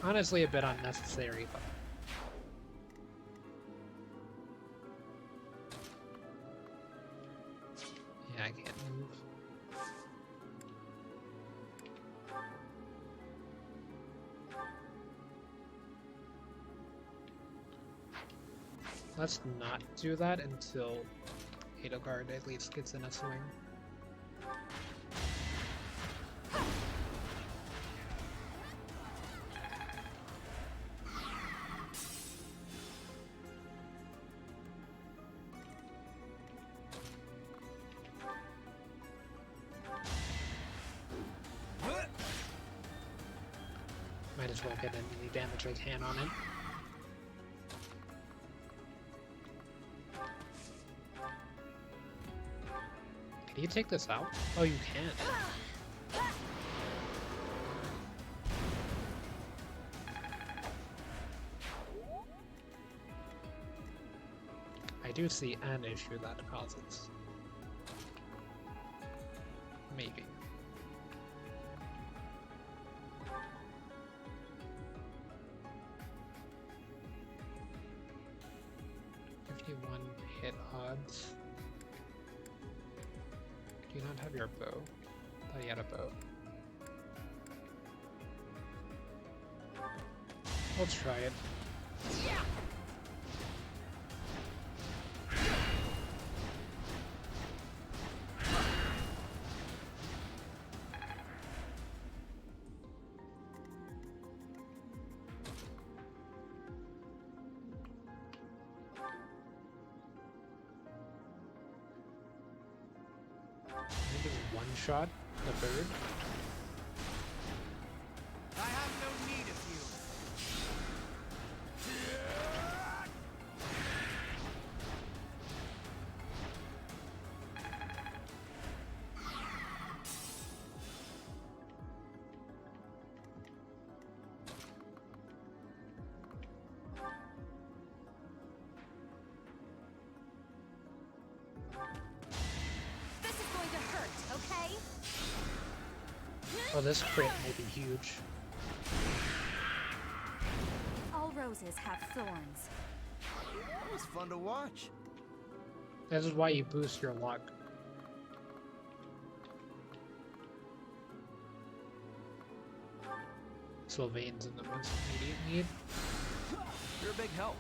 Honestly, a bit unnecessary, but... yeah, I can't move. Let's not do that until Edelgard at least gets in a swing. as well get any damage I can on it. Can you take this out? Oh, you can. I do see an issue that causes. Maybe. Hit odds. Do you not have your bow? I thought you had a bow. Let's try it. One-shot the bird. I have no need of you. Oh, this crit may be huge. All roses have thorns. That was fun to watch. This is why you boost your luck. Sylvain's in the most immediate need. You're a big help.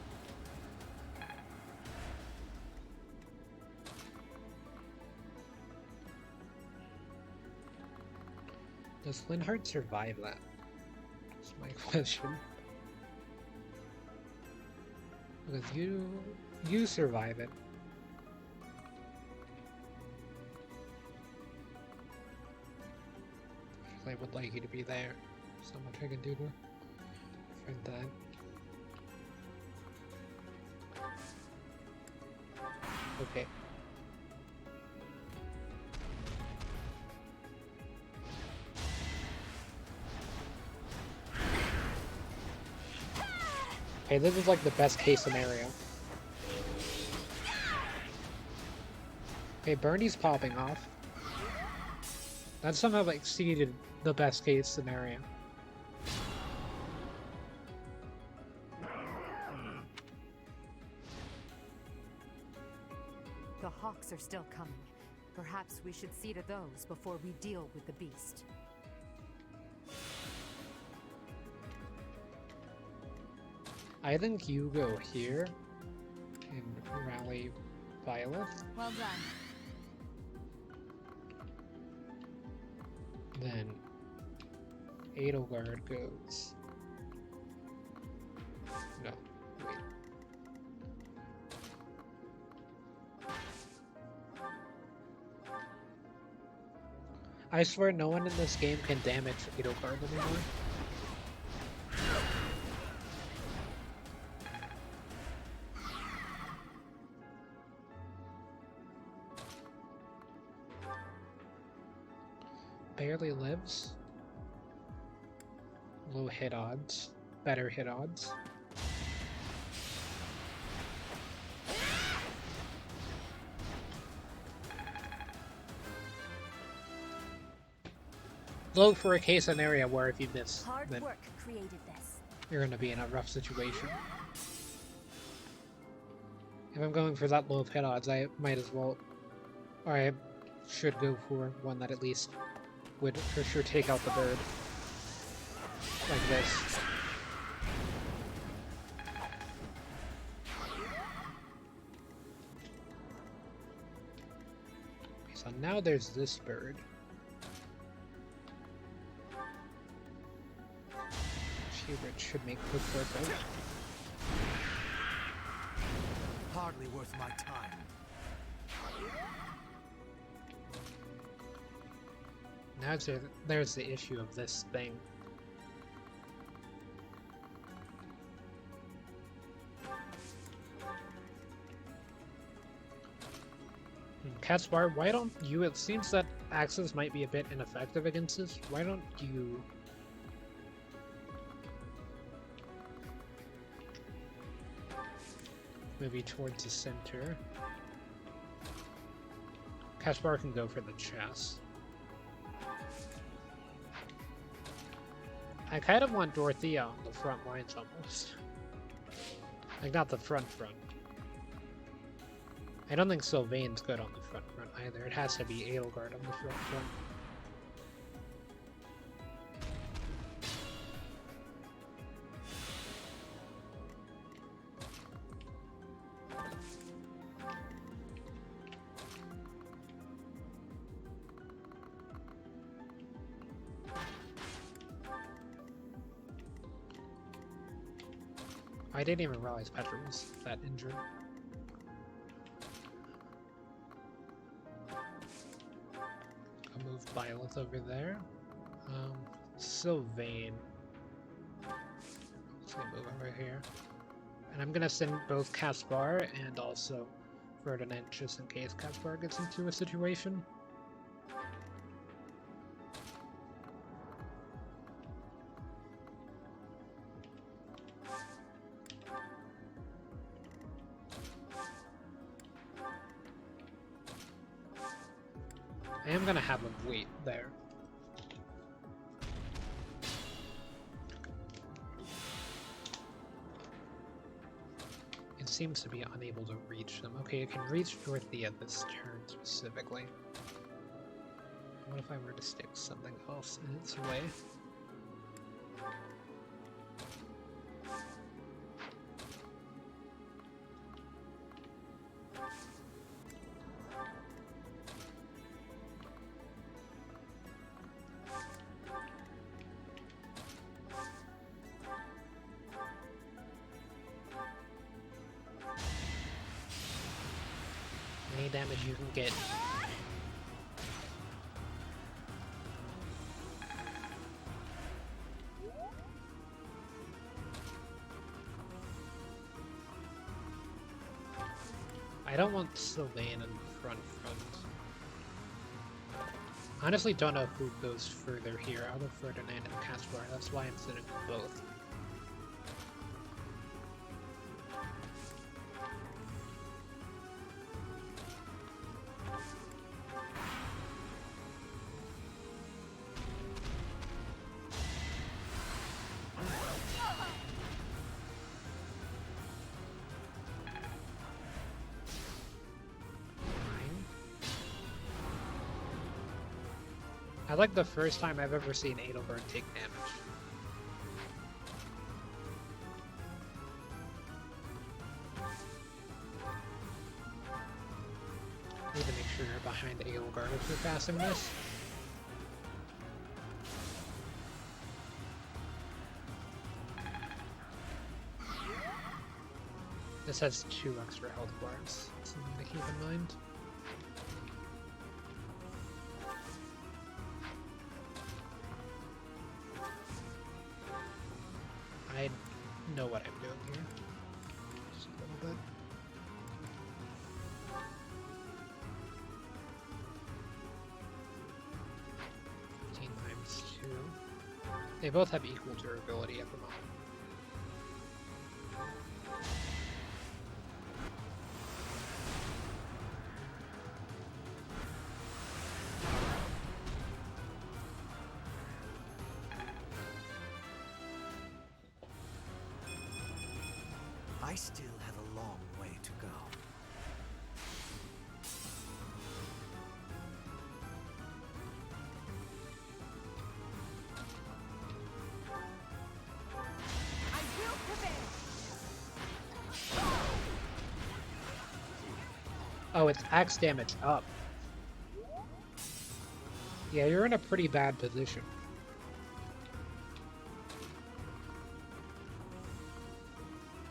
Does Linhardt survive that? That's my question. Because you survive it. I would like you to be there. So much I can do to prevent that. Okay. Okay, this is like the best case scenario. Okay, Bernie's popping off. That somehow exceeded the best case scenario. The hawks are still coming. Perhaps we should see to those before we deal with the beast. I think you go here and rally Violet. Well done. Then Edelgard goes. No, wait. I swear no one in this game can damage Edelgard anymore. Barely lives. Low hit odds. Better hit odds. Low for a case scenario where if you miss, then Hard work created this. you're going to be in a rough situation. If I'm going for that low of hit odds, I might as well, or I should go for one that at least would for sure take out the bird. Like this. Okay, so now there's this bird. Which should make quick work of. Hardly worth my time. Now there's the issue of this thing. Caspar, why don't you, it seems that axes might be a bit ineffective against this. Why don't you maybe towards the center? Caspar can go for the chest. I kind of want Dorothea on the front lines almost. Like, not the front. I don't think Sylvain's good on the front either. It has to be Edelgard on the front. I didn't even realize Petra was that injured. I'll move Violet over there. Sylvain. Let's move over here. And I'm gonna send both Caspar and also Ferdinand just in case Caspar gets into a situation. I am gonna have him wait there. It seems to be unable to reach them. Okay, it can reach Dorothea this turn specifically. What if I were to stick something else in its way? Any damage you can get. I don't want Sylvain in the front. Honestly, don't know who goes further here out of Ferdinand and Caspar. That's why I'm sending both. I like the first time I've ever seen Edelgard take damage. Need to make sure you're behind Edelgard if you're passing this. This has 2 extra health bars, something to keep in mind. I know what I'm doing here. Just a little bit. Times 2. They both have equal durability at the moment. I still have a long way to go. I will prevail. Oh, it's axe damage up. Yeah, you're in a pretty bad position.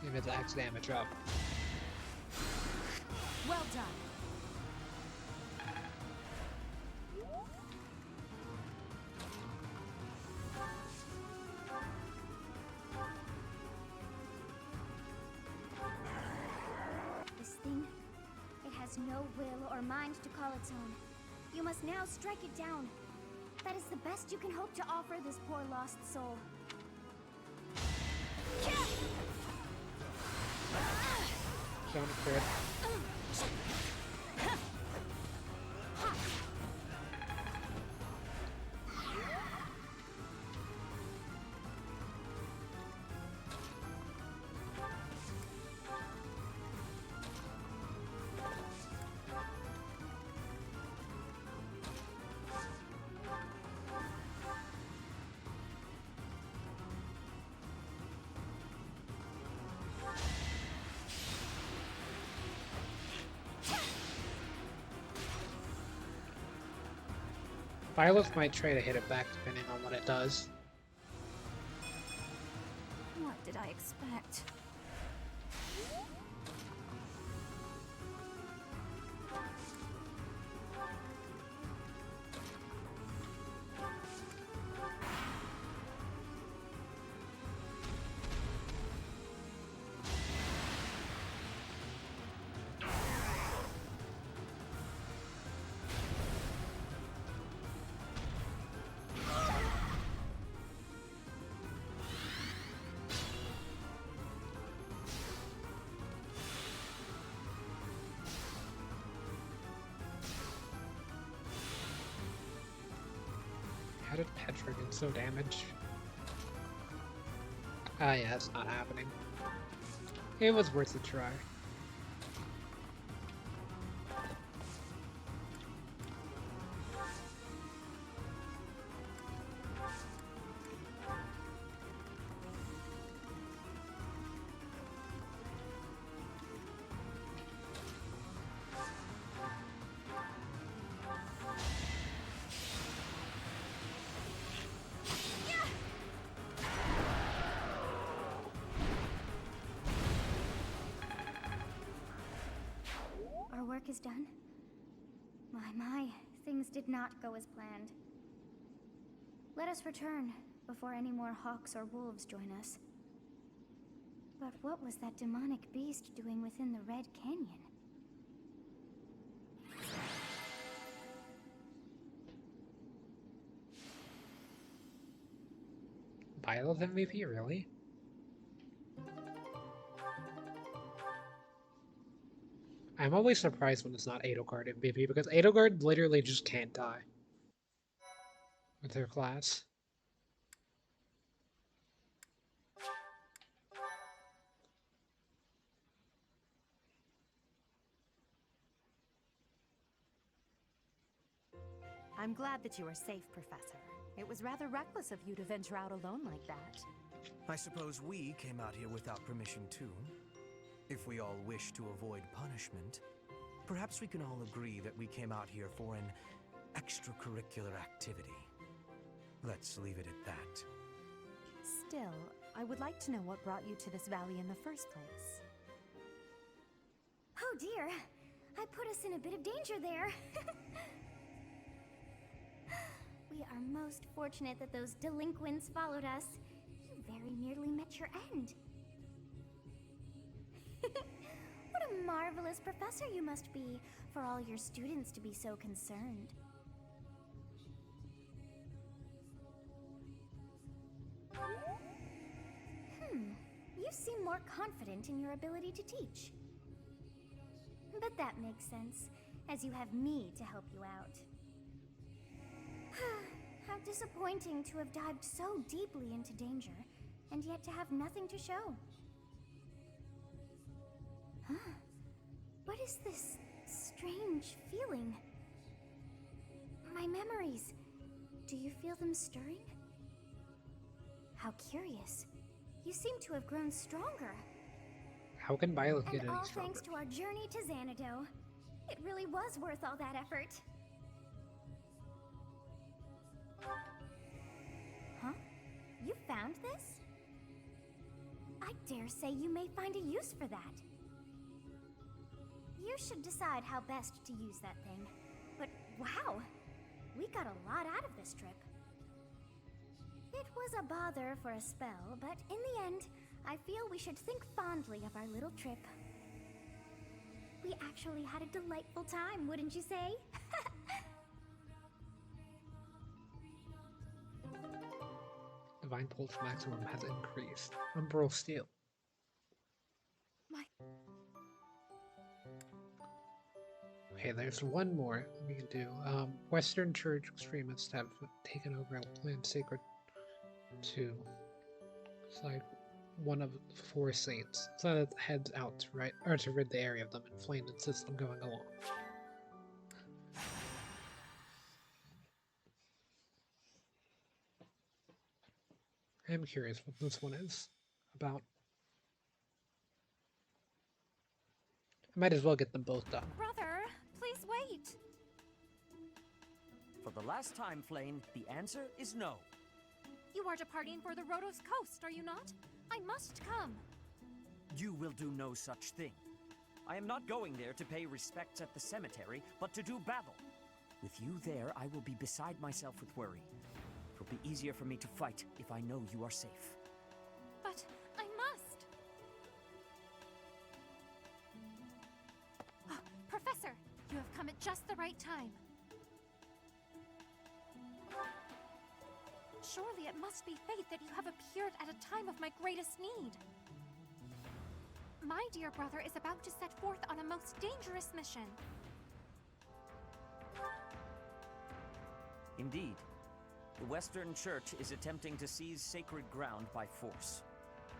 If it's axe damage up. Well done. This thing, it has has no will or mind to call its own. You must now strike it down. That is the best you can hope to offer this poor lost soul. Don't crit. Byleth might try to hit it back depending on what it does. What did I expect? How did Petra get so damaged? Ah, yeah, it's not happening. It was worth a try. Our work is done. My, things did not go as planned. Let us return before any more hawks or wolves join us. But what was that demonic beast doing within the Red Canyon? Byleth MVP, really? I'm always surprised when it's not Edelgard MVP, because Edelgard literally just can't die with her class. I'm glad that you are safe, Professor. It was rather reckless of you to venture out alone like that. I suppose we came out here without permission too. If we all wish to avoid punishment, perhaps we can all agree that we came out here for an extracurricular activity. Let's leave it at that. Still, I would like to know what brought you to this valley in the first place. Oh dear, I put us in a bit of danger there. We are most fortunate that those delinquents followed us. You very nearly met your end. What a marvelous professor you must be for all your students to be so concerned. You seem more confident in your ability to teach. But that makes sense, as you have me to help you out. How disappointing to have dived so deeply into danger, and yet to have nothing to show. Huh? What is this strange feeling? My memories. Do you feel them stirring? How curious. You seem to have grown stronger. How can Byleth get And any all stronger? thanks to our journey to Xanadu. It really was worth all that effort. Huh? You found this? I dare say you may find a use for that. You should decide how best to use that thing. But wow, we got a lot out of this trip. It was a bother for a spell, but in the end, I feel we should think fondly of our little trip. We actually had a delightful time, wouldn't you say? Divine Pulse maximum has increased. Umbral Steel. My... Okay, there's one more we can do. Western Church extremists have taken over Outland Sacred to... It's like one of 4 saints. So it heads out to rid the area of them and flame the system going along. I'm curious what this one is about. I might as well get them both done. Brother, please wait. For the last time, Flame, the answer is no. You are departing for the Rhodos coast, are you not? I must come. You will do no such thing. I am not going there to pay respects at the cemetery, but to do battle. With you there, I will be beside myself with worry. It will be easier for me to fight if I know you are safe. But I must. Ah, Professor, you have come at just the right time. Surely it must be fate that you have appeared at a time of my greatest need. My dear brother is about to set forth on a most dangerous mission. Indeed. The Western Church is attempting to seize sacred ground by force.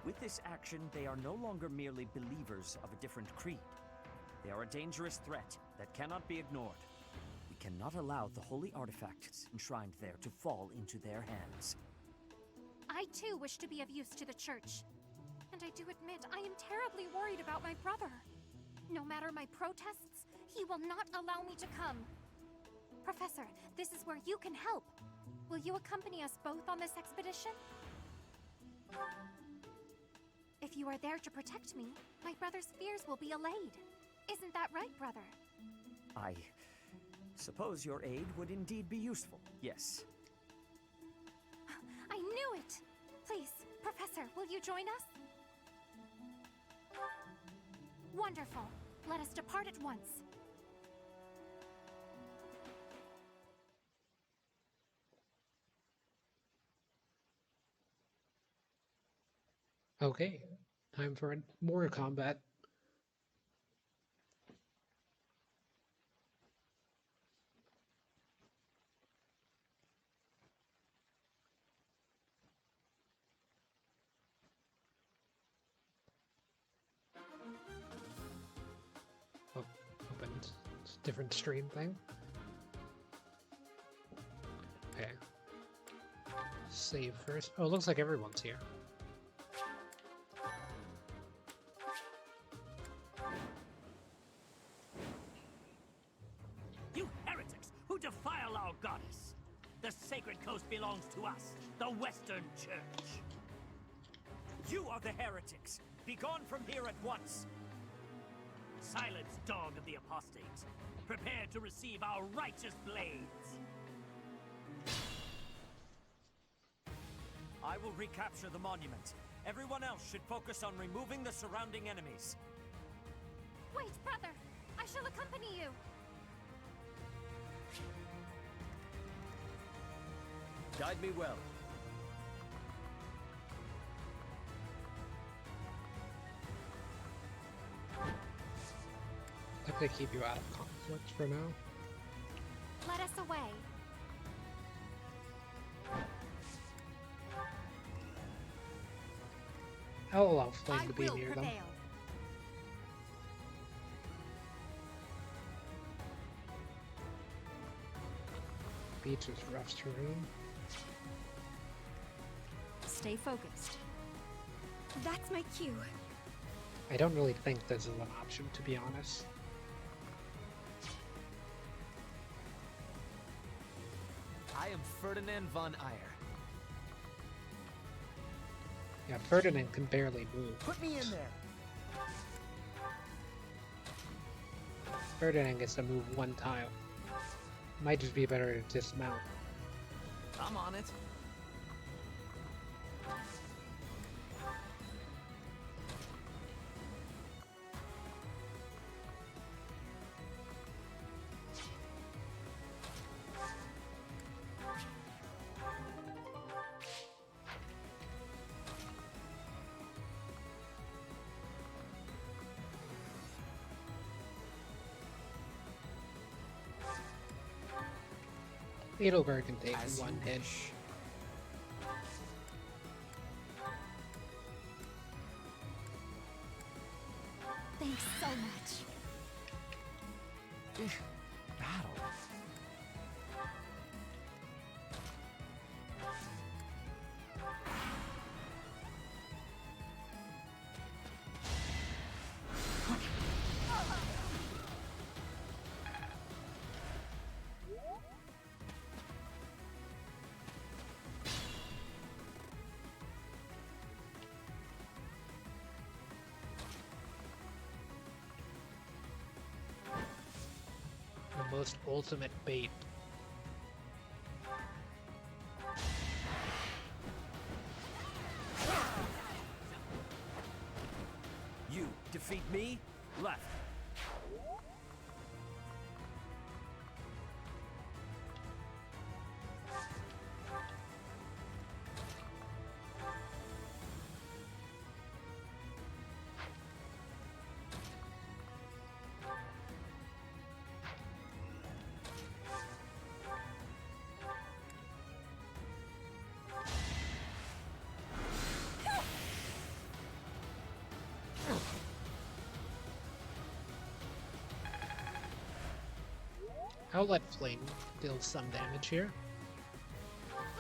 With this action, they are no longer merely believers of a different creed. They are a dangerous threat that cannot be ignored. We cannot allow the holy artifacts enshrined there to fall into their hands. I too wish to be of use to the Church. And I do admit I am terribly worried about my brother. No matter my protests, he will not allow me to come. Professor, this is where you can help. Will you accompany us both on this expedition? If you are there to protect me, my brother's fears will be allayed. Isn't that right, brother? I suppose your aid would indeed be useful, yes. I knew it! Please, Professor, will you join us? Wonderful. Let us depart at once. Okay, time for more combat. Oh, opened different stream thing. Okay. Save first. Oh, it looks like everyone's here. You heretics who defile our goddess! The sacred coast belongs to us, the Western Church. You are the heretics! Begone from here at once! Silence, dog of the apostates. Prepare to receive our righteous blades. I will recapture the monument. Everyone else should focus on removing the surrounding enemies. Wait, brother! I shall accompany you! Guide me well. I'm gonna keep you out of conflict for now. Let us away. I'll allow Flame to be near them. Beach is rough terrain. Stay focused. That's my cue. I don't really think this is an option, to be honest. I am Ferdinand von Eyre. Yeah, Ferdinand can barely move. Put me in there. Ferdinand gets to move one tile. Might just be better to dismount. I'm on it. Edelgard can take As one you hit. wish. Thanks so much. Battle. The most ultimate bait. You defeat me? Left. I'll let Flame deal some damage here.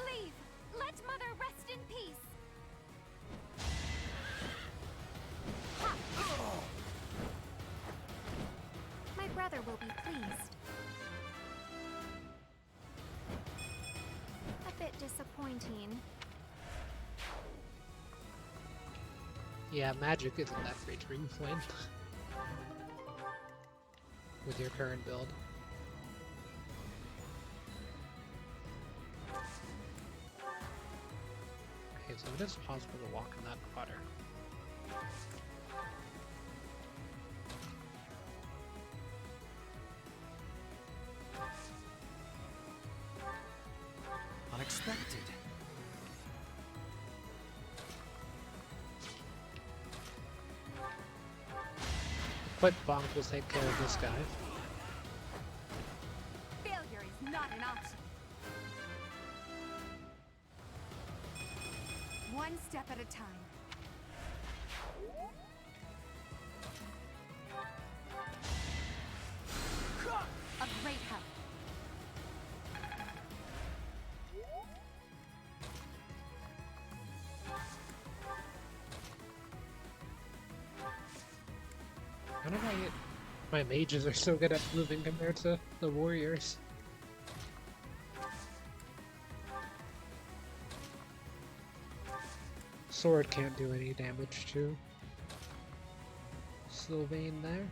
Leave! Let Mother rest in peace! My brother will be pleased. A bit disappointing. Yeah, magic isn't that great for you, Flame. With your current build. Okay, so it is possible to walk in that water. Unexpected. A quick bonk will take care of this guy. Failure is not an option. One step at a time. A great help. I don't know why my mages are so good at moving compared to the warriors. Sword can't do any damage to Sylvain there.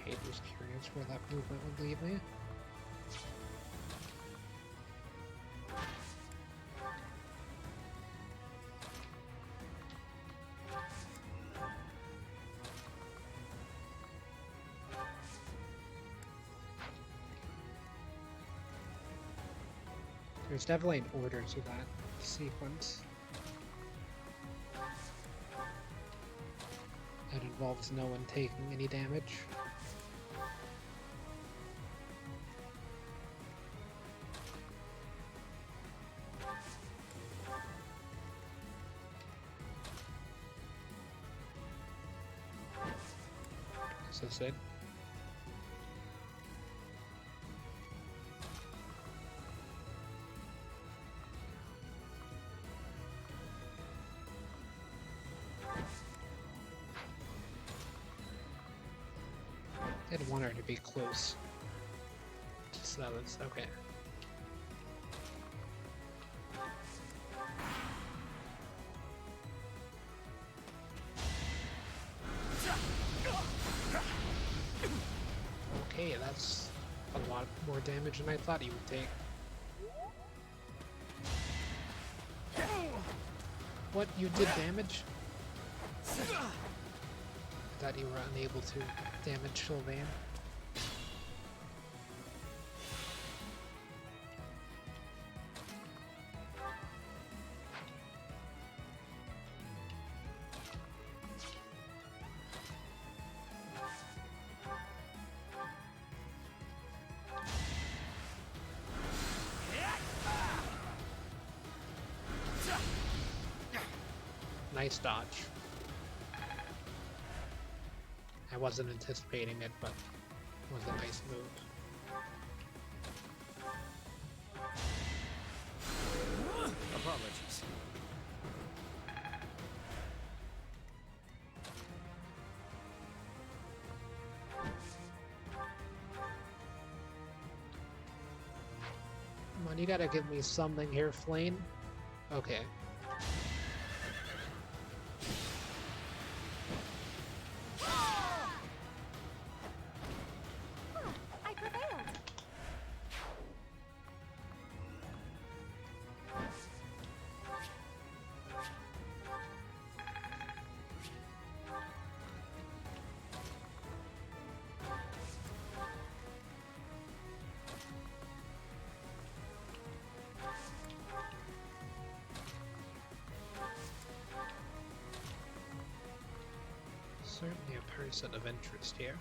Okay, just curious where that movement would lead me. There's definitely an order to that sequence. That involves no one taking any damage. Is this it? Didn't want her to be close. So that was okay. Okay, that's a lot more damage than I thought he would take. What? You did damage? I thought you were unable to damage Sylvain. nice dodge. I wasn't anticipating it, but it was a nice move. Apologies. Come on, you gotta give me something here, Flame. Okay. I prevailed. Certainly a person of interest here.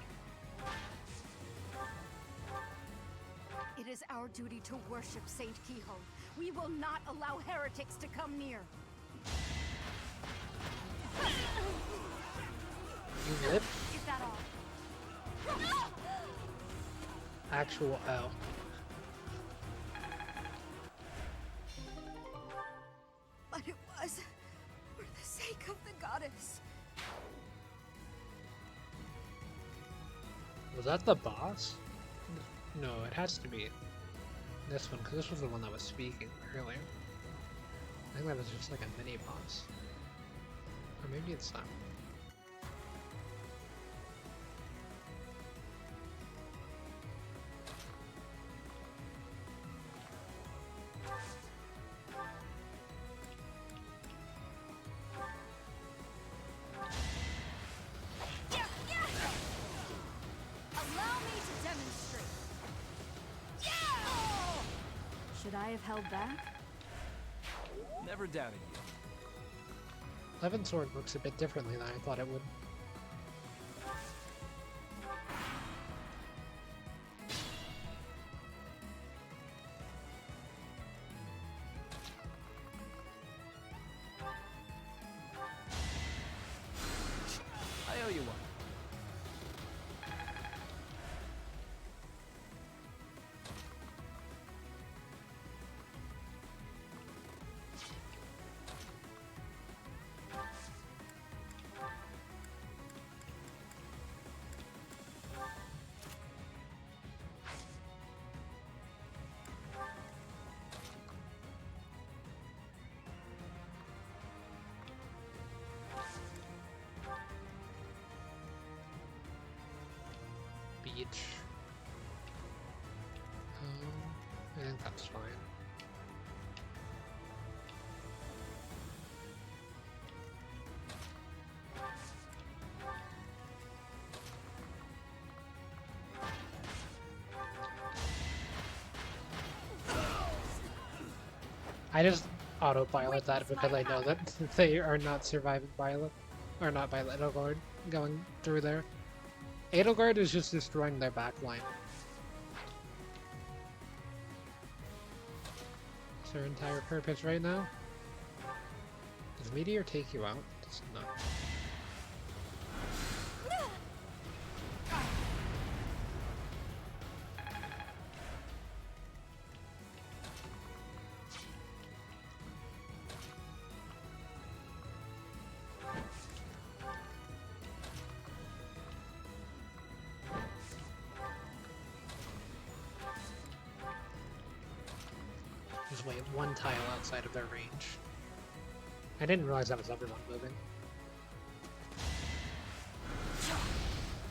It is our duty to worship Saint Kehoe. We will not allow heretics to come near. You live? Is that all? Actual L. But it was for the sake of the goddess. Was that the boss? No, it has to be this one, because this was the one that was speaking earlier. I think that was just like a mini boss. Or maybe it's not. Allow me to demonstrate. Should I have held back? Never doubted you. Levin Sword looks a bit differently than I thought it would. I owe you one. Beach. I think that's fine. I just autopilot that because I know that they are not surviving Violet. Or not Violet, Edelgard going through there. Edelgard is just destroying their backline. It's their entire purpose right now. Does Meteor take you out? Does not. Just wait one tile outside of their range. I didn't realize that was everyone moving.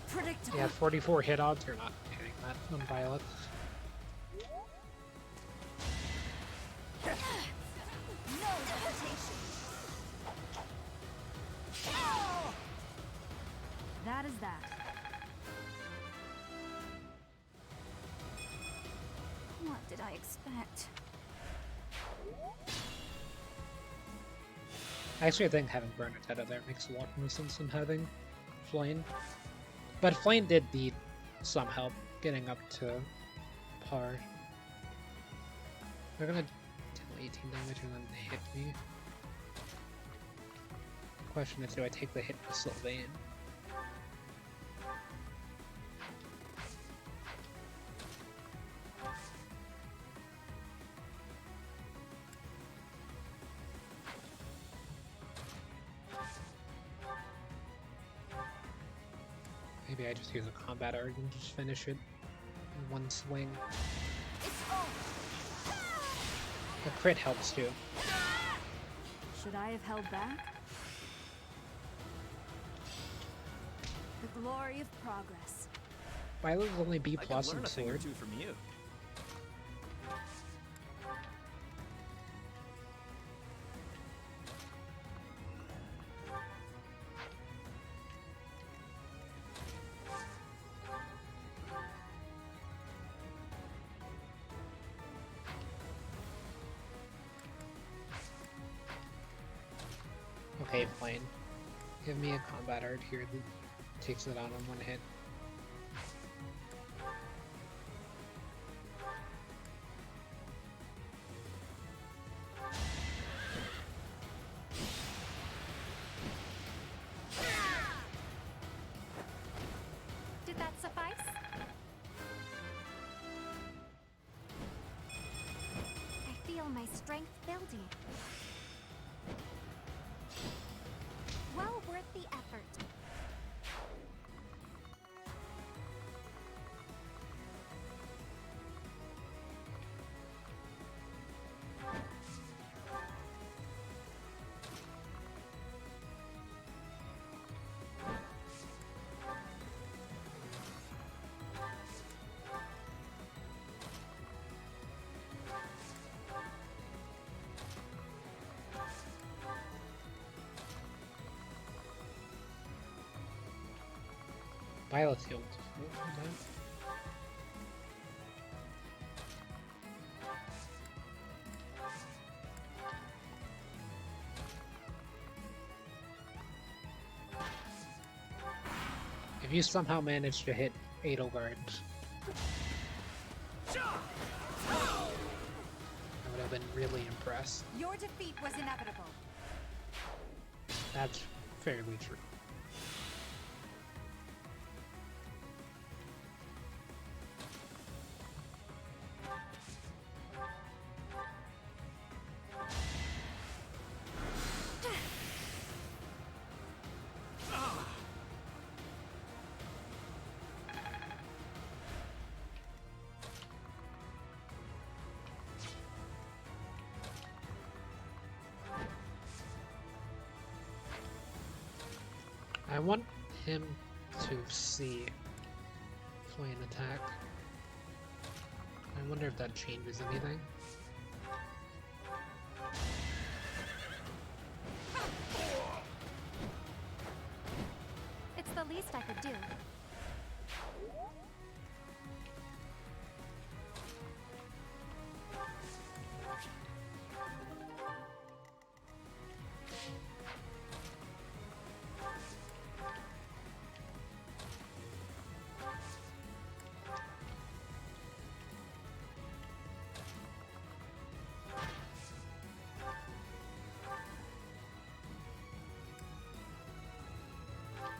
Predictable. Yeah, 44 hit odds. You're not hitting that on Violet. No hesitation. That is that. What did I expect? Actually, I think having Bernadetta there makes a lot more sense than having Flame. But Flame did need some help getting up to par. They're gonna deal 18 damage and then hit me. Question is, do I take the hit with Sylvain? Maybe I just use a combat art and just finish it in one swing. The crit helps too. Should I have held back? The glory of progress. Violet's only B+ I can learn in a thing or sword. two from you. Okay, fine. Give me a combat art here that takes it out on one hit. Did that suffice? I feel my strength building. Well worth the effort. Violet's healed. If you somehow manage to hit Edelgard, I would have been really impressed. Your defeat was inevitable. That's fairly true. I want him to see flame attack. I wonder if that changes anything. It's the least I could do.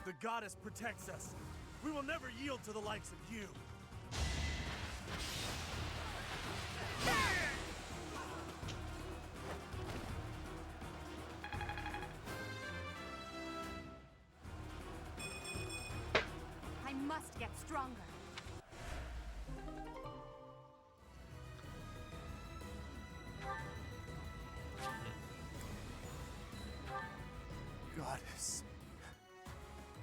The goddess protects us. We will never yield to the likes of you. I must get stronger. Goddess,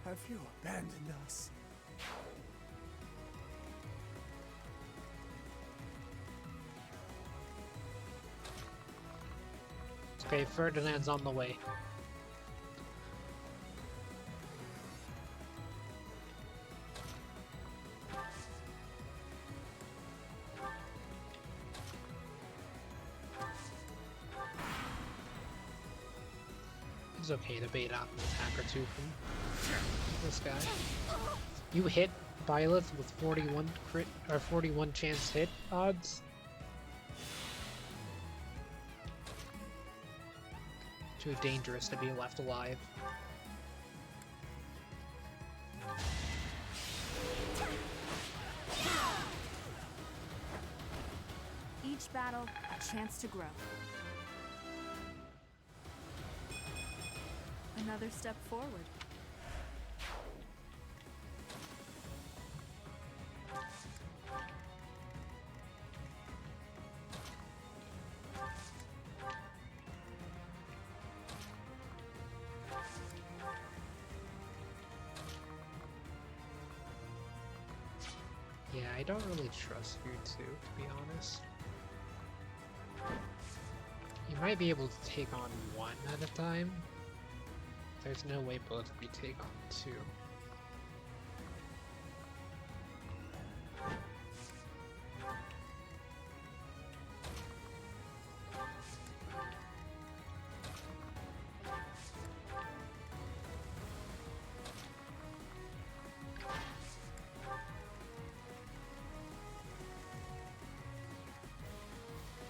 have you abandoned us? Okay, Ferdinand's on the way. It's okay to bait out an attack or two from this guy. You hit Violet with 41 crit or 41 chance hit odds. too dangerous to be left alive. Each battle, a chance to grow. Another step forward. Yeah, I don't really trust you two, to be honest. You might be able to take on one at a time. There's no way both of you take on two.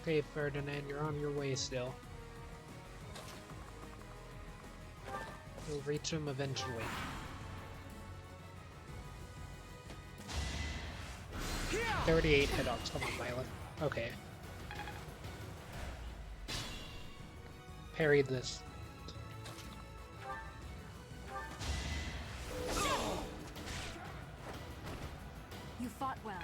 Okay, Ferdinand, you're on your way still. You'll reach him eventually. Yeah! 38 hit-ups, come on, Violet. Okay. Parried this. You fought well.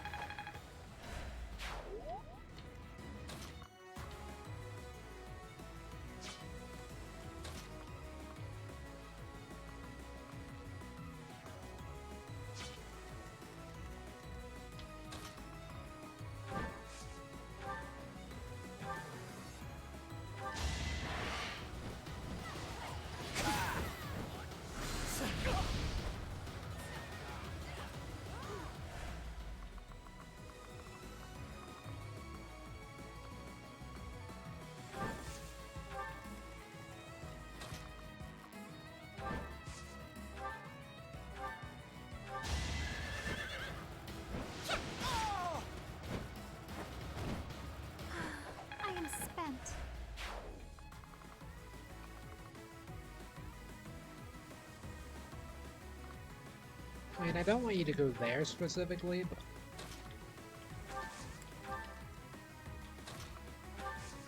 I mean, I don't want you to go there specifically, but...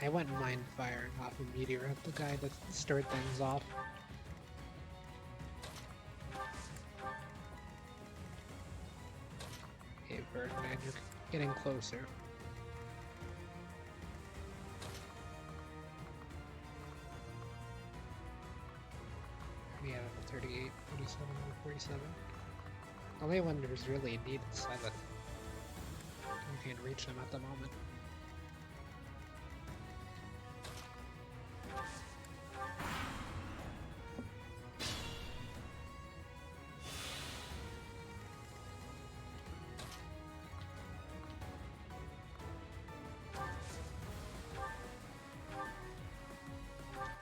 I wouldn't mind firing off a meteor at the guy that stirred things off. Okay, Ferdinand, you're getting closer. Yeah, 38, 47, 47. Only one who's really in need is 7. You can't reach them at the moment.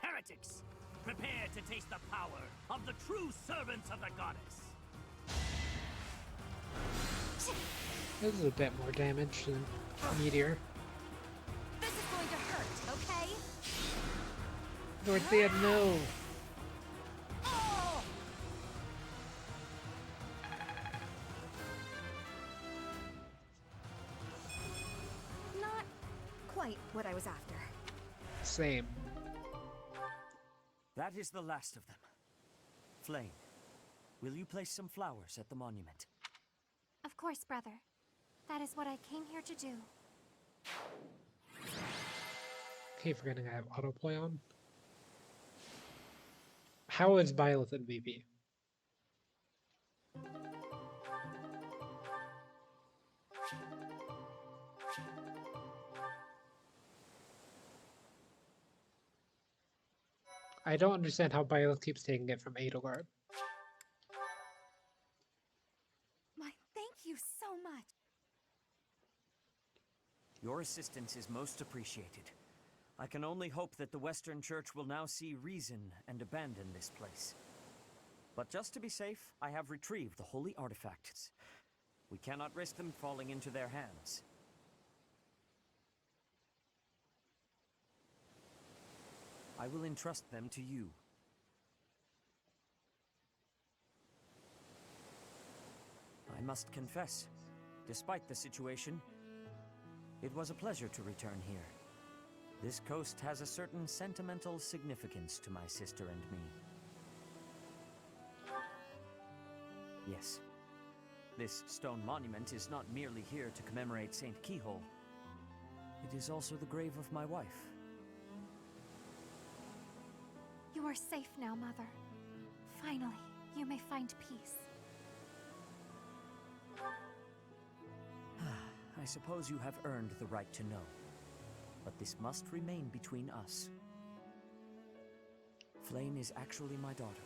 Heretics, prepare to taste the power of the true servants of the goddess. This is a bit more damage than Meteor. This is going to hurt, okay? Dorothea, no! Oh! Not quite what I was after. Same. That is the last of them. Flame, will you place some flowers at the monument? Of course, brother. That is what I came here to do. Okay, forgetting I have autoplay on. How is Violet MVP? I don't understand how Violet keeps taking it from Edelgard. My thank you so much. Your assistance is most appreciated. I can only hope that the Western Church will now see reason and abandon this place. But just to be safe, I have retrieved the holy artifacts. We cannot risk them falling into their hands. I will entrust them to you. I must confess, despite the situation, it was a pleasure to return here. This coast has a certain sentimental significance to my sister and me. Yes. This stone monument is not merely here to commemorate St. Keyhole. It is also the grave of my wife. You are safe now, Mother. Finally, you may find peace. I suppose you have earned the right to know. But this must remain between us. Flayn is actually my daughter.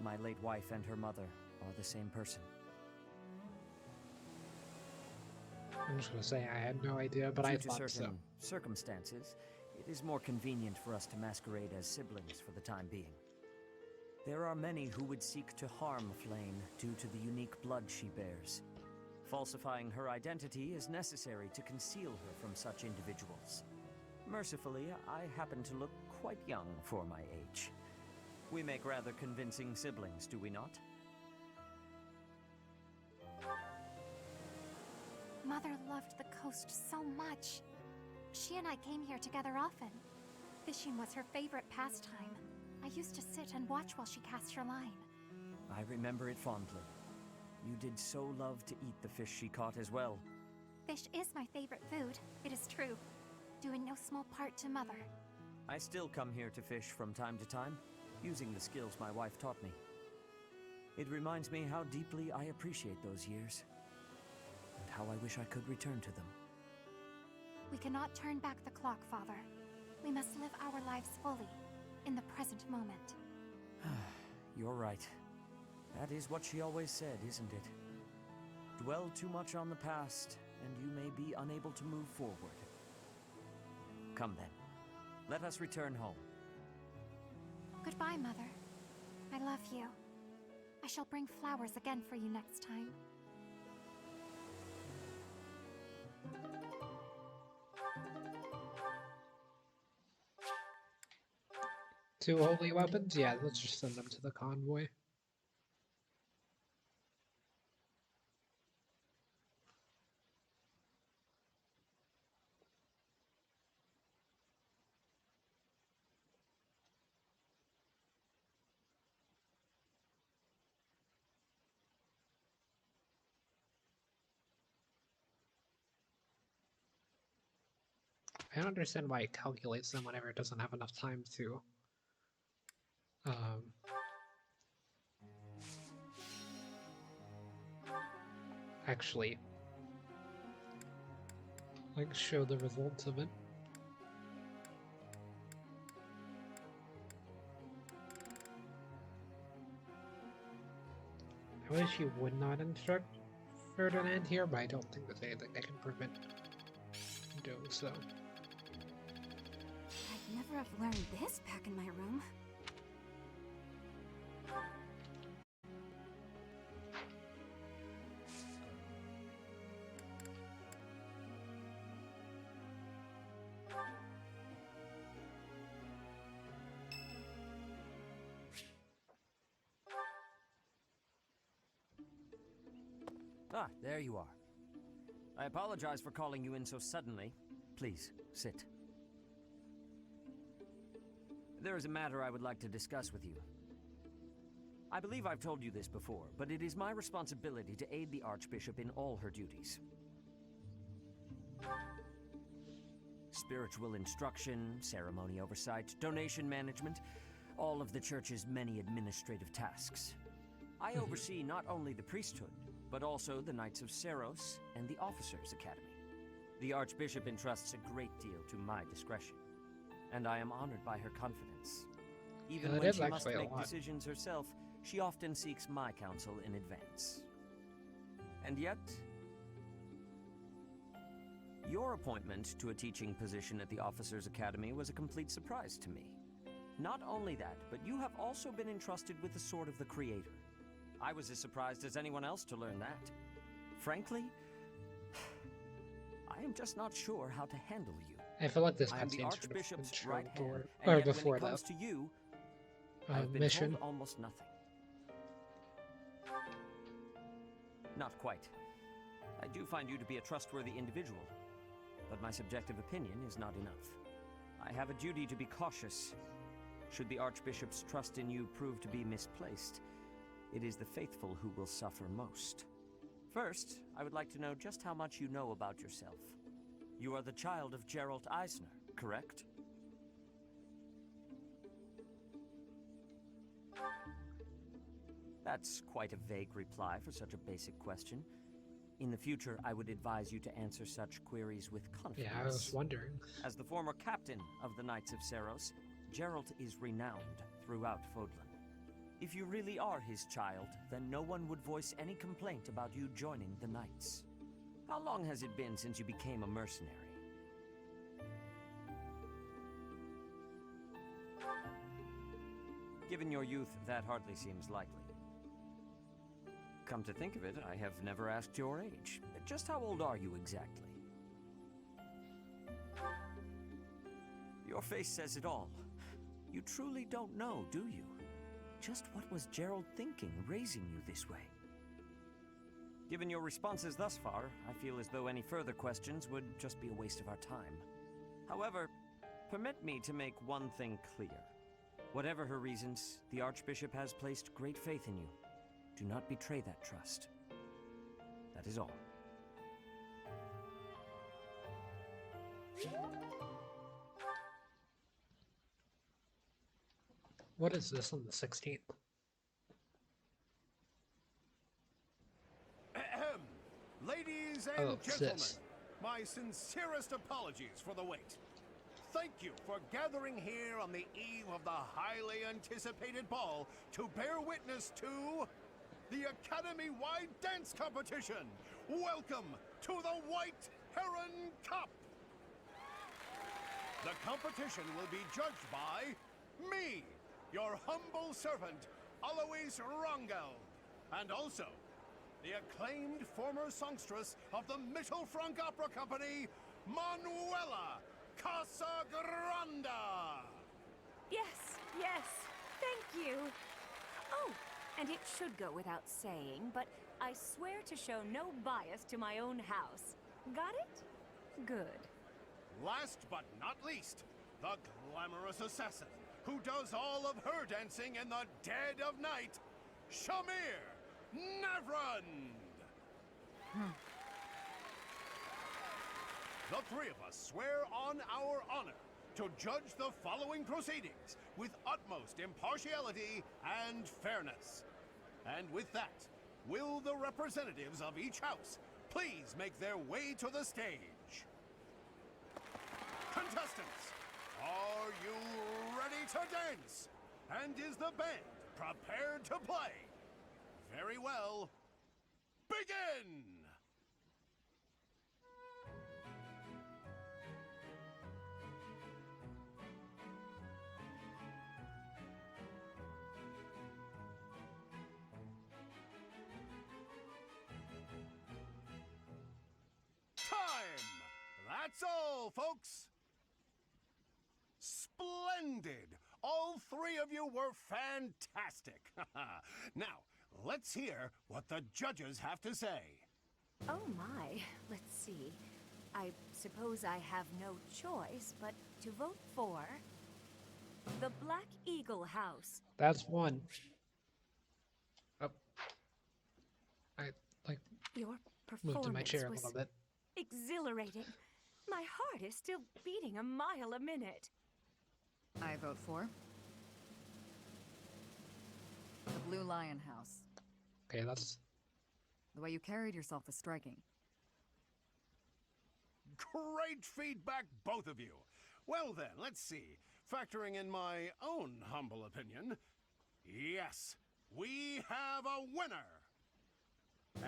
My late wife and her mother are the same person. I'm just gonna say I had no idea, but I Due to thought so. certain circumstances, it is more convenient for us to masquerade as siblings for the time being. There are many who would seek to harm Flayn due to the unique blood she bears. Falsifying her identity is necessary to conceal her from such individuals. Mercifully, I happen to look quite young for my age. We make rather convincing siblings, do we not? Mother loved the coast so much. She and I came here together often. Fishing was her favorite pastime. I used to sit and watch while she cast her line. I remember it fondly. You did so love to eat the fish she caught as well. Fish is my favorite food, it is true. Due in no small part to Mother. I still come here to fish from time to time, using the skills my wife taught me. It reminds me how deeply I appreciate those years, and how I wish I could return to them. We cannot turn back the clock, Father. We must live our lives fully, in the present moment. You're right. That is what she always said, isn't it? Dwell too much on the past, and you may be unable to move forward. Come then. Let us return home. Goodbye, Mother. I love you. I shall bring flowers again for you next time. Two holy weapons? Yeah, let's just send them to the convoy. I don't understand why it calculates them whenever it doesn't have enough time to. Actually, like, show the results of it. I wish you would not instruct Ferdinand here, but I don't think there's anything that can prevent doing so. I'd never have learned this back in my room. Ah, there you are. I apologize for calling you in so suddenly. Please, sit. There is a matter I would like to discuss with you. I believe I've told you this before, but it is my responsibility to aid the Archbishop in all her duties. Spiritual instruction, ceremony oversight, donation management, all of the Church's many administrative tasks. I oversee not only the priesthood, but also the Knights of Seros and the Officers' Academy. The Archbishop entrusts a great deal to my discretion, and I am honored by her confidence. Even when she must make decisions herself, she often seeks my counsel in advance. And yet, your appointment to a teaching position at the Officers' Academy was a complete surprise to me. Not only that, but you have also been entrusted with the Sword of the Creator. I was as surprised as anyone else to learn that. Frankly, I am just not sure how to handle you. I feel like this I am the cutscene's been Archbishop's shown right hand, or and yet before when it comes that. to you, I've been Mission. told almost nothing. Not quite. I do find you to be a trustworthy individual, but my subjective opinion is not enough. I have a duty to be cautious. Should the Archbishop's trust in you prove to be misplaced, it is the faithful who will suffer most. First, I would like to know just how much you know about yourself. You are the child of Geralt Eisner, correct? That's quite a vague reply for such a basic question. In the future, I would advise you to answer such queries with confidence. Yeah, I was wondering. As the former captain of the Knights of Seiros, Geralt is renowned throughout Fodlan. If you really are his child, then no one would voice any complaint about you joining the Knights. How long has it been since you became a mercenary? Given your youth, that hardly seems likely. Come to think of it, I have never asked your age. Just how old are you exactly? Your face says it all. You truly don't know, do you? Just what was Gerald thinking, raising you this way? Given your responses thus far, I feel as though any further questions would just be a waste of our time. However, permit me to make one thing clear. Whatever her reasons, the Archbishop has placed great faith in you. Do not betray that trust. That is all. What is this on the 16th? Ahem. Ladies and gentlemen, sis. my sincerest apologies for the wait. Thank you for gathering here on the eve of the highly anticipated ball to bear witness to the Academy-wide dance competition. Welcome to the White Heron Cup. The competition will be judged by me, your humble servant, Alois Rangel, and also the acclaimed former songstress of the Mittelfrank Opera Company, Manuela Casagranda. Yes, yes, thank you. Oh, and it should go without saying, but I swear to show no bias to my own house. Got it? Good. Last but not least, the glamorous assassin who does all of her dancing in the dead of night, Shamir Navrand. The three of us swear on our honor to judge the following proceedings with utmost impartiality and fairness. And with that, will the representatives of each house please make their way to the stage? Contestants, are you ready to dance? And is the band prepared to play? Very well. Begin! Time! That's all, folks! Splendid! All three of you were fantastic! Now, let's hear what the judges have to say. Oh my, let's see. I suppose I have no choice but to vote for the Black Eagle House. That's one. Oh. I, like, Your moved in my performance chair a was little bit. exhilarating. My heart is still beating a mile a minute. I vote for the Blue Lion House. Okay, that's... The way you carried yourself was striking. Great feedback, both of you. Well then, let's see. Factoring in my own humble opinion, yes, we have a winner.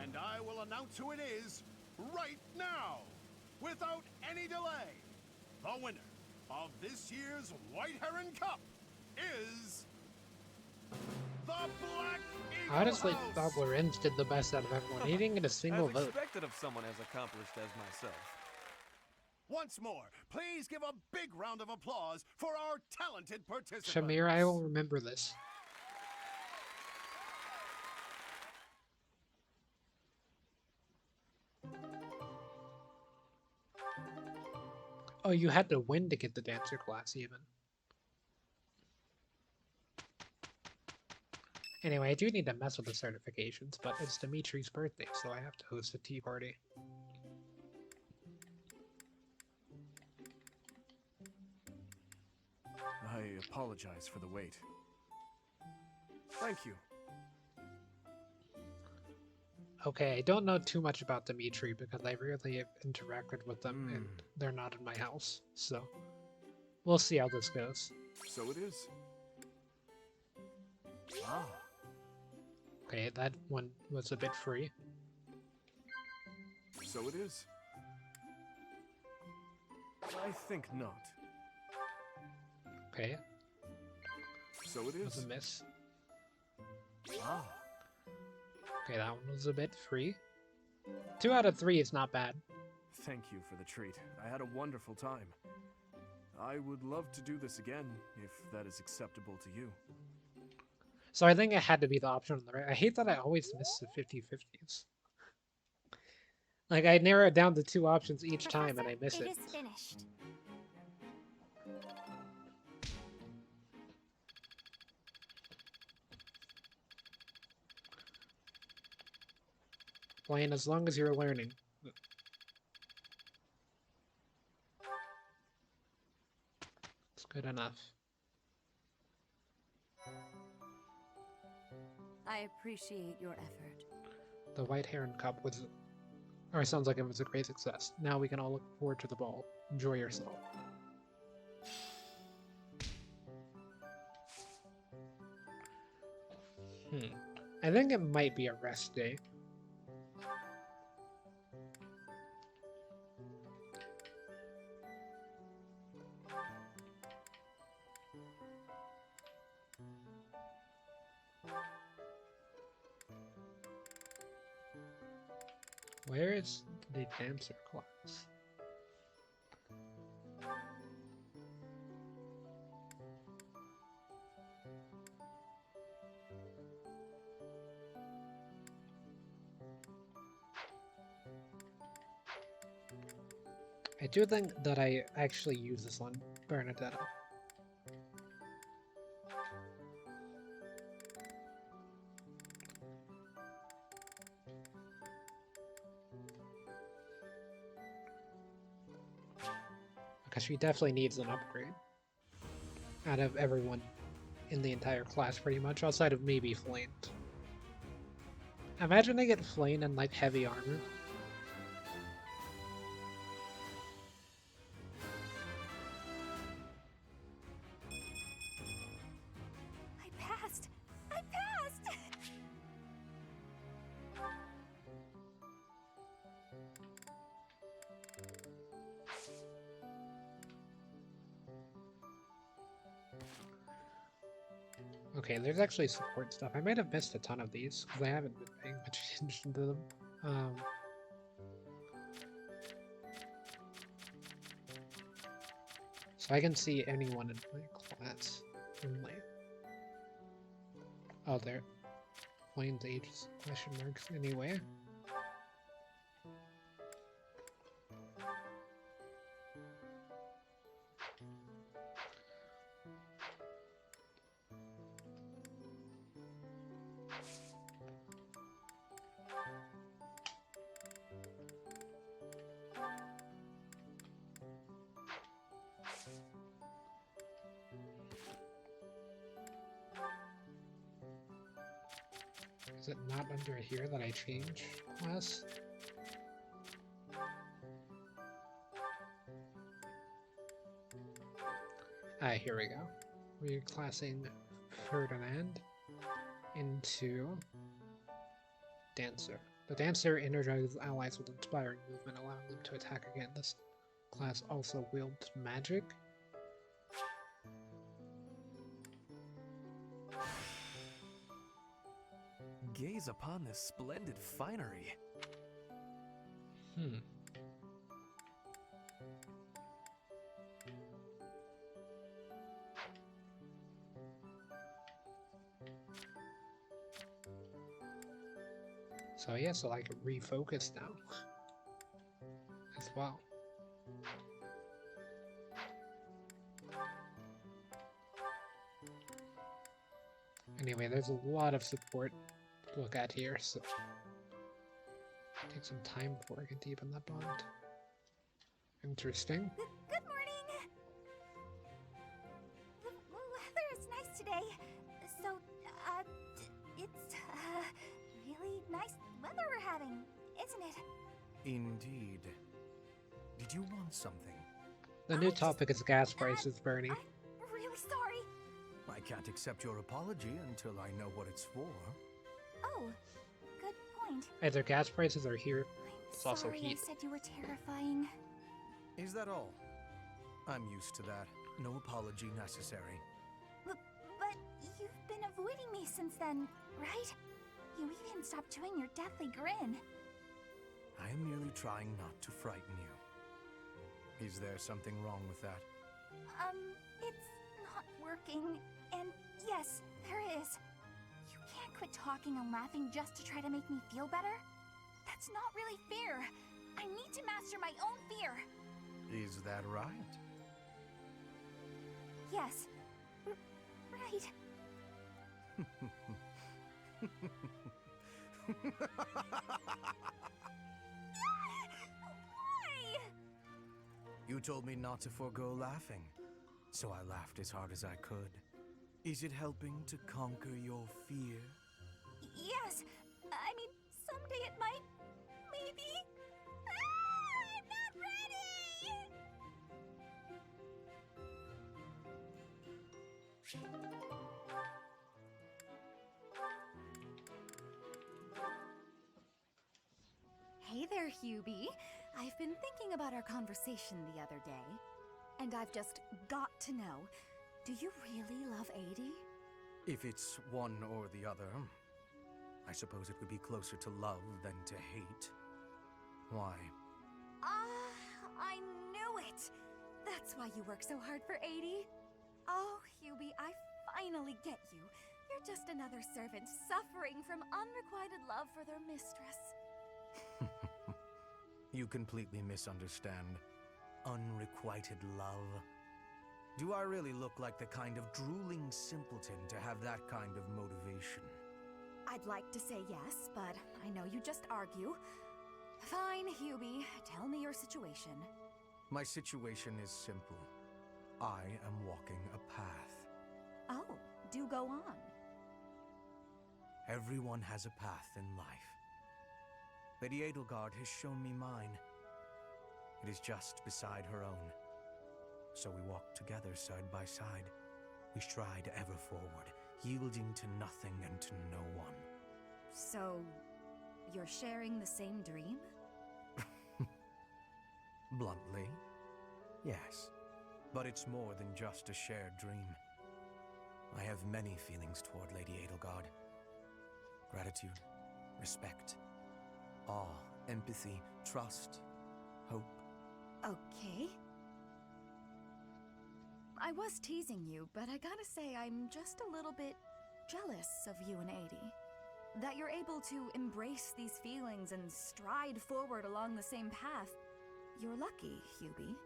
And I will announce who it is right now, without any delay. The winner of this year's White Heron Cup is the Black Eagle Honestly, House. Bob Lorenz did the best out of everyone. He didn't get a single As vote. expected of someone as accomplished as myself. Once more, please give a big round of applause for our talented participants. Shamir, I will remember this. Oh, you had to win to get the dancer class, even. Anyway, I do need to mess with the certifications, but it's Dimitri's birthday, so I have to host a tea party. I apologize for the wait. Thank you. Okay, I don't know too much about Dimitri because I rarely have interacted with them and they're not in my house, so we'll see how this goes. So it is. Ah. Okay, that one was a bit free. So it is. I think not. Okay. So it Was is. a miss. Ah. Okay, that one was a bit free. 2 out of 3 is not bad. Thank you for the treat. I had a wonderful time. I would love to do this again, if that is acceptable to you. So I think it had to be the option on the right. I hate that I always miss the 50-50s. Like, I narrow it down to 2 options each time and I miss it. It is finished. Playing as long as you're learning. It's good enough. I appreciate your effort. The White Heron Cup was... Or it sounds like it was a great success. Now we can all look forward to the ball. Enjoy yourself. I think it might be a rest day. Where is the dancer class? I do think that I actually use this on Bernadetta. Because she definitely needs an upgrade. Out of everyone in the entire class, pretty much, outside of maybe Flamed. Imagine they get Flame and like heavy armor. I passed! I passed! Okay, there's actually support stuff. I might have missed a ton of these, because I haven't been paying much attention to them. So I can see anyone in my class only. Oh, there. Flame's age is question marks anyway. Is it not under here that I change class? Ah, here we go. We're classing Ferdinand into Dancer. The Dancer energizes allies with inspiring movement, allowing them to attack again. This class also wields magic. Gaze upon this splendid finery. So yeah, so I can refocus now as well. Anyway, there's a lot of support to look at here, so take some time before I can deepen that bond. Interesting. Good morning! The weather is nice today. So, it's, really nice weather we're having, isn't it? Indeed. Did you want something? The new topic is gas prices, Bernie. I'm really sorry. I can't accept your apology until I know what it's for. Oh, good point. Either gas prices are here. It's also Sorry heat. I said you were terrifying. Is that all? I'm used to that. No apology necessary. But you've been avoiding me since then, right? You even stopped doing your deathly grin. I am merely trying not to frighten you. Is there something wrong with that? It's not working. And yes, there is. You can't quit talking and laughing just to try to make me feel better. That's not really fair. I need to master my own fear. Is that right? Yes. Right. Why? You told me not to forego laughing, so I laughed as hard as I could. Is it helping to conquer your fear? Yes. I mean, someday it might. Maybe. I'm not ready! Hey there, Hubie. I've been thinking about our conversation the other day, and I've just got to know, do you really love Adie? If it's one or the other, I suppose it would be closer to love than to hate. Why? I knew it! That's why you work so hard for Adie. Oh, Hubie, I finally get you. You're just another servant suffering from unrequited love for their mistress. You completely misunderstand. Unrequited love. Do I really look like the kind of drooling simpleton to have that kind of motivation? I'd like to say yes, but I know you just argue. Fine, Hubie. Tell me your situation. My situation is simple. I am walking a path. Oh, do go on. Everyone has a path in life. Lady Edelgard has shown me mine. It is just beside her own. So we walk together side by side. We stride ever forward, yielding to nothing and to no one. So, you're sharing the same dream? Bluntly, yes. But it's more than just a shared dream. I have many feelings toward Lady Edelgard. Gratitude, respect, awe, empathy, trust, hope. Okay. I was teasing you, but I gotta say I'm just a little bit jealous of you and Adie. That you're able to embrace these feelings and stride forward along the same path. You're lucky, Hubie.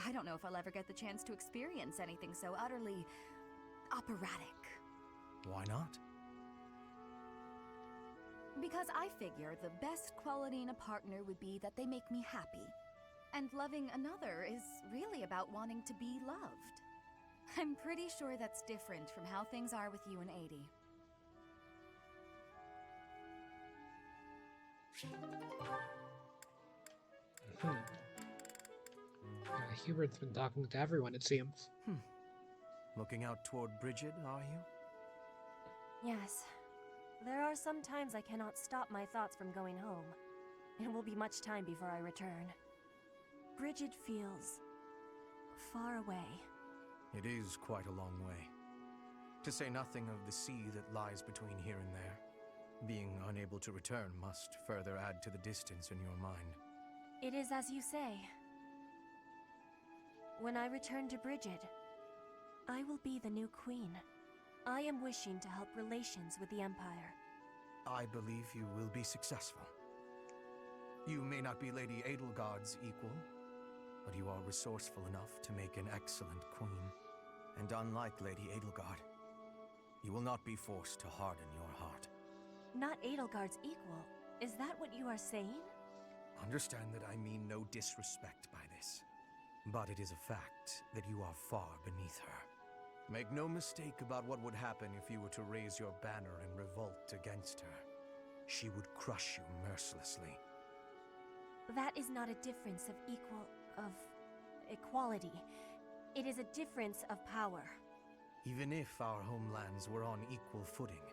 I don't know if I'll ever get the chance to experience anything so utterly operatic. Why not? Because I figure the best quality in a partner would be that they make me happy. And loving another is really about wanting to be loved. I'm pretty sure that's different from how things are with you and Adie. Hubert's been talking to everyone, it seems. Looking out toward Bridget, are you? Yes. There are some times I cannot stop my thoughts from going home. It will be much time before I return. Bridget feels far away. It is quite a long way. To say nothing of the sea that lies between here and there. Being unable to return must further add to the distance in your mind. It is as you say. When I return to Bridget, I will be the new queen. I am wishing to help relations with the Empire. I believe you will be successful. You may not be Lady Edelgard's equal, but you are resourceful enough to make an excellent queen. And unlike Lady Edelgard, you will not be forced to harden your heart. Not Edelgard's equal. Is that what you are saying? Understand that I mean no disrespect by this, but it is a fact that you are far beneath her. Make no mistake about what would happen if you were to raise your banner and revolt against her. She would crush you mercilessly. That is not a difference of equality. It is a difference of power. Even if our homelands were on equal footing,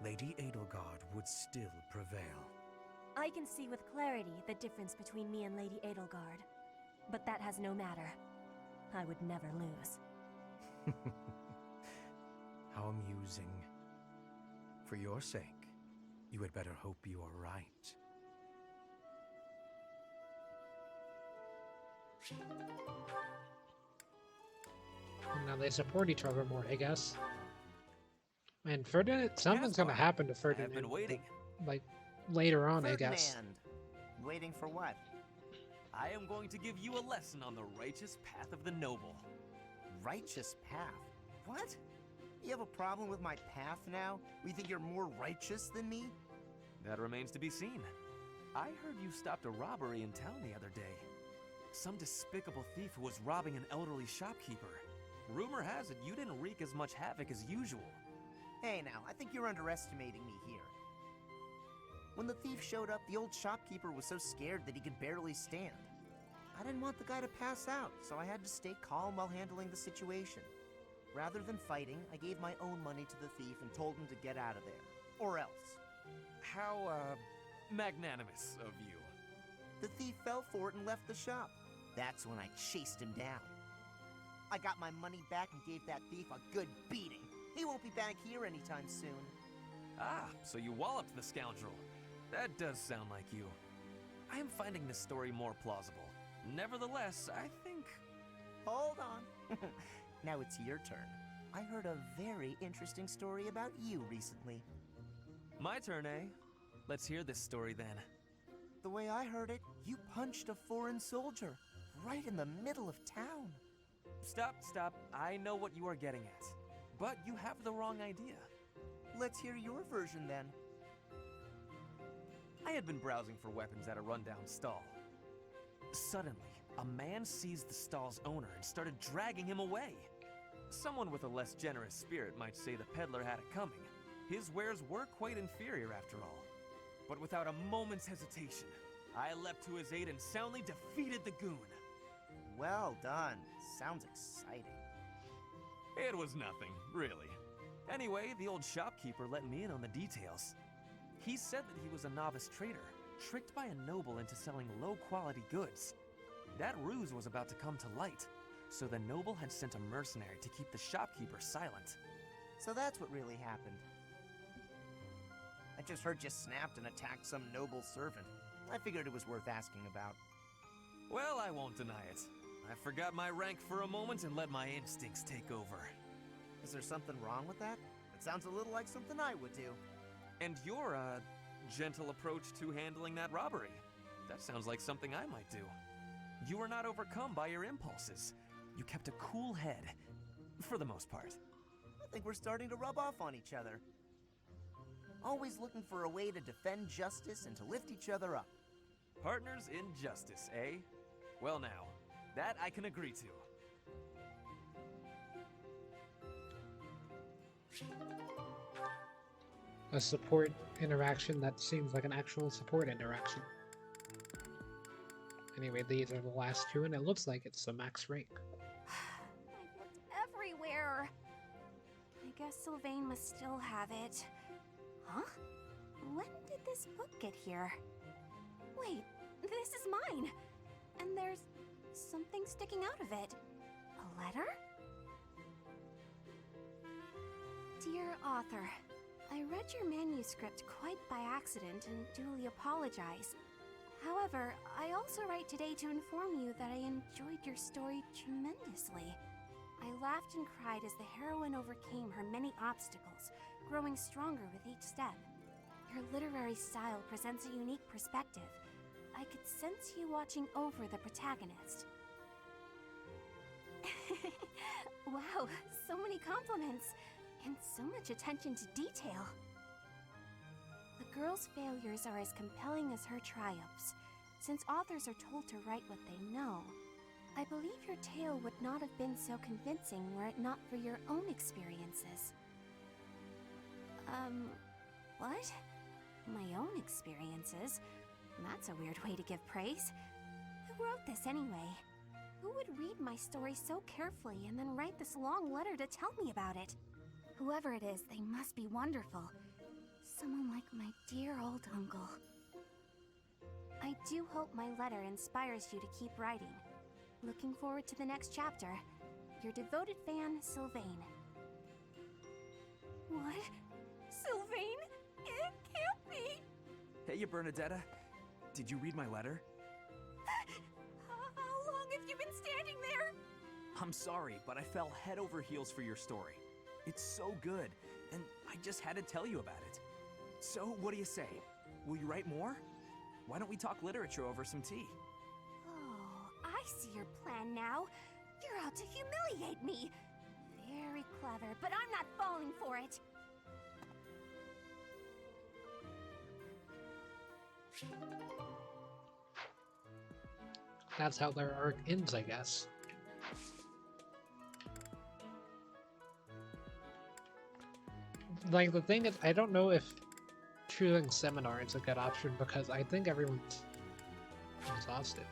Lady Edelgard would still prevail. I can see with clarity the difference between me and Lady Edelgard. But that has no matter. I would never lose. How amusing. For your sake, you had better hope you are right. Now they support each other more, I guess. And Ferdinand, something's gonna happen to Ferdinand. I've been waiting. Like, later on, I guess. Ferdinand. Waiting for what? I am going to give you a lesson on the righteous path of the noble. Righteous path? What? You have a problem with my path now? You think you're more righteous than me? That remains to be seen. I heard you stopped a robbery in town the other day. Some despicable thief who was robbing an elderly shopkeeper. Rumor has it you didn't wreak as much havoc as usual. Hey now, I think you're underestimating me here. When the thief showed up, the old shopkeeper was so scared that he could barely stand. I didn't want the guy to pass out, so I had to stay calm while handling the situation. Rather than fighting, I gave my own money to the thief and told him to get out of there. Or else. How, magnanimous of you. The thief fell for it and left the shop. That's when I chased him down. I got my money back and gave that thief a good beating. He won't be back here anytime soon. Ah, so you walloped the scoundrel. That does sound like you. I am finding this story more plausible. Nevertheless, I think... Hold on. Now it's your turn. I heard a very interesting story about you recently. My turn, eh? Let's hear this story then. The way I heard it, you punched a foreign soldier right in the middle of town. Stop. I know what you are getting at. But you have the wrong idea. Let's hear your version then. I had been browsing for weapons at a rundown stall. Suddenly, a man seized the stall's owner and started dragging him away. Someone with a less generous spirit might say the peddler had it coming. His wares were quite inferior after all. But without a moment's hesitation, I leapt to his aid and soundly defeated the goon. Well done. Sounds exciting. It was nothing, really. Anyway, the old shopkeeper let me in on the details. He said that he was a novice trader, tricked by a noble into selling low-quality goods. That ruse was about to come to light, so the noble had sent a mercenary to keep the shopkeeper silent. So that's what really happened. I just heard you snapped and attacked some noble servant. I figured it was worth asking about. Well, I won't deny it. I forgot my rank for a moment and let my instincts take over. Is there something wrong with that? It sounds a little like something I would do. And your, gentle approach to handling that robbery. That sounds like something I might do. You were not overcome by your impulses. You kept a cool head, for the most part. I think we're starting to rub off on each other. Always looking for a way to defend justice and to lift each other up. Partners in justice, eh? Well now, that I can agree to. A support interaction that seems like an actual support interaction. Anyway, these are the last two, and it looks like it's the max rank. I've looked everywhere. I guess Sylvain must still have it. Huh? When did this book get here? Wait, this is mine! And there's something sticking out of it. A letter? Dear author, I read your manuscript quite by accident and duly apologize. However, I also write today to inform you that I enjoyed your story tremendously. I laughed and cried as the heroine overcame her many obstacles, growing stronger with each step. Your literary style presents a unique perspective. I could sense you watching over the protagonist. Wow, so many compliments, and so much attention to detail. The girl's failures are as compelling as her triumphs. Since authors are told to write what they know, I believe your tale would not have been so convincing were it not for your own experiences. What? My own experiences? That's a weird way to give praise. Who wrote this anyway? Who would read my story so carefully and then write this long letter to tell me about it? Whoever it is, they must be wonderful. Someone like my dear old uncle. I do hope my letter inspires you to keep writing. Looking forward to the next chapter. Your devoted fan, Sylvain. What? Sylvain? It can't be! Hey, Bernadetta. Did you read my letter? How long have you been standing there? I'm sorry, but I fell head over heels for your story. It's so good, and I just had to tell you about it. So, what do you say? Will you write more? Why don't we talk literature over some tea? Oh, I see your plan now. You're out to humiliate me. Very clever, but I'm not falling for it. That's how their arc ends, I guess. Like, the thing is, I don't know if choosing seminar is a good option because I think everyone's exhausted.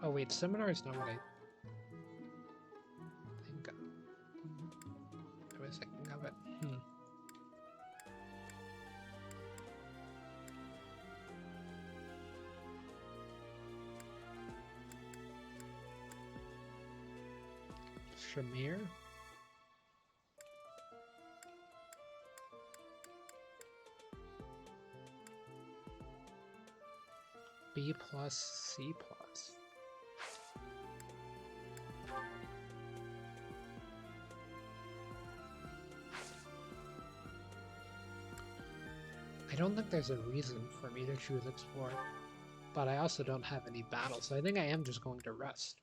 Oh wait, seminar is not what I think I was thinking of it. Shamir? B plus, C plus. I don't think there's a reason for me to choose Explore, but I also don't have any battles, so I think I am just going to rest.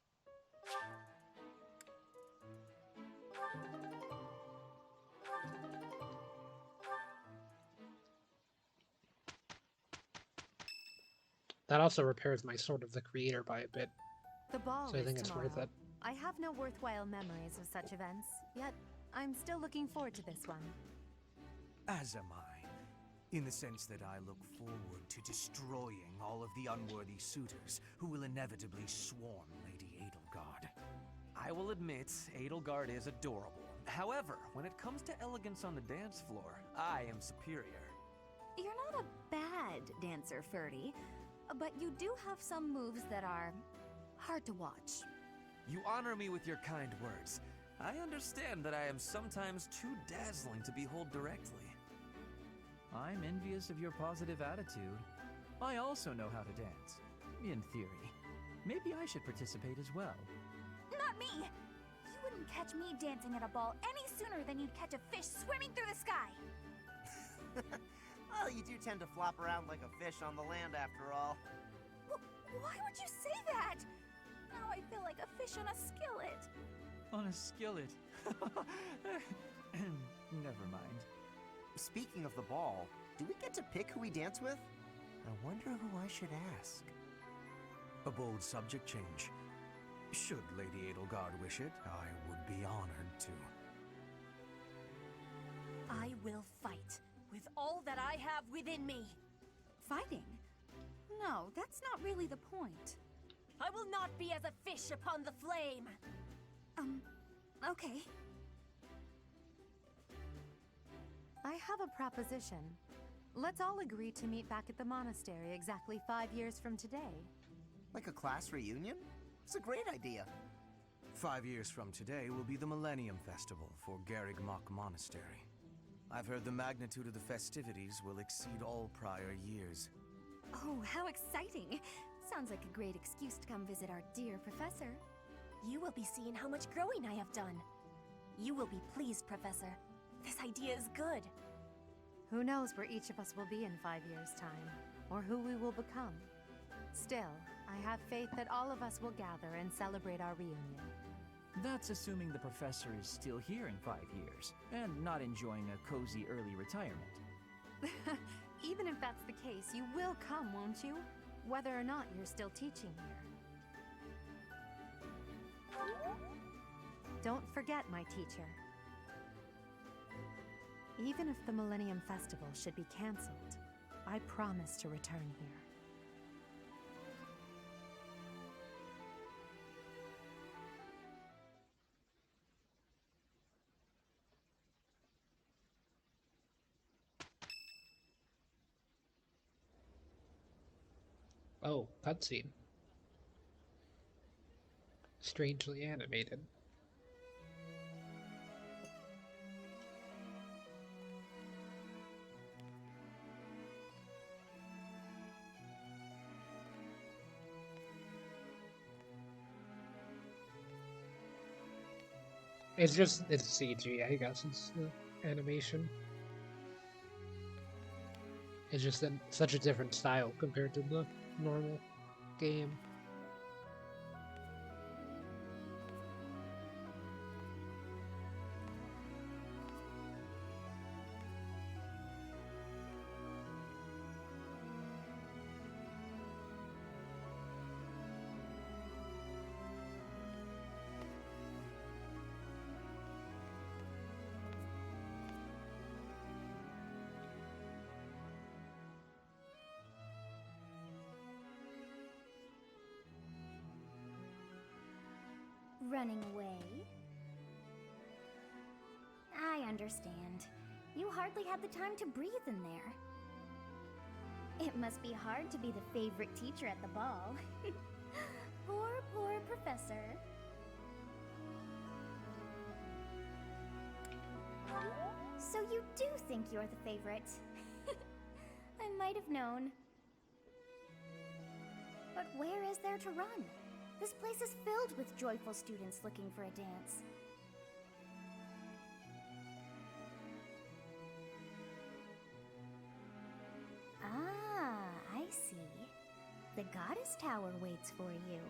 That also repairs my Sword of the Creator by a bit, The ball so I think is it's tomorrow. worth it. I have no worthwhile memories of such events, yet I'm still looking forward to this one. As am I, in the sense that I look forward to destroying all of the unworthy suitors who will inevitably swarm Lady Edelgard. I will admit, Edelgard is adorable. However, when it comes to elegance on the dance floor, I am superior. You're not a bad dancer, Ferdy, but you do have some moves that are hard to watch. You honor me with your kind words. I understand that I am sometimes too dazzling to behold directly. I'm envious of your positive attitude. I also know how to dance, in theory. Maybe I should participate as well. Not me! You wouldn't catch me dancing at a ball any sooner than you'd catch a fish swimming through the sky! Well, you do tend to flop around like a fish on the land after all. Why would you say that? Now I feel like a fish on a skillet. On a skillet. Never mind. Speaking of the ball, do we get to pick who we dance with? I wonder who I should ask. A bold subject change. Should Lady Edelgard wish it, I would be honored to. I will fight with all that I have within me. Fighting? No, that's not really the point. I will not be as a fish upon the flame. Okay. I have a proposition. Let's all agree to meet back at the monastery exactly 5 years from today. Like a class reunion? It's a great idea. 5 years from today will be the Millennium Festival for Garrigmach Monastery. I've heard the magnitude of the festivities will exceed all prior years. Oh, how exciting! Sounds like a great excuse to come visit our dear professor. You will be seeing how much growing I have done. You will be pleased, Professor. This idea is good. Who knows where each of us will be in 5 years' time, or who we will become. Still, I have faith that all of us will gather and celebrate our reunion. That's assuming the professor is still here in 5 years, and not enjoying a cozy early retirement. Even if that's the case, you will come, won't you? Whether or not you're still teaching here. Don't forget, my teacher. Even if the Millennium Festival should be cancelled, I promise to return here. Oh, cutscene. Strangely animated. It's CG, I guess. It's the animation. It's just such a different style compared to the normal game. Running away? I understand. You hardly had the time to breathe in there. It must be hard to be the favorite teacher at the ball. Poor professor. So you do think you're the favorite? I might have known. But where is there to run? This place is filled with joyful students looking for a dance. Ah, I see. The Goddess Tower waits for you.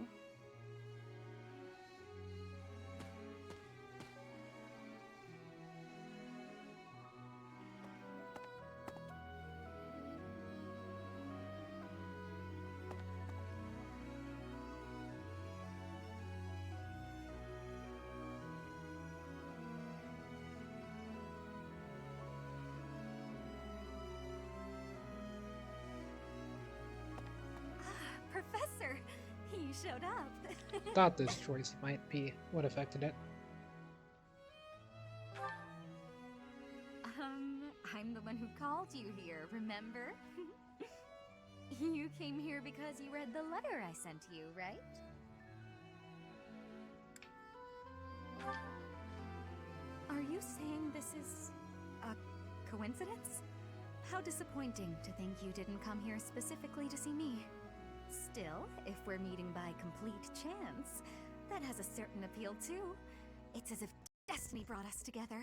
Professor, you showed up. Thought this choice might be what affected it. I'm the one who called you here, remember? You came here because you read the letter I sent you, right? Are you saying this is a coincidence? How disappointing to think you didn't come here specifically to see me. Still, if we're meeting by complete chance, that has a certain appeal too. It's as if destiny brought us together.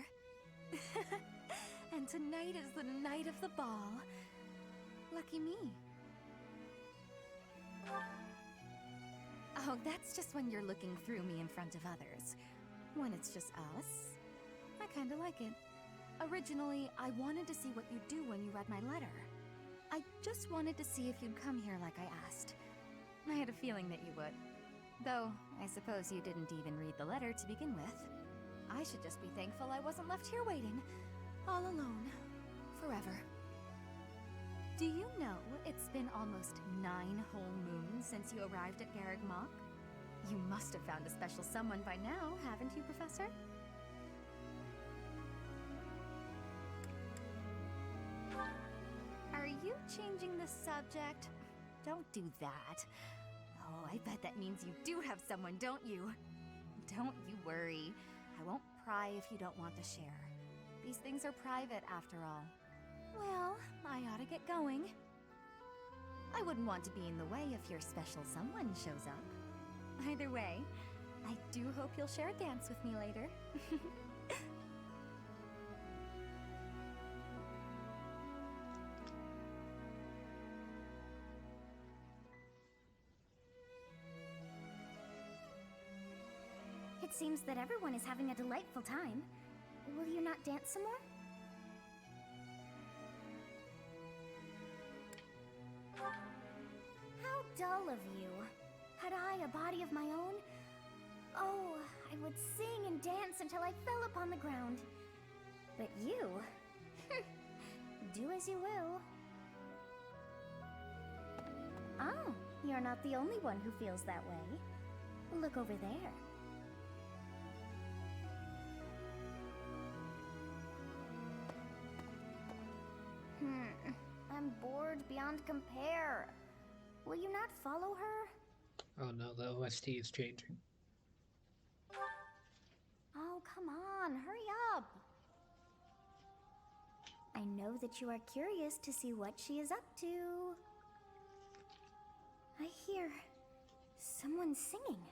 And tonight is the night of the ball. Lucky me. Oh, that's just when you're looking through me in front of others. When it's just us, I kinda like it. Originally, I wanted to see what you'd do when you read my letter. I just wanted to see if you'd come here like I asked. I had a feeling that you would. Though, I suppose you didn't even read the letter to begin with. I should just be thankful I wasn't left here waiting, all alone, forever. Do you know it's been almost 9 whole moons since you arrived at Garreg Mach? You must have found a special someone by now, haven't you, Professor? Are you changing the subject? Don't do that. Oh, I bet that means you do have someone, don't you? Don't you worry. I won't pry if you don't want to share. These things are private, after all. Well, I ought to get going. I wouldn't want to be in the way if your special someone shows up. Either way, I do hope you'll share a dance with me later. It seems that everyone is having a delightful time. Will you not dance some more? How dull of you. Had I a body of my own? Oh, I would sing and dance until I fell upon the ground. But you... do as you will. Oh, you're not the only one who feels that way. Look over there. I'm bored beyond compare. Will you not follow her? Oh no, the OST is changing. Oh, come on, hurry up. I know that you are curious to see what she is up to. I hear someone singing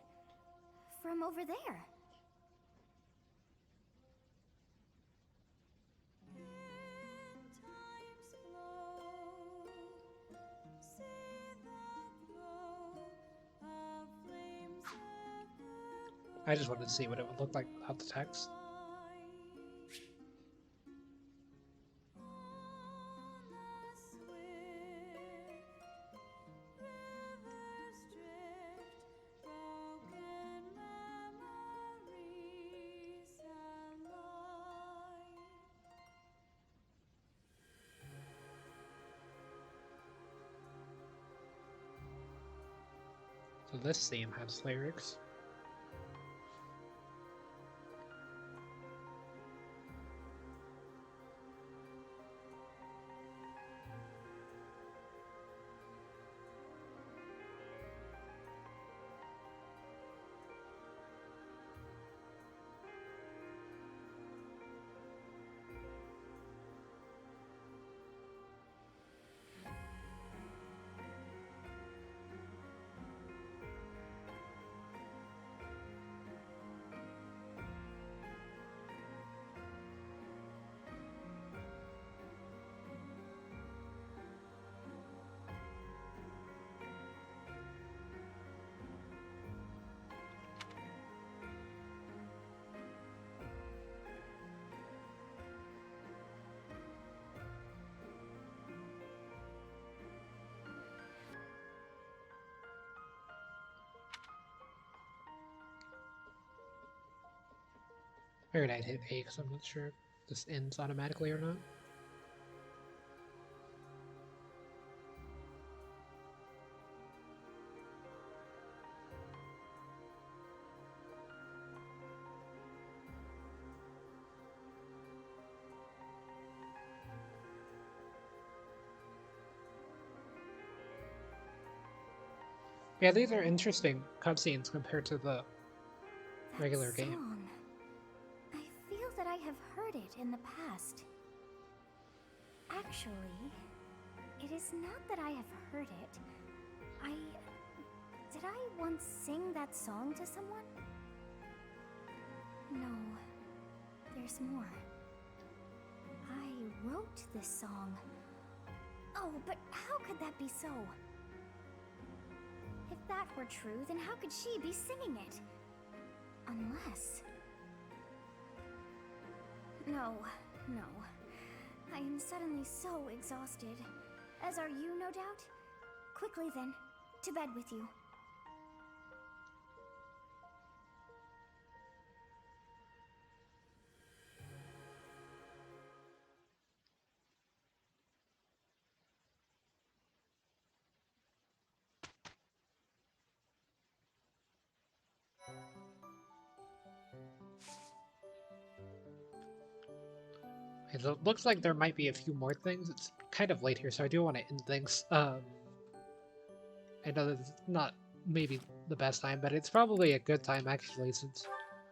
from over there. I just wanted to see what it would look like without the text. So this theme has lyrics. Figured I'd hit A because I'm not sure if this ends automatically or not. Yeah, these are interesting cutscenes compared to the regular game. I feel that I have heard it in the past. Actually, it is not that I have heard it. Did I once sing that song to someone? No, there's more. I wrote this song. Oh, but how could that be so? If that were true, then how could she be singing it? Unless... No. I am suddenly so exhausted. As are you, no doubt? Quickly then, to bed with you. It looks like there might be a few more things. It's kind of late here, so I do want to end things. I know that it's not maybe the best time, but it's probably a good time actually, since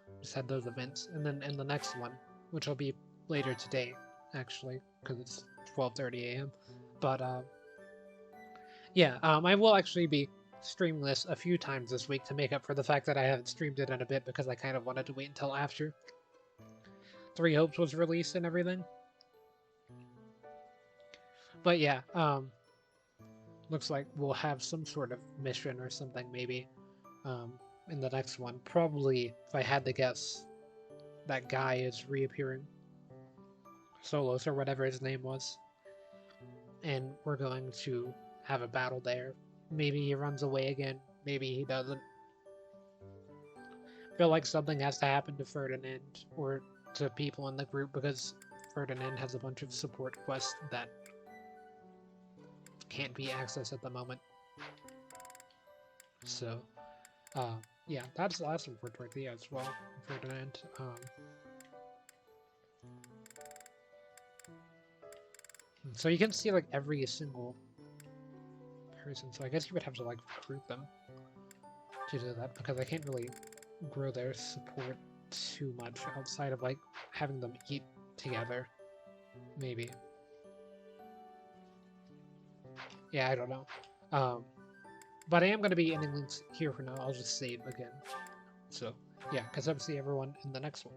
we just had those events. And then in the next one, which will be later today, actually, because it's 12:30 a.m. But Yeah, I will actually be streaming this a few times this week to make up for the fact that I haven't streamed it in a bit because I kind of wanted to wait until after Three Hopes was released and everything. But yeah, looks like we'll have some sort of mission or something maybe in the next one. Probably, if I had to guess, that guy is reappearing. Solos or whatever his name was. And we're going to have a battle there. Maybe he runs away again. Maybe he doesn't. Feel like something has to happen to Ferdinand or to people in the group because Ferdinand has a bunch of support quests that can't be accessed at the moment. So, yeah, that's the last one for Dorothea as well, Ferdinand. So you can see like every single person. So I guess you would have to like recruit them to do that because I can't really grow their support too much outside of like having them eat together. Maybe. Yeah, I don't know. But I am going to be ending links here for now. I'll just save again. So, yeah, because I'll see everyone in the next one.